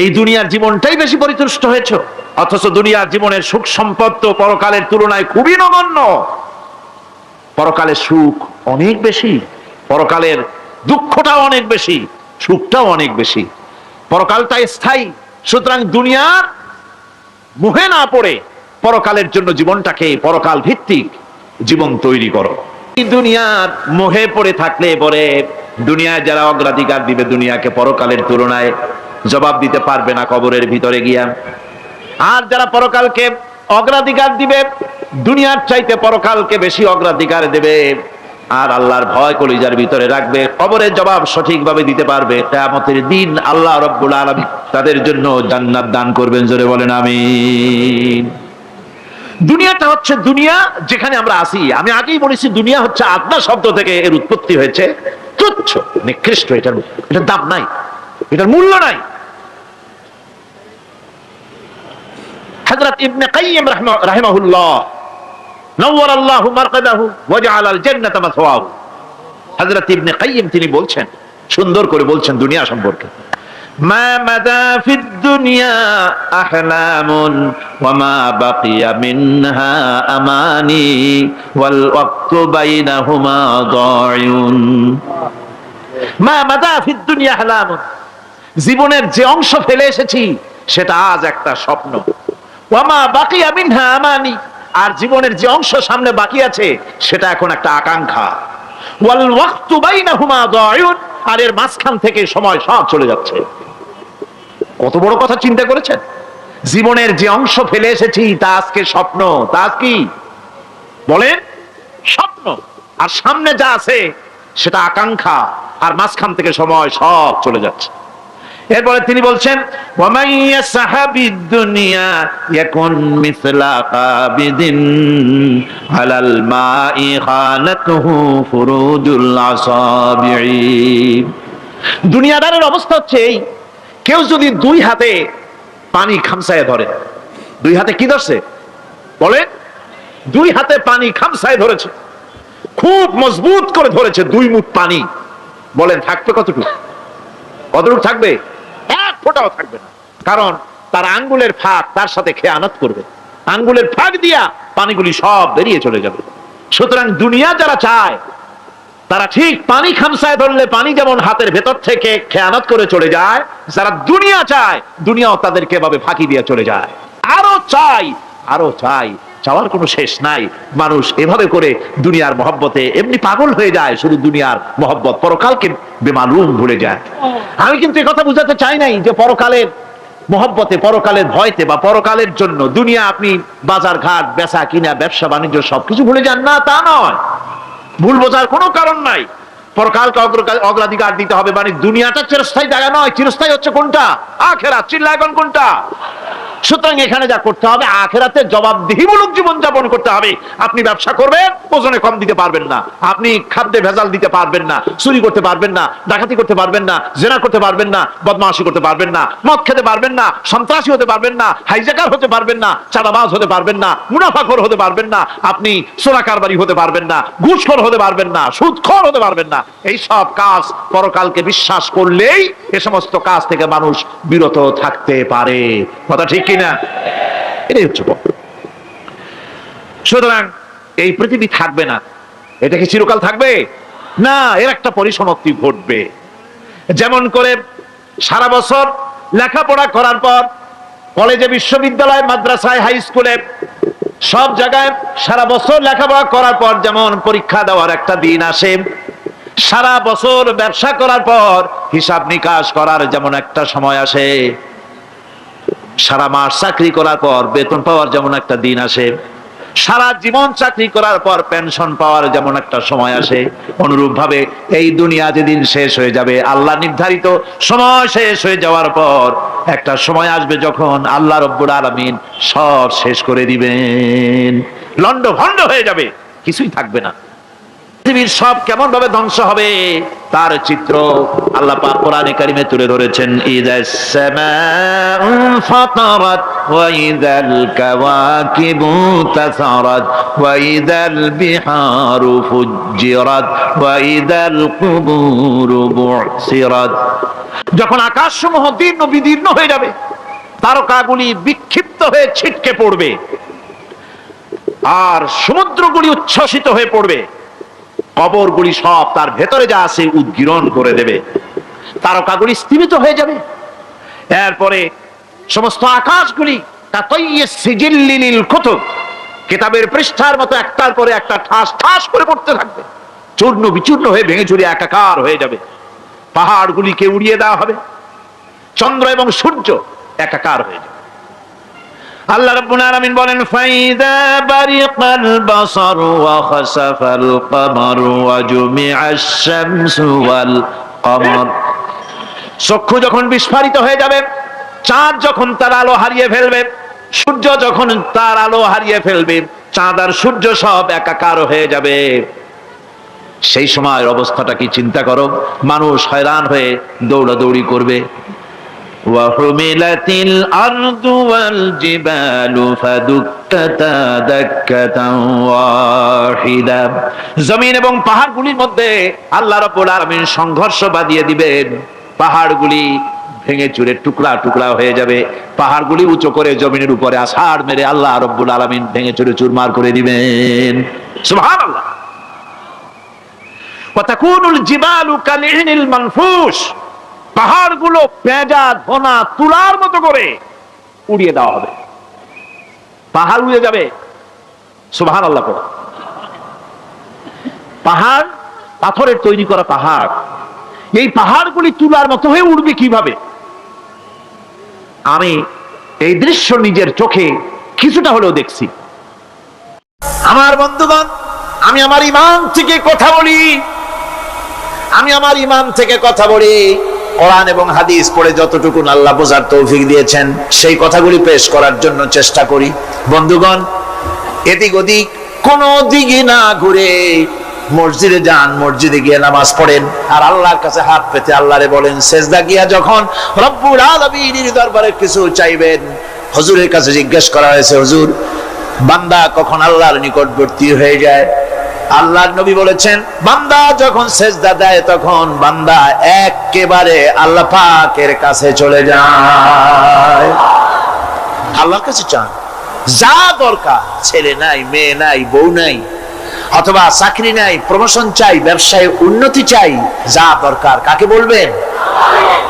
S4: এই দুনিয়ার জীবনটাই বেশি পরিতুষ্ট হয়েছো? অথচ দুনিয়ার জীবনের সুখ সম্পদ তো পরকালের তুলনায় খুবই নগণ্য। পরকালের সুখ অনেক বেশি, পরকালের দুঃখটাও অনেক বেশি, সুখটাও অনেক বেশি। পরকালটা স্থায়ী, সুতরাং দুনিয়ার মোহে না পড়ে পরকালের জন্য জীবনটাকে পরকাল ভিত্তিক জীবন তৈরি করো। দুনিয়ার মোহে পড়ে থাকলে পরে দুনিয়ায় যারা অগ্রাধিকার দিবে দুনিয়াকে পরকালের তুলনায় জবাব দিতে পারবে না কবরের ভিতরে গিয়া। আর যারা পরকালকে অগ্রাধিকার দিবে, দুনিয়ার চাইতে পরকালকে বেশি অগ্রাধিকার দেবে আর আল্লাহর ভয় কলিজার ভিতরে রাখবে, কবরের জবাব সঠিকভাবে দিতে পারবে, কিয়ামতের দিন আল্লাহ রাব্বুল আলামিন তাদের জন্য জান্নাত দান করবেন। জোরে বলেন আমিন। দুনিয়াটা হচ্ছে দুনিয়া যেখানে আমরা আছি। আমি আগেই বলেছি দুনিয়া হচ্ছে আদনা শব্দ থেকে এর উৎপত্তি হয়েছে। তুচ্ছ, নিকৃষ্ট, এটার দাম নাই, এটার মূল্য নাই। হযরত ইবনে কাইয়্যিম রাহিমাহুল্লাহ নওয়ারাল্লাহু মারকাদাহু ওয়া জাআলাল জান্নাতা মাসওয়াহু। হযরত ইবনে কাইয়্যিম তিনি বলছেন, সুন্দর করে বলছেন দুনিয়া সম্পর্কে, মা মাদা ফিদ দুনিয়া আহলামুন ওয়া মা বাকিয়া মিনহা আমানি ওয়াল ওয়াক্তু বাইনাহুমা দায়ুন। মা মাদা ফিদ দুনিয়া আহলামুন, জীবনের যে অংশ ফেলে এসেছি সেটা আজ একটা স্বপ্ন। ওয়া মা বাকিয়া মিনহা আমানি, আর জীবনের যে অংশ সামনে বাকি আছে সেটা এখন একটা আকাঙ্ক্ষা। ওয়াল ওয়াক্তু বাইনাহুমা দায়ুন, আর এর মাঝখান থেকে সময় সব চলে যাচ্ছে। কত বড় কথা চিন্তা করেছেন? জীবনের যে অংশ ফেলে এসেছি তা আজকে স্বপ্ন, তা আজ কি বলেন? স্বপ্ন। আর সামনে যা আছে সেটা আকাঙ্ক্ষা, আর মাঝখান থেকে সময় সব চলে যাচ্ছে। এরপরে তিনি বলছেন ওয়ামাইয়া সাহাবিদ দুনিয়া ইয়াকুন মিসলা কাবিদিন আলাল মাই খানাতুহু ফুরুজুল আসাবিঈ। দুনিয়াদারের অবস্থা হচ্ছে এই, কেউ যদি দুই হাতে পানি খামসায় ধরে, দুই হাতে কি ধরছে বলেন? দুই হাতে পানি খামসায় ধরেছে, খুব মজবুত করে ধরেছে, দুই মুঠ পানি, বলেন থাকবে কতটুকু? কতটুকু থাকবে? এক ফোঁটাও থাকবে না, কারণ তার আঙ্গুলের ফাঁক তার সাথে খেয়ানত করবে, আঙ্গুলের ফাঁক দিয়া পানিগুলি সব বেরিয়ে চলে যাবে। সুতরাং দুনিয়া যারা চায় তারা ঠিক পানি খামসায় ধরলে পানি যেমন হাতের ভেতর থেকে খেয়ানত করে চলে যায়, যারা দুনিয়া চায় দুনিয়াও তাদেরকে এভাবে ফাঁকি দিয়ে চলে যায়। আরো চাই, আরো চাই, চাওয়ার কোনো শেষ নাই। মানুষ এভাবে করে দুনিয়ার মহব্বতে এমনি পাগল হয়ে যায়, শুধু দুনিয়ার মহব্বত, পরকালকে বেমালুম ভুলে যায়। আমি কিন্তু এই কথা বুঝাতে চাই নাই যে পরকালের মহব্বতে, পরকালের ভয়তে বা পরকালের জন্য দুনিয়া আপনি বাজার ঘাট, বেচা কিনা, ব্যবসা বাণিজ্য সবকিছু ভুলে যান, না তা নয়। ভুল বোঝার কোনো কারণ নাই। পরকালকে অগ্রাধিকার দিতে হবে। মানে দুনিয়াটা চিরস্থায়ী জায়গা নয়, চিরস্থায়ী হচ্ছে কোনটা? আখিরাত। চিল্লা এখন কোনটা? সুতরাং এখানে যা করতে হবে, আখিরাতে জবাবদিহিমূলক জীবন যাপন করতে হবে। আপনি ব্যবসা করবেন, ওজনে কম দিতে পারবেন না, আপনি খাদ্যে ভেজাল দিতে পারবেন না, চুরি করতে পারবেন না, ডাকাতি করতে পারবেন না, জেনা করতে পারবেন না, বদমাশি করতে পারবেন না, মদ খেতে পারবেন না, সন্ত্রাসী হতে পারবেন না, হাইজ্যাকার হতে পারবেন না, চাঁদাবাজ হতে পারবেন না, মুনাফাখোর হতে পারবেন না, আপনি চোরা কারবারি হতে পারবেন না, ঘুষখোর হতে পারবেন না, সুদখোর হতে পারবেন না। এই সব কাজ পরকালকে বিশ্বাস করলেই এ সমস্ত কাজ থেকে মানুষ বিরত থাকতে পারে। কথা ঠিক কিনা? এটাই হচ্ছে কথা। সুতরাং এই পৃথিবী থাকবে না, এটা কি চিরকাল থাকবে না? এর একটা পরিসমাপ্তি ঘটবে। যেমন করে সারা বছর লেখাপড়া করার পর কলেজে, বিশ্ববিদ্যালয়, মাদ্রাসায়, হাই স্কুলে, সব জায়গায় সারা বছর লেখাপড়া করার পর যেমন পরীক্ষা দেওয়ার একটা দিন আসে, সারা বছর ব্যবসা করার পর হিসাব নিকাশ করার যেমন একটা সময় আসে, সারা মাস চাকরি করার পর বেতন পাওয়ার যেমন একটা দিন আসে, সারা জীবন চাকরি করার পর পেনশন পাওয়ার যেমন একটা সময় আসে, অনুরূপ ভাবে এই দুনিয়া যেদিন শেষ হয়ে যাবে, আল্লাহ নির্ধারিত সময় শেষ হয়ে যাওয়ার পর একটা সময় আসবে যখন আল্লাহ রব্বুল আলামিন সব শেষ করে দিবেন, লন্ডভন্ড হয়ে যাবে, কিছুই থাকবে না। পৃথিবীর সব কেমন ভাবে ধ্বংস হবে তার চিত্র আল্লাহ পাক কোরআনে কারিমে তুলে ধরেছেন। ইযাস সামাউ ফাতারাত ওয়া ইযাল কাওয়াকিবু তাসারাত ওয়া ইযাল বিহারু ফুজ্জিরাত ওয়া ইযাল কুবুরু বু'সিরাত। যখন আকাশসমূহ দীর্ণ বিদীর্ণ হয়ে যাবে, তারকাগুলি বিক্ষিপ্ত হয়ে ছিটকে পড়বে, আর সমুদ্রগুলি উচ্ছ্বসিত হয়ে পড়বে, কবরগুলি সব তার ভেতরে যা আছে উদ্গীরণ করে দেবে, তারকাগুলি স্থিমিত হয়ে যাবে। এরপরে সমস্ত আকাশগুলি কাতাইয়িস সিজিল্লিল কুতুব, কিতাবের পৃষ্ঠার মতো একটার পরে একটা ঠাস ঠাস করে পড়তে থাকবে, চূর্ণ বিচূর্ণ হয়ে ভেঙে চুরে একাকার হয়ে যাবে। পাহাড়গুলিকে উড়িয়ে দেওয়া হবে, চন্দ্র এবং সূর্য একাকার হয়ে যাবে। আল্লাহ রাব্বুল আলামিন বলেন, ফাইদা বারিকাল বাসার ওয়া খাসাফাল কমারু ওয়া জুমিআশ শামসু ওয়াল কমর। চক্ষু যখন বিস্ফারিত হয়ে যাবে, চাঁদ যখন তার আলো হারিয়ে ফেলবে, সূর্য যখন তার আলো হারিয়ে ফেলবে, চাঁদ আর সূর্য সব একাকার হয়ে যাবে, সেই সময়ের অবস্থাটা কি চিন্তা করো। মানুষ হয়রান হয়ে দৌড়াদৌড়ি করবে। وحملت الأرض والجبال فدكتا دكة واحدة। জমিন এবং পাহাড়গুলির মধ্যে আল্লাহ রাব্বুল আলামিন সংঘর্ষ বাঁধিয়ে দিবেন, পাহাড়গুলি ভেঙে চুরে টুকরা টুকরা হয়ে যাবে, পাহাড়গুলি উঁচু করে জমিনের উপরে আছাড় মেরে আল্লাহ রাব্বুল আলামিন ভেঙে চুরে চুরমার করে দিবেন। সুবহানাল্লাহ। ওয়া তাকুনুল জিবালু কালইহনিল মানফুশ, পাহাড়গুলো পেঁজা ধোনা তুলার মতো করে উড়িয়ে দেওয়া হবে, পাহাড় উড়ে যাবে। সুবহানাল্লাহ। পাহাড় পাথরের তৈরি করা পাহাড়, এই পাহাড়গুলি তুলার মতো হয়ে উড়বে কিভাবে? আমি এই দৃশ্য নিজের চোখে কিছুটা হলেও দেখছি। আমার বন্ধুগণ, আমি আমার ইমান থেকে কথা বলি, কোরআন এবং হাদিস পড়ে যতটুকু আল্লাহ বোঝার তৌফিক দিয়েছেন সেই কথাগুলি পেশ করার জন্য চেষ্টা করি। বন্ধুগণ, এদিক ওদিক কোন দিকে না ঘুরে মসজিদে যান, মসজিদে গিয়ে নামাজ পড়েন, আর আল্লাহর কাছে হাত পেতে আল্লাহরে বলেন। সেজদা গিয়া যখন রব্বুল আলামিনের দরবারে কিছু চাইবেন, হুজুরের কাছে জিজ্ঞেস করা হয়েছে, হুজুর, বান্দা কখন আল্লাহর নিকটবর্তী হয়ে যায়? আল্লাহর নবী বলেছেন, বান্দা যখন সেজদা দেয় তখন বান্দা একেবারে আল্লাহ পাকের কাছে চলে যায়। আল্লাহর কাছে চান, যা দরকার, ছেলে নাই, মেয়ে নাই, বউ নাই, অথবা চাকরি নাই, প্রমোশন চাই, ব্যবসায় উন্নতি চাই, যা দরকার কাকে বলবেন?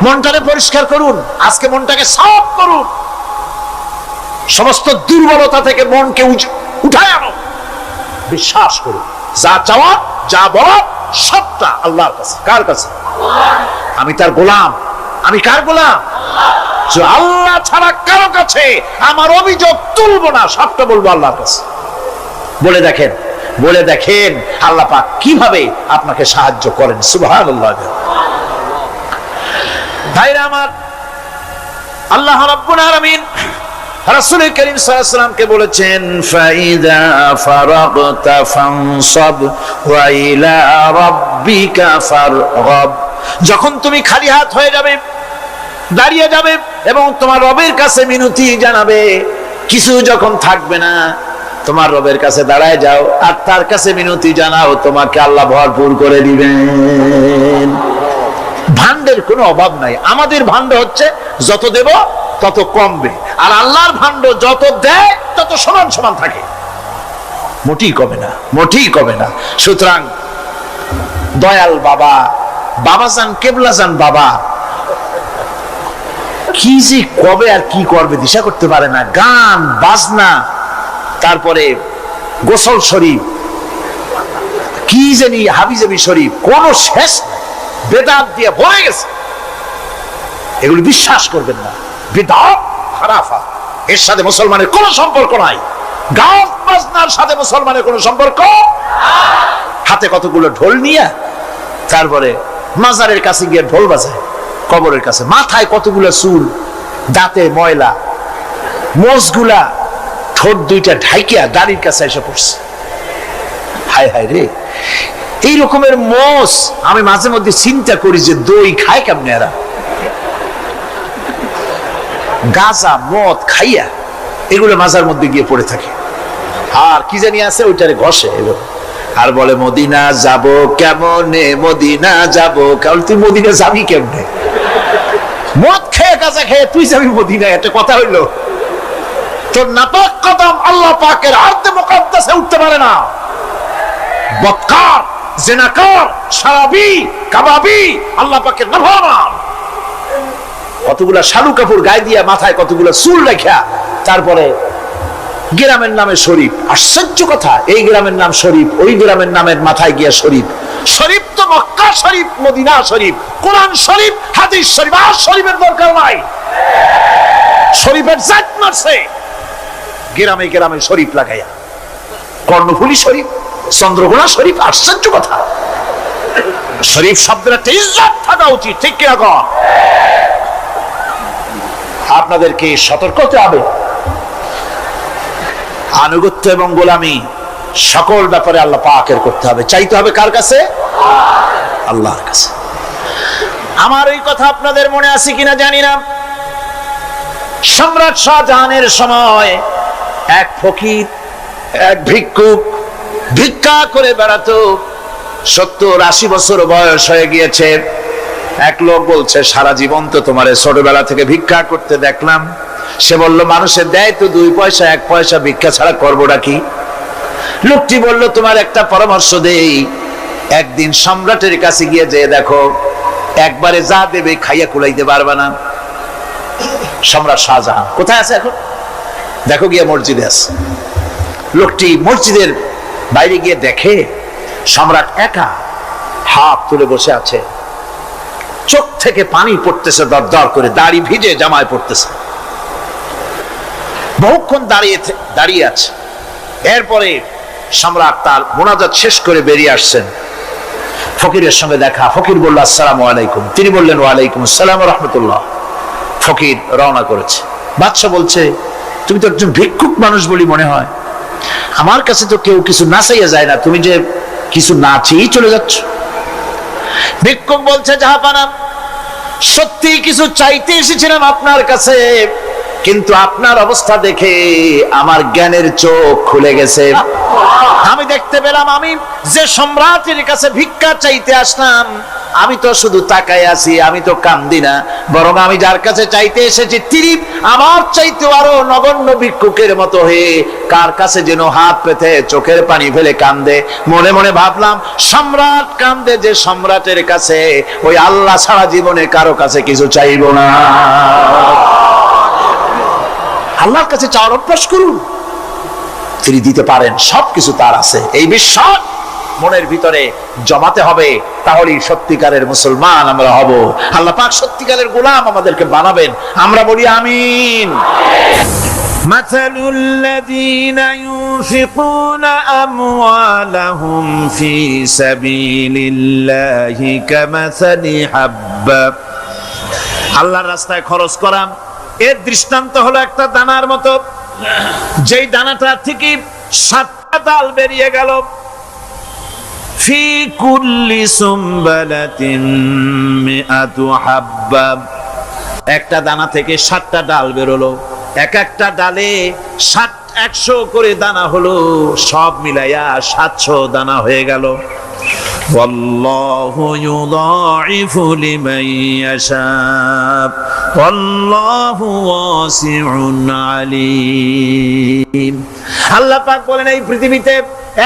S4: মনটাকে পরিষ্কার করুন, আজকে মনটাকে সাফ করুন, সমস্ত দুর্বলতা থেকে মনকে উঠায় আনো, বিশ্বাস করুন, যা চাওয়া যা বলা সবটা আল্লাহর কাছে। কার কাছে? আমি তার গোলাম। আমি কার গোলাম? আল্লাহ ছাড়া কারো কাছে আমার অভিযোগ তুলবো না, সবটা বলবো আল্লাহর কাছে। বলে দেখেন, বলে দেখেন আল্লাহ পাক কিভাবে আপনাকে সাহায্য করেন। সুবহানাল্লাহ। ভাইরা আমার, আল্লাহ রাব্বুল আলামিন রাসূল করিম সাল্লাল্লাহু আলাইহি ওয়াসাল্লামকে বলেছেন, ফাইদা ফারাগতা ফানসাব ওয়া ইলা রাব্বিকা ফারগাব। যখন তুমি খালি হাত হয়ে যাবে, দাঁড়িয়ে যাবে এবং তোমার রবের কাছে মিনতি জানাবে, কিছু যখন থাকবে না, তোমার রবের কাছে দাঁড়ায় যাও আর তার কাছে মিনতি জানাও, তোমাকে আল্লাহ ভরপুর করে দিবেন। ভান্ডের কোনো অভাব নাই। আমাদের ভান্ড হচ্ছে যত দেব তত কমবে, আর আল্লাহর ভান্ড যত দেয় তত সমান সমান থাকে, মোটেই কমে না, মোটেই কমে না। সুতরাং দয়াল বাবা, বাবাজান কেবলাজান বাবা কি যে কবে আর কি করবে দিশা করতে পারে না। গান বাজনা, তারপরে গোসল শরীফ, কি জানি হাবিজাবি শরীফ, কোন শেষ বেদাত দিয়ে ভরে গেছে। এগুলি বিশ্বাস করবেন না, বিদআত খারাফা, এর সাথে মুসলমানের কোনো সম্পর্ক নাই। গান বাজনার সাথে মুসলমানের কোনো সম্পর্ক। হাতে কতগুলো ঢোল নিয়ে তারপরে মাজারের কাছে গিয়ে ঢোল বাজায়, কবরের কাছে, মাথায় কতগুলো চুল, দাঁতে ময়লা, মোষগুলা ঠোঁট দুইটা ঢাইকিয়া দাড়ির কাছে এসে পড়ছে। হায় হায় রে, এই রকমের মোষ আমি মাঝে মধ্যে চিন্তা করি যে দই খায় কেমনে এরা, গাঁজা মদ খাইয়া এগুলো মাজার মধ্যে গিয়ে পড়ে থাকে। আর কি জানি আছে ওইটারে ঘষে আর বলে মদিনা যাব কেমনে, মদিনা যাব কেমন। তুই মদিনা যাবি কেমনে? মদ খেয়ে গাঁজা খেয়ে তুই যাবি মদিনা? একটা কথা হইলো? তোর নাপাক কদম আল্লাহ পাকের আরদে মুকাদ্দাসে উঠতে পারে না। বদকার, জিনাকার, শারাবি, কাবাবি, আল্লাহ পাকের নাফরমান। কতগুলা শালু কাপড় গায়ে দিয়া, মাথায় কতগুলা চুল রাখা, তারপরে গ্রামের নামে শরীফ। আশ্চর্য কথা, এই গ্রামের নাম শরীফ, ওই গ্রামের নামের মাথায় গিয়া শরীফ। শরীফ তো মক্কা শরীফ, মদিনা শরীফ, কোরআন শরীফ, হাদিস শরীফ। আর শরীফের দরকার নাই। শরীফের জাত মারছে গ্রামে গ্রামে শরীফ লাগাইয়া। কর্ণফুলী শরীফ, চন্দ্রকোনা শরীফ। আশ্চর্য কথা, শরীফ শব্দের একটা ইজ্জত থাকা উচিত, ঠিক কিনা কর? আপনাদেরকে সতর্ক হতে হবে। আনুগত্য এবং গোলামি সকল ব্যাপারে আল্লাহ পাকের করতে হবে। চাইতে হবে কার কাছে? আল্লাহর কাছে। আমার এই কথা আপনাদের মনে আছে কিনা জানি না। সম্রাট শাহজাহানের সময় এক ফকির, এক ভিক্ষুক ভিক্ষা করে বেড়াতো। 70-80 বছর বয়স হয়ে গিয়েছে। এক লোক বলছে, সারা জীবন তো তোমার ছোটবেলা থেকে ভিক্ষা করতে দেখলাম। সে বলল, মানুষের দেয় তো 2 পয়সা 1 পয়সা, ভিক্ষা ছাড়া করবোটা কি? লোকটি বলল, তোমার একটা পরামর্শ দেই, একদিন সম্রাটের কাছে গিয়ে যে দেখো, একবারে যা দেবে খাইয়া কুলাইতে পারবে না। সম্রাট শাহজাহান কোথায় আছে এখন? দেখো গিয়ে মসজিদে আছে। লোকটি মসজিদের বাইরে গিয়ে দেখে সম্রাট একা হাত তুলে বসে আছে, চোখ থেকে পানি পড়তেছে দর দর করে, দাড়ি ভিজে জামায় পড়তেছে। বহুক্ষণ দাঁড়িয়ে আছে। এরপরে সম্রাট তার মোনাজাত শেষ করে বেরিয়ে আসছেন। ফকিরের সঙ্গে দেখা। ফকির বলল, আসসালামু আলাইকুম। তিনি বললেন, ওয়ালাইকুম আসসালাম ওয়া রাহমাতুল্লাহ। ফকির রওনা করেছে। বাদশা বলছে, তুমি তো একজন ভিক্ষুক মানুষ বলি মনে হয়, আমার কাছে তো কেউ কিছু না চাইয়া যায় না, তুমি যে কিছু না চেয়েই চলে যাচ্ছ। ভিক্ষুক বলছে, জাহাপানা, সত্যি কিছু চাইতে এসেছিলাম আপনার কাছে, কিন্তু আপনার অবস্থা দেখে আমার জ্ঞানের চোখ খুলে গেছে। আমি দেখতে পেলাম আমি যে সম্রাটের কাছে ভিক্ষা চাইতে আসলাম, আমি তো শুধু তাকায় আছি, আমি তো কান্দি না, বরং আমি যার কাছে চাইতে এসেছি তিনি আমার চাইতে আরো নগণ্য ভিক্ষুকের মতো হয়ে কার কাছে যেন হাত পেতে চোখের পানি ফেলে কান্দে। মনে মনে ভাবলাম, সম্রাট কান্দে যে সম্রাটের কাছে, ওই আল্লাহ সারা জীবনে কারো কাছে কিছু চাইব না। আল্লাহর কাছে চাওয়ার অভ্যাস করুন, তিনি দিতে পারেন, সবকিছু তার আছে। এই বিশ্বাস মনের ভিতরে জমাতে হবে, তাহলেই সত্যিকারের মুসলমান আমরা হব। আল্লাহ পাক সত্যিকারের গোলাম আমাদেরকে বানাবেন। আমরা বলি আমিন। مثل الذين ينفقون أموالهم في سبيل الله كمثل حبة আল্লাহর রাস্তায় খরচ করা এর দৃষ্টান্ত হলো একটা দানার মতো, যেই দানাটা থেকে 7টা ডাল বেরিয়ে গেল। ফি কুল্লি সুমবালাতিন মিআতু হাব্বা, একটা দানা থেকে 7টা ডাল বেরোলো, এক একটা ডালে 100 করে দানা হলো, সব মিলাইয়া 700 দানা হয়ে গেল। ওয়াল্লাহু ইউদাইফু লিমান ইয়াশা ওয়াল্লাহু ওয়াসিউন আলিম। আল্লাহ পাক বলেন এই পৃথিবীতে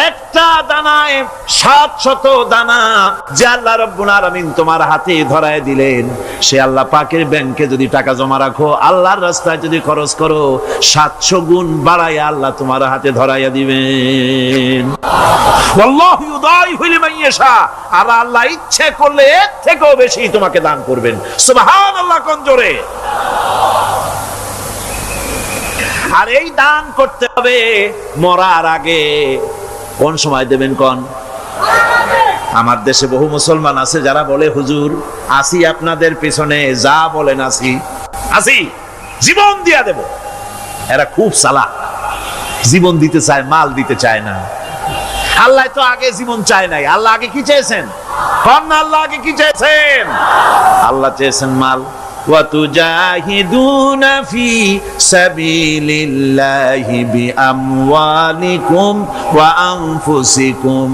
S4: একটা দানায় 700 দানা যে আল্লাহ রাব্বুল আলামিন তোমার হাতে ধরায় দিলেন, সে আল্লাহ পাকের ব্যাংকে যদি টাকা জমা রাখো, আল্লাহর রাস্তায় যদি খরচ করো, 700 গুণ বাড়ায় আল্লাহ তোমার হাতে ধরাইয়া দিবেন। আল্লাহু ইউদাইফু লিমান ইয়াশা, আর আল্লাহ ইচ্ছে করলে এর থেকেও বেশি তোমাকে দান করবেন। সুবহানাল্লাহ কোন জোরে। আর এই দান করতে হবে মরার আগে। কোন সময় দেবেন কোন? আমার দেশে বহু মুসলমান আছে যারা বলে হুজুর আসি আপনাদের পেছনে, যা বলেন আসি আসি, জীবন দিয়া দেব। এরা খুব চালাক, জীবন দিতে চায়, মাল দিতে চায় না। আল্লাহ তো আগে জীবন চায় নাই, আল্লাহ আগে কি চেয়েছেন? আল্লাহ আগে কি চেয়েছেন? আল্লাহ চেয়েছেন মাল। وَتُجَاهِدُونَ فِي سَبِيلِ اللَّهِ بِأَمْوَالِكُمْ وَأَنفُسِكُمْ।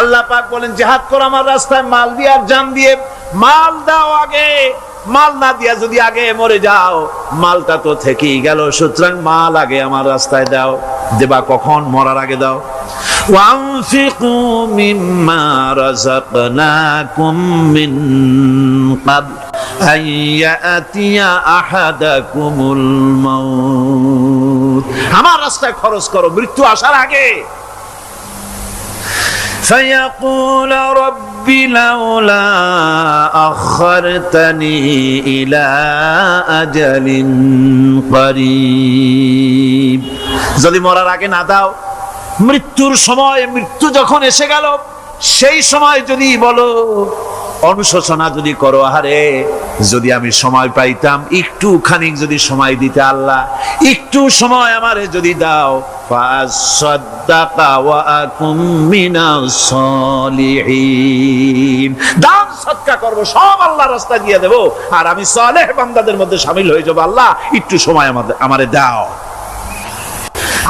S4: আল্লাহ পাক বলেন জিহাদ করো আমার রাস্তায় মাল দিয়ে আর জান দিয়ে। মাল দাও আগে, মাল না দিয়া যদি আগে মরে যাও, মালটা তো থেকেই গেল। সুতরাং মাল আগে আমার রাস্তায় দাও। দেবা কখন? মরার আগে দাও। وَأَنفِقُوا مِمَّا رَزَقْنَاكُم مِّن قَبْلِ أَن يَأْتِيَ أَحَدَكُمُ الْمَوْتُ। আমার রাস্তায় খরচ করো মৃত্যু আসার আগে। فيقول رب لولا أخرتني إلى أجل قريب। যদি মরার আগে না দাও, মৃত্যুর সময়, মৃত্যু যখন এসে গেল, সেই সময় যদি বলো, অনুশোচনা যদি করো, আরে যদি আমি সময় পাইতাম, একটু খানিক যদি সময় দিতে আল্লাহ, একটু সময় আমারে যদি দাও, ফাসাদদাকা ওয়া আকুম মিনাস সালিহিন। দান সদকা করব, সব আল্লাহর রাস্তায় দিয়ে দেব, আর আমি সালেহ বান্দাদের মধ্যে শামিল হয়ে যাব। আল্লাহ একটু সময় আমারে দাও।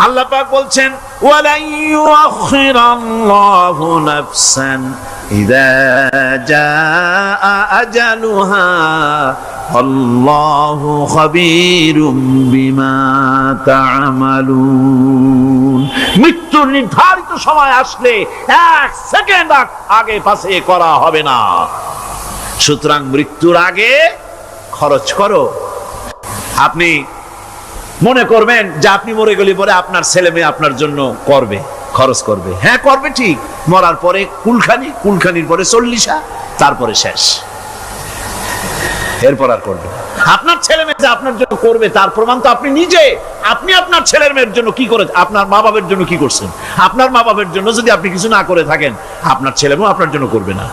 S4: আল্লাহ পাক বলছেন ওয়ালা ইউআখিরাল্লাহু নাফসান ইযা জাআ আজালুহা আল্লাহু খাবীরুম বিমা তা'মালুন। মৃত্যুর নির্ধারিত সময় আসলে 1 সেকেন্ড আগে পাশে করা হবে না। সুতরাং মৃত্যুর আগে খরচ করো। আপনি মনে করবেন যে আপনি মরে গেলে পরে আপনার ছেলে মেয়ে আপনার জন্য করবে, খরচ করবে। হ্যাঁ করবে ঠিক, মরার পরে কুলখানির পরে 40, তারপরে শেষ, এরপর আর করবে। আপনার ছেলে মেয়ে যে আপনার জন্য করবে তার প্রমাণ তো আপনি নিজে। আপনি আপনার ছেলের মেয়ের জন্য কি করে, আপনার মা বাবার জন্য কি করছেন? আপনার মা বাবার জন্য যদি আপনি কিছু না করে থাকেন, আপনার ছেলে মেয়ে আপনার জন্য করবে না।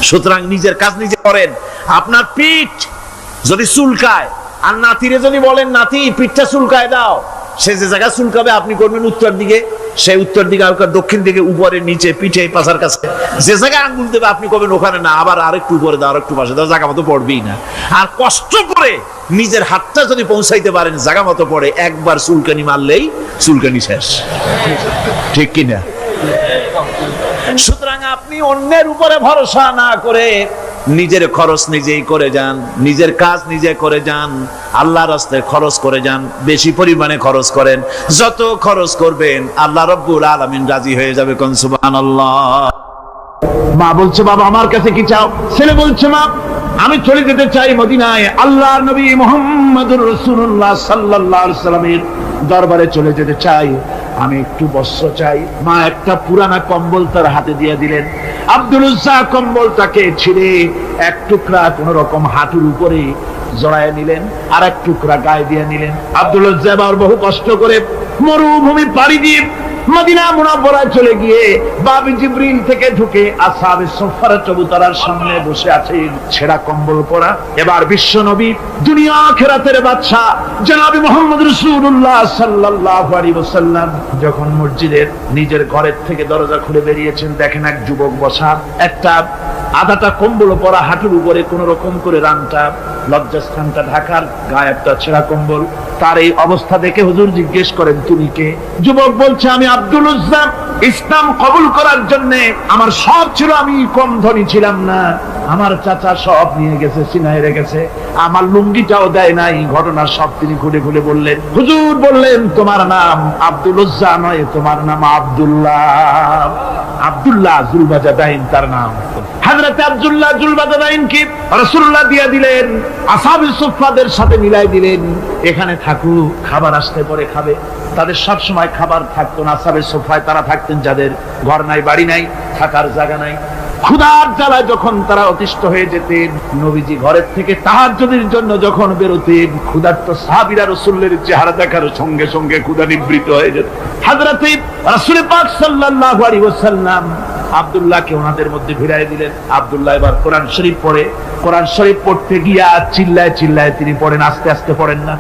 S4: সুতরাং নিজের কাজ নিজে করেন। আপনার পিঠ যদি চুলকায়, আর নাতিরে যদি বলেন নাতি পিঠটা চুলকায় দাও, সে যে জায়গা চুলকাবে আপনি করবেন উত্তর দিকে, সে উত্তর দিকে, আর দক্ষিণ দিকে, উপরে নিচে, পিঠে, পাশার কাছে, যে জায়গায় আঙ্গুল দেবে আপনি করবেন ওখানে না, আবার আরেকটু উপরে দাও, আরেকটু পাশে দাও, জায়গা মতো পড়বেই না। আর কষ্ট করে নিজের হাতটা যদি পৌঁছাইতে পারেন জায়গা মতো পড়ে, একবার চুলকানি মারলেই চুলকানি শেষ, ঠিক কিনা? সুতরাং আপনি অন্যের উপরে ভরসা না করে নিজের খরচ নিজেই করে যান, নিজের কাজ নিজে করে যান, আল্লাহর রাস্তায় খরচ করে যান, বেশি পরিমাণে খরচ করেন। যত খরচ করবেন আল্লাহ রাব্বুল আলামিন রাজি হয়ে যাবে। কোন সুবহানাল্লাহ।
S1: মা বলছে বাবা আমার কাছে কি চাও? ছেলে বলছে মা আমি চলে যেতে চাই মদিনায়, আল্লাহর নবী মুহাম্মদুর রাসূলুল্লাহ সাল্লাল্লাহু আলাইহি সাল্লামের দরবারে চলে যেতে চাই, আমি একটু বস্ত্র চাই। মা একটা পুরানা কম্বল তার হাতে দিয়ে দিলেন। আব্দুল উজ্জা কম্বলটাকে ছিঁড়ে এক টুকরা কোন রকম হাঁটুর উপরে জড়ায় নিলেন, আর এক টুকরা গায়ে দিয়ে নিলেন। আব্দুল উজ্জা এবার বহু কষ্ট করে মরুভূমি পাড়ি দিয়ে মদিনা মুনাওয়ারায় চলে গিয়ে বাবি জিবরিল থেকে ঢুকে আসহাবে সুফফার চবুতরার সামনে বসে আছেন, ছেঁড়া কম্বল পরা। এবার বিশ্ব নবী, দুনিয়া আখিরাতের বাদশা জনাবে মুহাম্মদ রাসূলুল্লাহ সাল্লাল্লাহু আলাইহি ওয়াসাল্লাম যখন মসজিদের নিজের ঘরের থেকে দরজা খুলে বেরিয়েছেন, দেখেন এক যুবক বসা, একটা আধাটা কম্বল পরা, হাঁটুর উপরে কোন রকম করে রানটা লজ্জাস্থানটা ঢাকার, গায়ে একটা ছেঁড়া কম্বল। তার এই অবস্থা দেখে হুজুর জিজ্ঞেস করেন, তুমি কে? যুবক বলছে, আমি আব্দুল উজ্জা। ইসলাম কবুল করার জন্য আমার সব ছিল, আমি কম ধনী ছিলাম না, আমার চাচা সব নিয়ে গেছে, সিনায় রেখেছে, আমার লুঙ্গিটাও দেয় নাই। ঘটনা সব তিনি খুলে খুলে বললেন। হুজুর বললেন, তোমার নাম আব্দুল উজ্জা নয়, তোমার নাম আব্দুল্লাহ। আব্দুল্লাহ জুলবাজাদাইন তার নাম। হযরত আব্দুল্লাহ জুলবাজাদাইন কি রাসূলুল্লাহ দিয়ে দিলেন, আসহাবে সুফফাদের সাথে মিলাই দিলেন, এখানে থাকুক, খাবার আসতে পরে খাবে। তাদের সব সময় খাবার থাকতো না। আসহাবে সুফফায় তারা থাকতেন যাদের ঘর নাই, বাড়ি নাই, থাকার জায়গা নাই। ক্ষুধার জ্বালায় যখন তারা অতিষ্ঠ হয়ে যেতেন, নবীজি ঘরের থেকে তাহাজ্জুদের জন্য যখন বেরোতেন, ক্ষুধার্ত সাহাবীরা রাসূলের চেহারা দেখার সঙ্গে সঙ্গে ক্ষুধা নিবৃত হয়ে যেত। হযরত রাসূল পাক সাল্লাল্লাহু আলাইহি ওয়াসাল্লাম আব্দুল্লাহকে ওনাদের মধ্যে ভিড়ায় দিলেন। আব্দুল্লাহ এবার কোরআন শরীফ পড়ে। কোরআন শরীফ পড়তে গিয়া চিল্লায় চিল্লায় তিনি পড়েন, আস্তে আস্তে পড়েন না।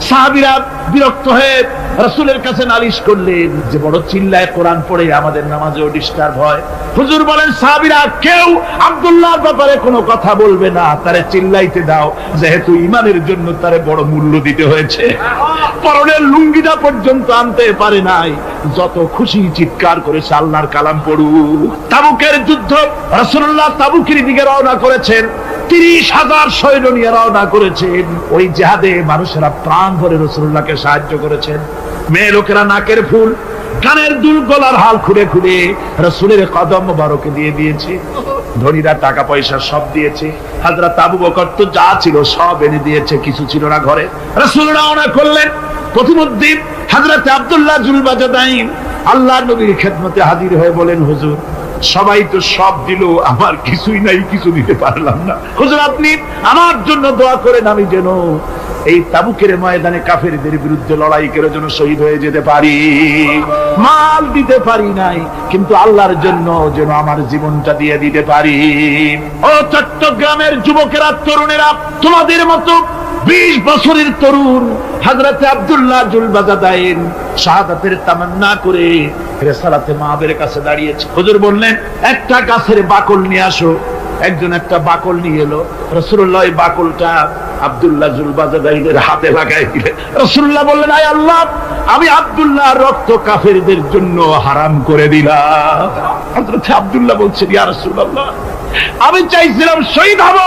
S1: সাহাবীরা বিরক্ত হয়ে রাসূলের কাছে নালিশ করলেন যে বড় চিল্লায় কোরআন পড়ে, আমাদের নামাজেও ডিস্টার্ব হয়। হুজুর বলেন, সাহাবীরা কেউ আব্দুল্লাহর ব্যাপারে কোনো কথা বলবে না, তারে চিল্লাইতে দাও, যেহেতু ঈমানের জন্য তারে বড় মূল্য দিতে হয়েছে। পরনের লুঙ্গিটা পর্যন্ত আনতে পারে নাই, যত খুশি চিৎকার করেছে আল্লাহর কালাম পড়ুক। তাবুকের যুদ্ধ, রাসূলুল্লাহ তাবুকের দিকে রওনা করেছেন, 30,000 সৈন্য নিয়ে রওনা করেছেন। ওই জিহাদে মানুষেরা প্রাণ ভরে রাসূলুল্লাহকে সাহায্য করেছেন। মেয়ে লোকেরা নাকের ফুল, কানের দুল, গলার হাল খুলে খুলে রাসূলের কদম মোবারকে দিয়ে দিয়েছে। ধনীরা টাকা পয়সা সব দিয়েছে। হযরত আবু বকর তো যা ছিল সব এনে দিয়েছে, কিছু ছিল না ঘরে। রাসূল রওনা করলেন। প্রতিমধ্যে হযরত আব্দুল্লাহ জুলবাজাদাইন আল্লাহর নবীর খেদমতে হাজির হয়ে বলেন, হুজুর সবাই তো সব দিল, আমার কিছুই নাই, কিছু দিতে পারলাম না। হুজুর আপনি আমার জন্য দোয়া করেন, আমি যেন এই তাবুকের ময়দানে কাফেরদের বিরুদ্ধে লড়াই করে যেন শহীদ হয়ে যেতে পারি। মাল দিতে পারি নাই, কিন্তু আল্লাহর জন্য যেন আমার জীবনটা দিয়ে দিতে পারি। ও চট্টগ্রামের যুবকেরা, তরুণেরা, তোমাদের মতো 20 বছরের তরুণ হযরত আব্দুল্লাহ জুলবাজাদাইন শাহাদাতের তামান্না করে রিসালাতে মাহবের কাছে দাঁড়িয়েছে। হুজুর বললেন, একটা গাছের বাকল নিয়ে আসো। একজন একটা বাকল নিয়ে এলো। রাসূলুল্লাহ এই বাকলটা আব্দুল্লাহ জুলবাজাদাইনের হাতে লাগাই দিলেন। রাসূলুল্লাহ বললেন, আয় আল্লাহ, আমি আব্দুল্লাহর রক্ত কাফেরদের জন্য হারাম করে দিলাম। হযরত আব্দুল্লাহ বলছেন, ইয়া রাসূলুল্লাহ, আমি চাইছিলাম শহীদ হব,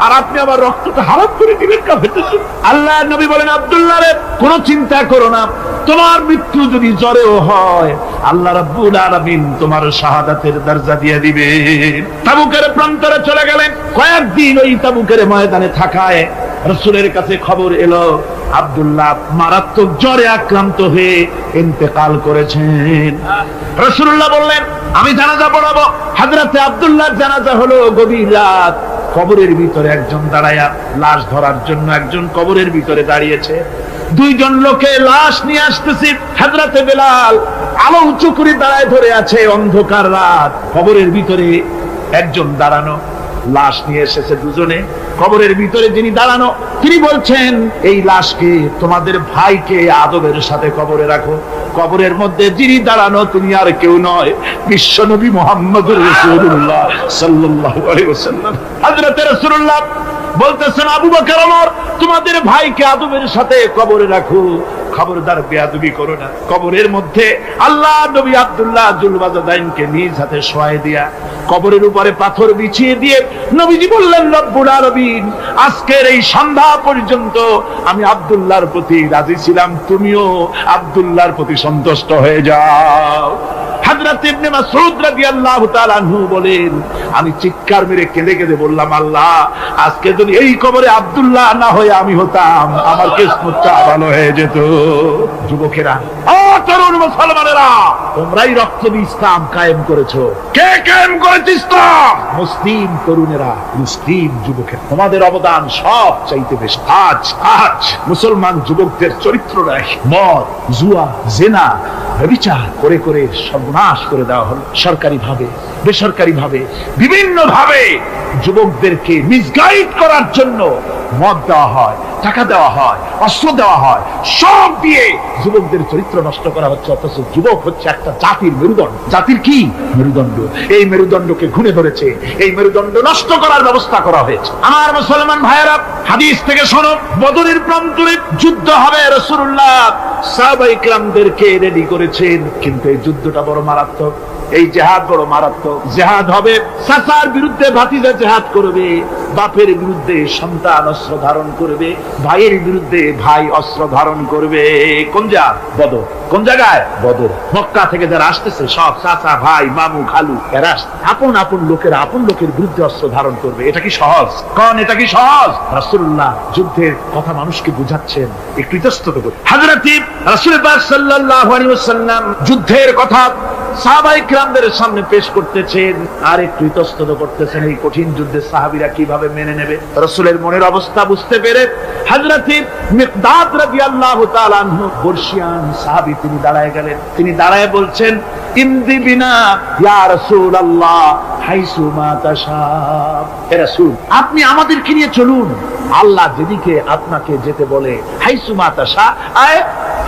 S1: আর আপনি আমার রক্তটা হারাম করে দিলেন কাফেরদের জন্য। আল্লাহর নবী বলেন, আব্দুল্লাহ রে, কোনো চিন্তা করো না, তোমার মৃত্যু যদি জ্বরেও হয়, আল্লাহ রাব্বুল আলামিন তোমার শাহাদাতের দরজা দিয়ে দিবেন। তাবুকের প্রান্তরে চলে গেলেন। কয়েকদিন ওই তাবুকের ময়দানে থাকায় রাসূলের কাছে খবর এলো, আব্দুল্লাহ মারাত্মক জ্বরে আক্রান্ত হয়ে ইন্তেকাল করেছেন। রাসূলুল্লাহ বললেন, আমি জানাজা পড়াবো। হযরতে আব্দুল্লাহর জানাজা হলো গভীর রাত। কবরের ভিতরে একজন দাঁড়ায়া লাশ ধরার জন্য একজন কবরের ভিতরে দাঁড়িয়েছে। 2 জন লোকে লাশ নিয়ে আসতেছে। হযরতে বেলাল আলো উঁচু করে দাঁড়ায় ধরে আছে। অন্ধকার রাত, কবরের ভিতরে একজন দাঁড়ানো, লাশ নিয়ে এসেছে 2 জনে। কবরের ভিতরে যিনি দাঁড়ানো, তিনি বলছেন, এই লাশকে, তোমাদের ভাইকে আদবের সাথে কবরে রাখো। কবরের মধ্যে যিনি দাঁড়ানো, তিনি আর কেউ নয়, বিশ্বনবী মুহাম্মদুর রাসূলুল্লাহ সাল্লাল্লাহু আলাইহি ওয়াসাল্লাম। হযরত রাসূলুল্লাহ বলতেছেন, আবু বকর, ওমর, তোমাদের ভাইকে আদবের সাথে কবরে রাখো, খবরদার বেয়াদবি করো না। কবরের মধ্যে আল্লাহ নবী আব্দুল্লাহ জুলবাজাদাইনকে নিজ হাতে শোয়ায় দিয়া কবরের উপরে পাথর বিছিয়ে দিয়ে নবীজি বললেন, রব্বুল আলামিন, আজকের এই সন্ধ্যা পর্যন্ত আমি আব্দুল্লাহর প্রতি রাজি ছিলাম, তুমিও আব্দুল্লাহর প্রতি সন্তুষ্ট হয়ে যাও। হযরত ইবনে মাসউদ রাদিয়াল্লাহু তাআলা আনহু বলেন, আমি চিৎকার মেরে কেঁদে কেঁদে বললাম, আল্লাহ, আজকে যদি এই কবরে আব্দুল্লাহ না হয়ে আমি হতাম, আমার কিসমতটা ভালো হয়ে যেত। যুবকেরা, ও
S2: তরুণ মুসলমানেরা,
S1: তোমরাই রক্ত দিয়ে ইসলাম কায়েম করেছো।
S2: কে কায়েম করেছে ইসলাম?
S1: মুসলিম তরুণেরা, মুসলিম যুবকের, তোমাদের অবদান সব চাইতে বেশি। আজ মুসলমান যুবকদের চরিত্র নাই, মদ, জুয়া, জেনা, ব্যভিচার করে করে সর্বনাশ করে দেওয়া হলো। সরকারি ভাবে, বেসরকারি ভাবে, বিভিন্ন ভাবে যুবকদেরকে মিসগাইড করার জন্য মদ দেওয়া হয়, টাকা দেওয়া হয়, অস্ত্র দেওয়া হয়, সব দিয়ে যুবকদের চরিত্র নষ্ট করা হচ্ছে। অথচ যুবক হচ্ছে একটা জাতির মেরুদণ্ড। জাতির কি মেরুদণ্ড? এই মেরুদণ্ডকে ঘুরে ধরেছে, এই মেরুদণ্ড নষ্ট করার ব্যবস্থা করা হয়েছে। আমার মুসলমান ভাইয়েরা, হাদিস থেকে শোনো, বদরের প্রান্তরে যুদ্ধ হবে। রাসূলুল্লাহ সাহাবায়ে কিরামদেরকে রেডি করেছেন, কিন্তু এই যুদ্ধটা বড় মারাত্মক। এই জেহাদ বড় মারাত্মক। জেহাদ হবে, চাচার বিরুদ্ধে ভাতিজা জেহাদ করবে, বাপের বিরুদ্ধে সন্তান অস্ত্র ধারণ করবে, ভাইয়ের বিরুদ্ধে ভাই অস্ত্র ধারণ করবে। কোন জায়গা? বদর। কোন জায়গায়? বদর। মক্কা থেকে যারা আসতেছে সব চাচা, ভাই, মামু, খালু, এরা আপন আপন লোকেরা আপন লোকের বিরুদ্ধে অস্ত্র ধারণ করবে। এটা কি সহজ? কোন এটা কি সহজ? রাসূলুল্লাহ যুদ্ধের কথা মানুষকে বুঝাচ্ছেন, একটু ইতস্তত করে। হযরত রাসূল পাক সাল্লাল্লাহু আলাইহি ওয়াসাল্লাম যুদ্ধের কথা সাহাবায়ে কিরামদের সামনে পেশ করতেছেন আর একটু ইতস্তত করতেছেন। এই কঠিন যুদ্ধে সাহাবীরা কিভাবে মেনে নেবে? রাসূলের মনের অবস্থা বুঝতে পেরে হযরত মিকদাদ রাদিয়াল্লাহু তাআলা আনহু, বর্ষিয়ান সাহাবী, তিনি দাঁড়ায় গেলেন। তিনি দাঁড়ায় বলছেন, ইমদি বিনা ইয়া রাসূলুল্লাহ হাইসু মা তাশা। হে রাসূল, আপনি আমাদেরকে নিয়ে চলুন, আল্লাহ যেদিকে আপনাকে যেতে বলে। হাইসু মা তাশা আয়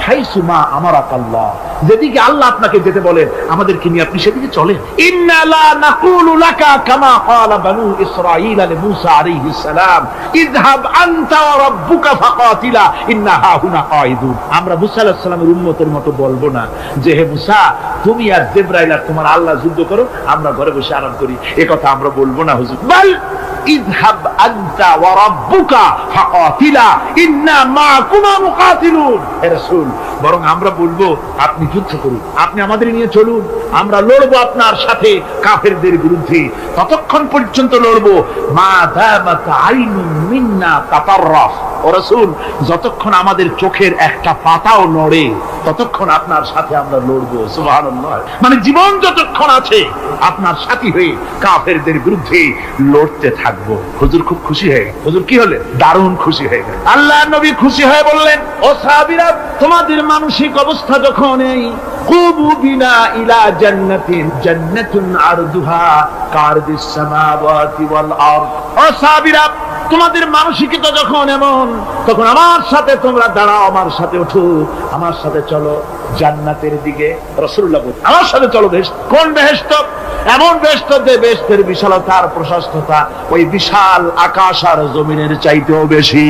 S1: হাইসু মা আমারাকাল্লাহ, যেদিকে আল্লাহ আপনাকে যেতে বলেন আমাদেরকে নিয়ে আপনি সেদিকে চলেন। ইন্না লা নাকুলু লাকা কামা ক্বালা বানু ইসরাঈল লিমূসা আলাইহিস সালাম, ইযহাব আনতা ওয়া রাব্বুকা ফাকাতিলা ইন্না হাহুনা কাঈদুন। আমরা মুসা আলাইহিস সালামের উম্মতের মতো বলবো না যে হে মুসা, তুমি আর জিবরাইল আর তোমার আল্লাহ যুদ্ধ করো, আমরা ঘরে বসে আরাম করি। এই কথা আমরা বলবো না হুজুর। বল ইযহাব আনতা ওয়া রাব্বুকা ফাকাতিলা ইন্না মাআকুমা মুকাতিলুন। হে রাসূল, বরং আমরা বলবো আপনি যুদ্ধ করুন, আপনি আমাদের নিয়ে চলুন, আমরা লড়বো আপনার সাথে কাফেরদের বিরুদ্ধে। ততক্ষণ পর্যন্ত লড়বো মা দামাত আইনুন মিন্না তাতাররাফ। ও রাসূল, যতক্ষণ আমাদের চোখের একটা পাতাও নড়ে ততক্ষণ আপনার সাথে আমরা লড়বো। সুবহানাল্লাহ। মানে জীবন যতক্ষণ আছে আপনার সাথী হয়ে কাফেরদের বিরুদ্ধে লড়তে থাকবো। হুজুর খুব খুশি হয়ে গেল। হুজুর কি হলেন? দারুণ খুশি হয়ে গেল। আল্লাহর নবী খুশি হয়ে বললেন, ও সাহাবীরা, তোমাদের মানসিক অবস্থা যখন এই কুবু বিনা ইলা জান্নাতিন জান্নাতুন আরদুহা কারদিস সামাওয়াতি ওয়াল আরদ। ও সাহাবীরা, তোমাদের মানসিকতা যখন এমন, তখন আমার সাথে তোমরা দাঁড়াও, আমার সাথে ওঠো, আমার সাথে চলো জান্নাতের দিকে। রাসূলুল্লাহ বলেন, আমার সাথে চলো বেহেশত। কোন বেহেশত? এমন বেহেশত যে বেহেশতের বিশালতা আর প্রশস্ততা ওই বিশাল আকাশ আর জমিনের চাইতেও বেশি।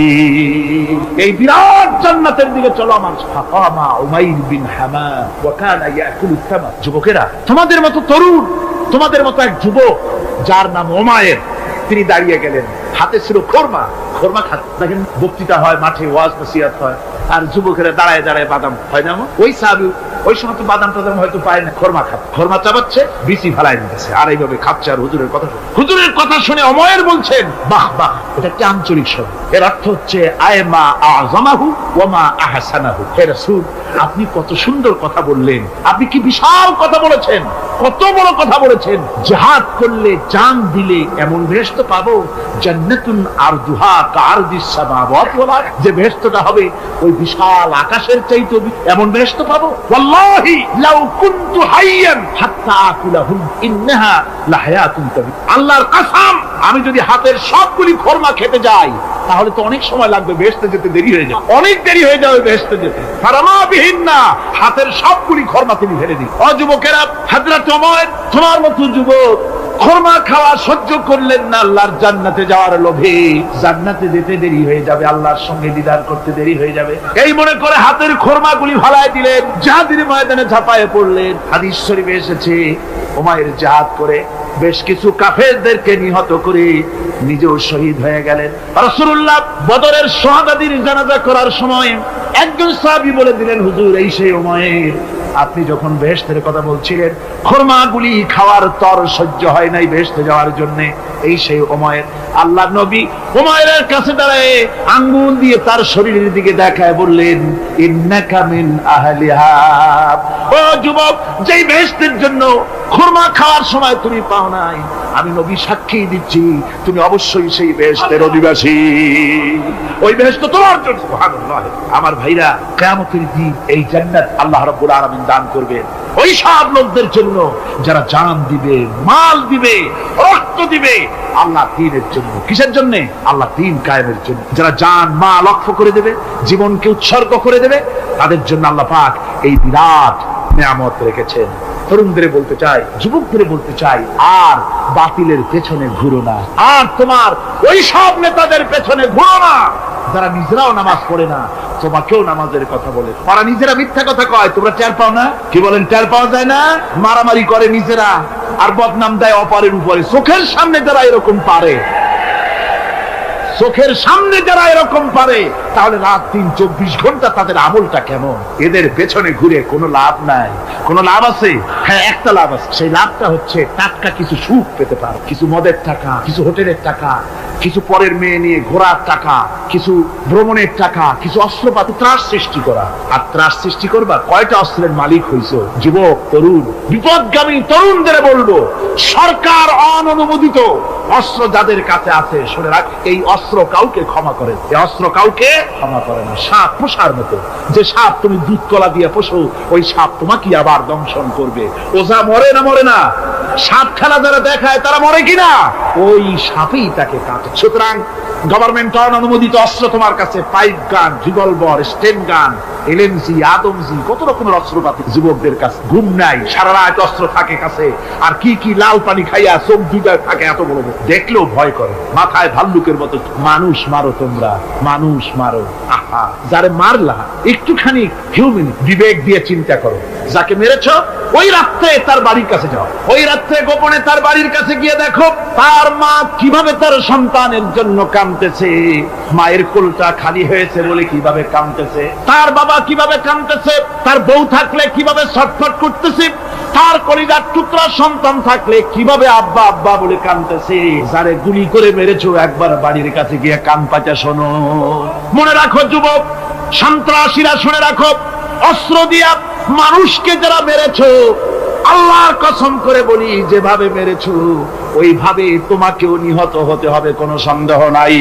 S1: এই বিরাট জান্নাতের দিকে চলো আমার সাথে। ফাকামা উমাইর বিন হামা ওয়া কানা ইয়াকুলু তামার। যুবকেরা, তোমাদের মতো তরুণ, তোমাদের মতো এক যুবক যার নাম উমাইর, তিনি দাঁড়িয়ে গেলেন, হাতে ছিল খোরমা। খোরমা খাত দেখেন, বক্তৃতা হয়, মাঠে ওয়াজ নসিহত হয়, আর যুবকেরা দাঁড়ায় দাঁড়ায় বাদাম হয় না। ওই সাহাবী ওই সময় তো বাদাম টাদাম হয়তো পায় না, খোরমা খাত, খোরমা চাবাচ্ছে, বিচি ফেলাই দিতেছে, আর এইভাবে খাচ্ছে আর হুজুরের কথা শুনে। হুজুরের কথা শুনে উমাইর বলছেন, বাহ বাহ, এটা একটা আঞ্চলিক শব্দ। এর অর্থ হচ্ছে আয়মা আযমাহু ওয়া মা আহসানাহু। হে রাসূল, আপনি কত সুন্দর কথা বললেন, আপনি কি বিশাল কথা বলেছেন, কত বড় কথা বলেছেন। জিহাদ করলে, জান দিলে এমন বেহেশত পাবো, জান্নাতুন আরদুহা কারদিস সামাওয়াতি ওয়াল আরদ, যে বেহেশতটা হবে ওই বিশাল আকাশের চাইতে এমন বেহেশত পাবো। ওয়াল্লাহি লাউ কুনতু হাইয়ান হাত্তা আকুলাহুম ইন্নাহা লাহায়াতুন তাবি। আল্লাহর কসম, আমি যদি হাতের সবগুলি খোরমা খেতে যাই তাহলে তো অনেক সময় লাগবে, বেহেশতে যেতে দেরি হয়ে যাবে, অনেক দেরি হয়ে যাবে বেহেশতে যেতে। ফারামা বিহিন্না, হাতের সবগুলি খোরমা তিনি ফেলে দিন। ও যুবকেরা, হযরত ওমর তোমার মতো যুবক খোরমা খাওয়া সহ্য করলেন না আল্লাহর জান্নাতে যাওয়ার লোভে। জান্নাতে যেতে দেরি হয়ে যাবে, আল্লাহর সঙ্গে দিদার করতে দেরি হয়ে যাবে, এই মনে করে হাতের খোরমাগুলি ফালায় দিলেন, জিহাদের ময়দানে ঝাঁপায়ে পড়লেন। হাদিস শরীফে এসেছে, উমাইর জিহাদ করে বেশ কিছু কাফেরদেরকে নিহত করে নিজেও শহীদ হয়ে গেলেন। রাসূলুল্লাহ বদরের শাহাদাতের জানাজা করার সময় একজন সাহাবী বলে দিলেন, হুজুর, এই সেই উমাইর আপনি যখন বেহেশতের কথা বলছিলেন, খোরমাগুলি খাওয়ার তর সহ্য হয় নাই বেহেশতে যাওয়ার জন্য। এই সেই উমাইর, আল্লাহ নবী উমাইরের কাছে দাঁড়ায় আঙ্গুল দিয়ে তার শরীরের দিকে দেখায় বললেন, ইন্নাকা মিন আহলিহা। ও যুবক, যেই বেহেশতের জন্য খুরমা খাওয়ার সময় তুমি পাও নাই, আমি নবী সাক্ষী দিচ্ছি তুমি অবশ্যই সেই বেহেশতের অধিবাসী। ওই বেহেশত তোমার জন্য। সুবহানাল্লাহ। আমার ভাইরা, কিয়ামতের দিন এই জান্নাত আল্লাহ রাব্বুল আলামিন দান করবেন ওই সব লোকদের জন্য যারা জান দিবে, মাল দিবে, রক্ত দিবে আল্লাহ দ্বীনের জন্য। কিসের জন্য? আল্লাহ দ্বীন কায়েমের জন্য। যারা জান মাল ওয়াকফ করে দেবে, জীবনকে উৎসর্গ করে দেবে, তাদের জন্য আল্লাহ পাক এই বিরাট নিয়ামত রেখেছেন। তরুণদের বলতে চাই, যুবকদের বলতে চাই, আর বাতিলের পেছনে ঘুরো না, আর তোমার ওই সব নেতাদের পেছনে ঘুরো না যারা নিজেরাও নামাজ পড়ে না, তোমাকেও নামাজের কথা বলে। ওরা নিজেরা মিথ্যা কথা কয়, তোমরা টের পাও না? কি বলেন, টের পাওয়া যায় না? মারামারি করে নিজেরা আর বদনাম দেয় অপরের উপরে। চোখের সামনে যারা এরকম পারে, চোখের সামনে যারা এরকম পারে, তাহলে রাত 3-24 ঘন্টা তাদের আমলটা কেমন? এদের পেছনে ঘুরে কোনো লাভ নাই। কোনো লাভ আছে? হ্যাঁ, একটা লাভ আছে। সেই লাভটা হচ্ছে টাটকা কিছু সুখ পেতে পারো, কিছু মদের টাকা, কিছু হোটেলের টাকা, কিছু পরের মেয়ে নিয়ে ঘোরার টাকা, কিছু ভ্রমণের টাকা, কিছু অস্ত্রপাতি, ত্রাস সৃষ্টি করা। আর ত্রাস সৃষ্টি করবা, কয়টা অস্ত্রের মালিক হইছো? যুবক, তরুণ, বিপদগামী তরুণদের বলবো, সরকার অননুমোদিত অস্ত্র যাদের কাছে আছে, শুনে রাখ, এই অস্ত্র কাউকে ক্ষমা করে, এই অস্ত্র কাউকে ক্ষমা করে না। সাপ পোষার মতো, যে সাপ তুমি দুধ কলা দিয়ে পোষো, ওই সাপ তোমাকে আবার দংশন করবে। ওঝা মরে না? মরে না? সাপ খেলা যারা দেখায় তারা মরে কিনা? ওই সাপই তাকে কাটে। সুতরাং গভর্নমেন্ট অনুমোদিত অস্ত্র তোমার কাছে, পাইপ গান, রিভলভার, স্টেন গান, এলএমজি, আদমজি, কত রকমের অস্ত্রপাতি যুবকদের কাছে। ঘুম নাই, সারা রাত অস্ত্র থাকে কাছে, আর কি কি লাল পানি খাইয়া চোখ দুইটা থাকে এত বড় বড়, দেখলেও ভয় করে। মাথায় ভাল্লুকের মতো মানুষ মারো তোমরা, মানুষ মারো। আহা, যারে মারলা একটুখানি হিউম্যান বিবেক দিয়ে চিন্তা করো। যাকে মেরেছ ওই রাত্রে তার বাড়ির কাছে যাও, ওই রাত্রে গোপনে তার বাড়ির কাছে গিয়ে দেখো তার মা কিভাবে তার সন্তানের জন্য কাঁদতেছে, মায়ের কোলটা খালি হয়েছে বলে কিভাবে কাঁদতেছে, তার বাবা কিভাবে কাঁদতেছে, তার বউ থাকলে কিভাবে ছটফট করতেছে, তার কলিজার টুকরা সন্তান থাকলে কিভাবে আব্বা আব্বা বলে কাঁদতেছে। যারে গুলি করে মেরেছো একবার বাড়ির কাছে গিয়ে কান পাচা শোনো। মনে রাখো যুবক, সন্ত্রাসীরা, শুনে রাখো, অস্ত্র দিয়া মানুষকে যারা মেরেছো, আল্লাহর কসম করে বলি, যেভাবে মেরেছো ওইভাবে তোমাকেও নিহত হতে হবে, কোনো সন্দেহ নাই।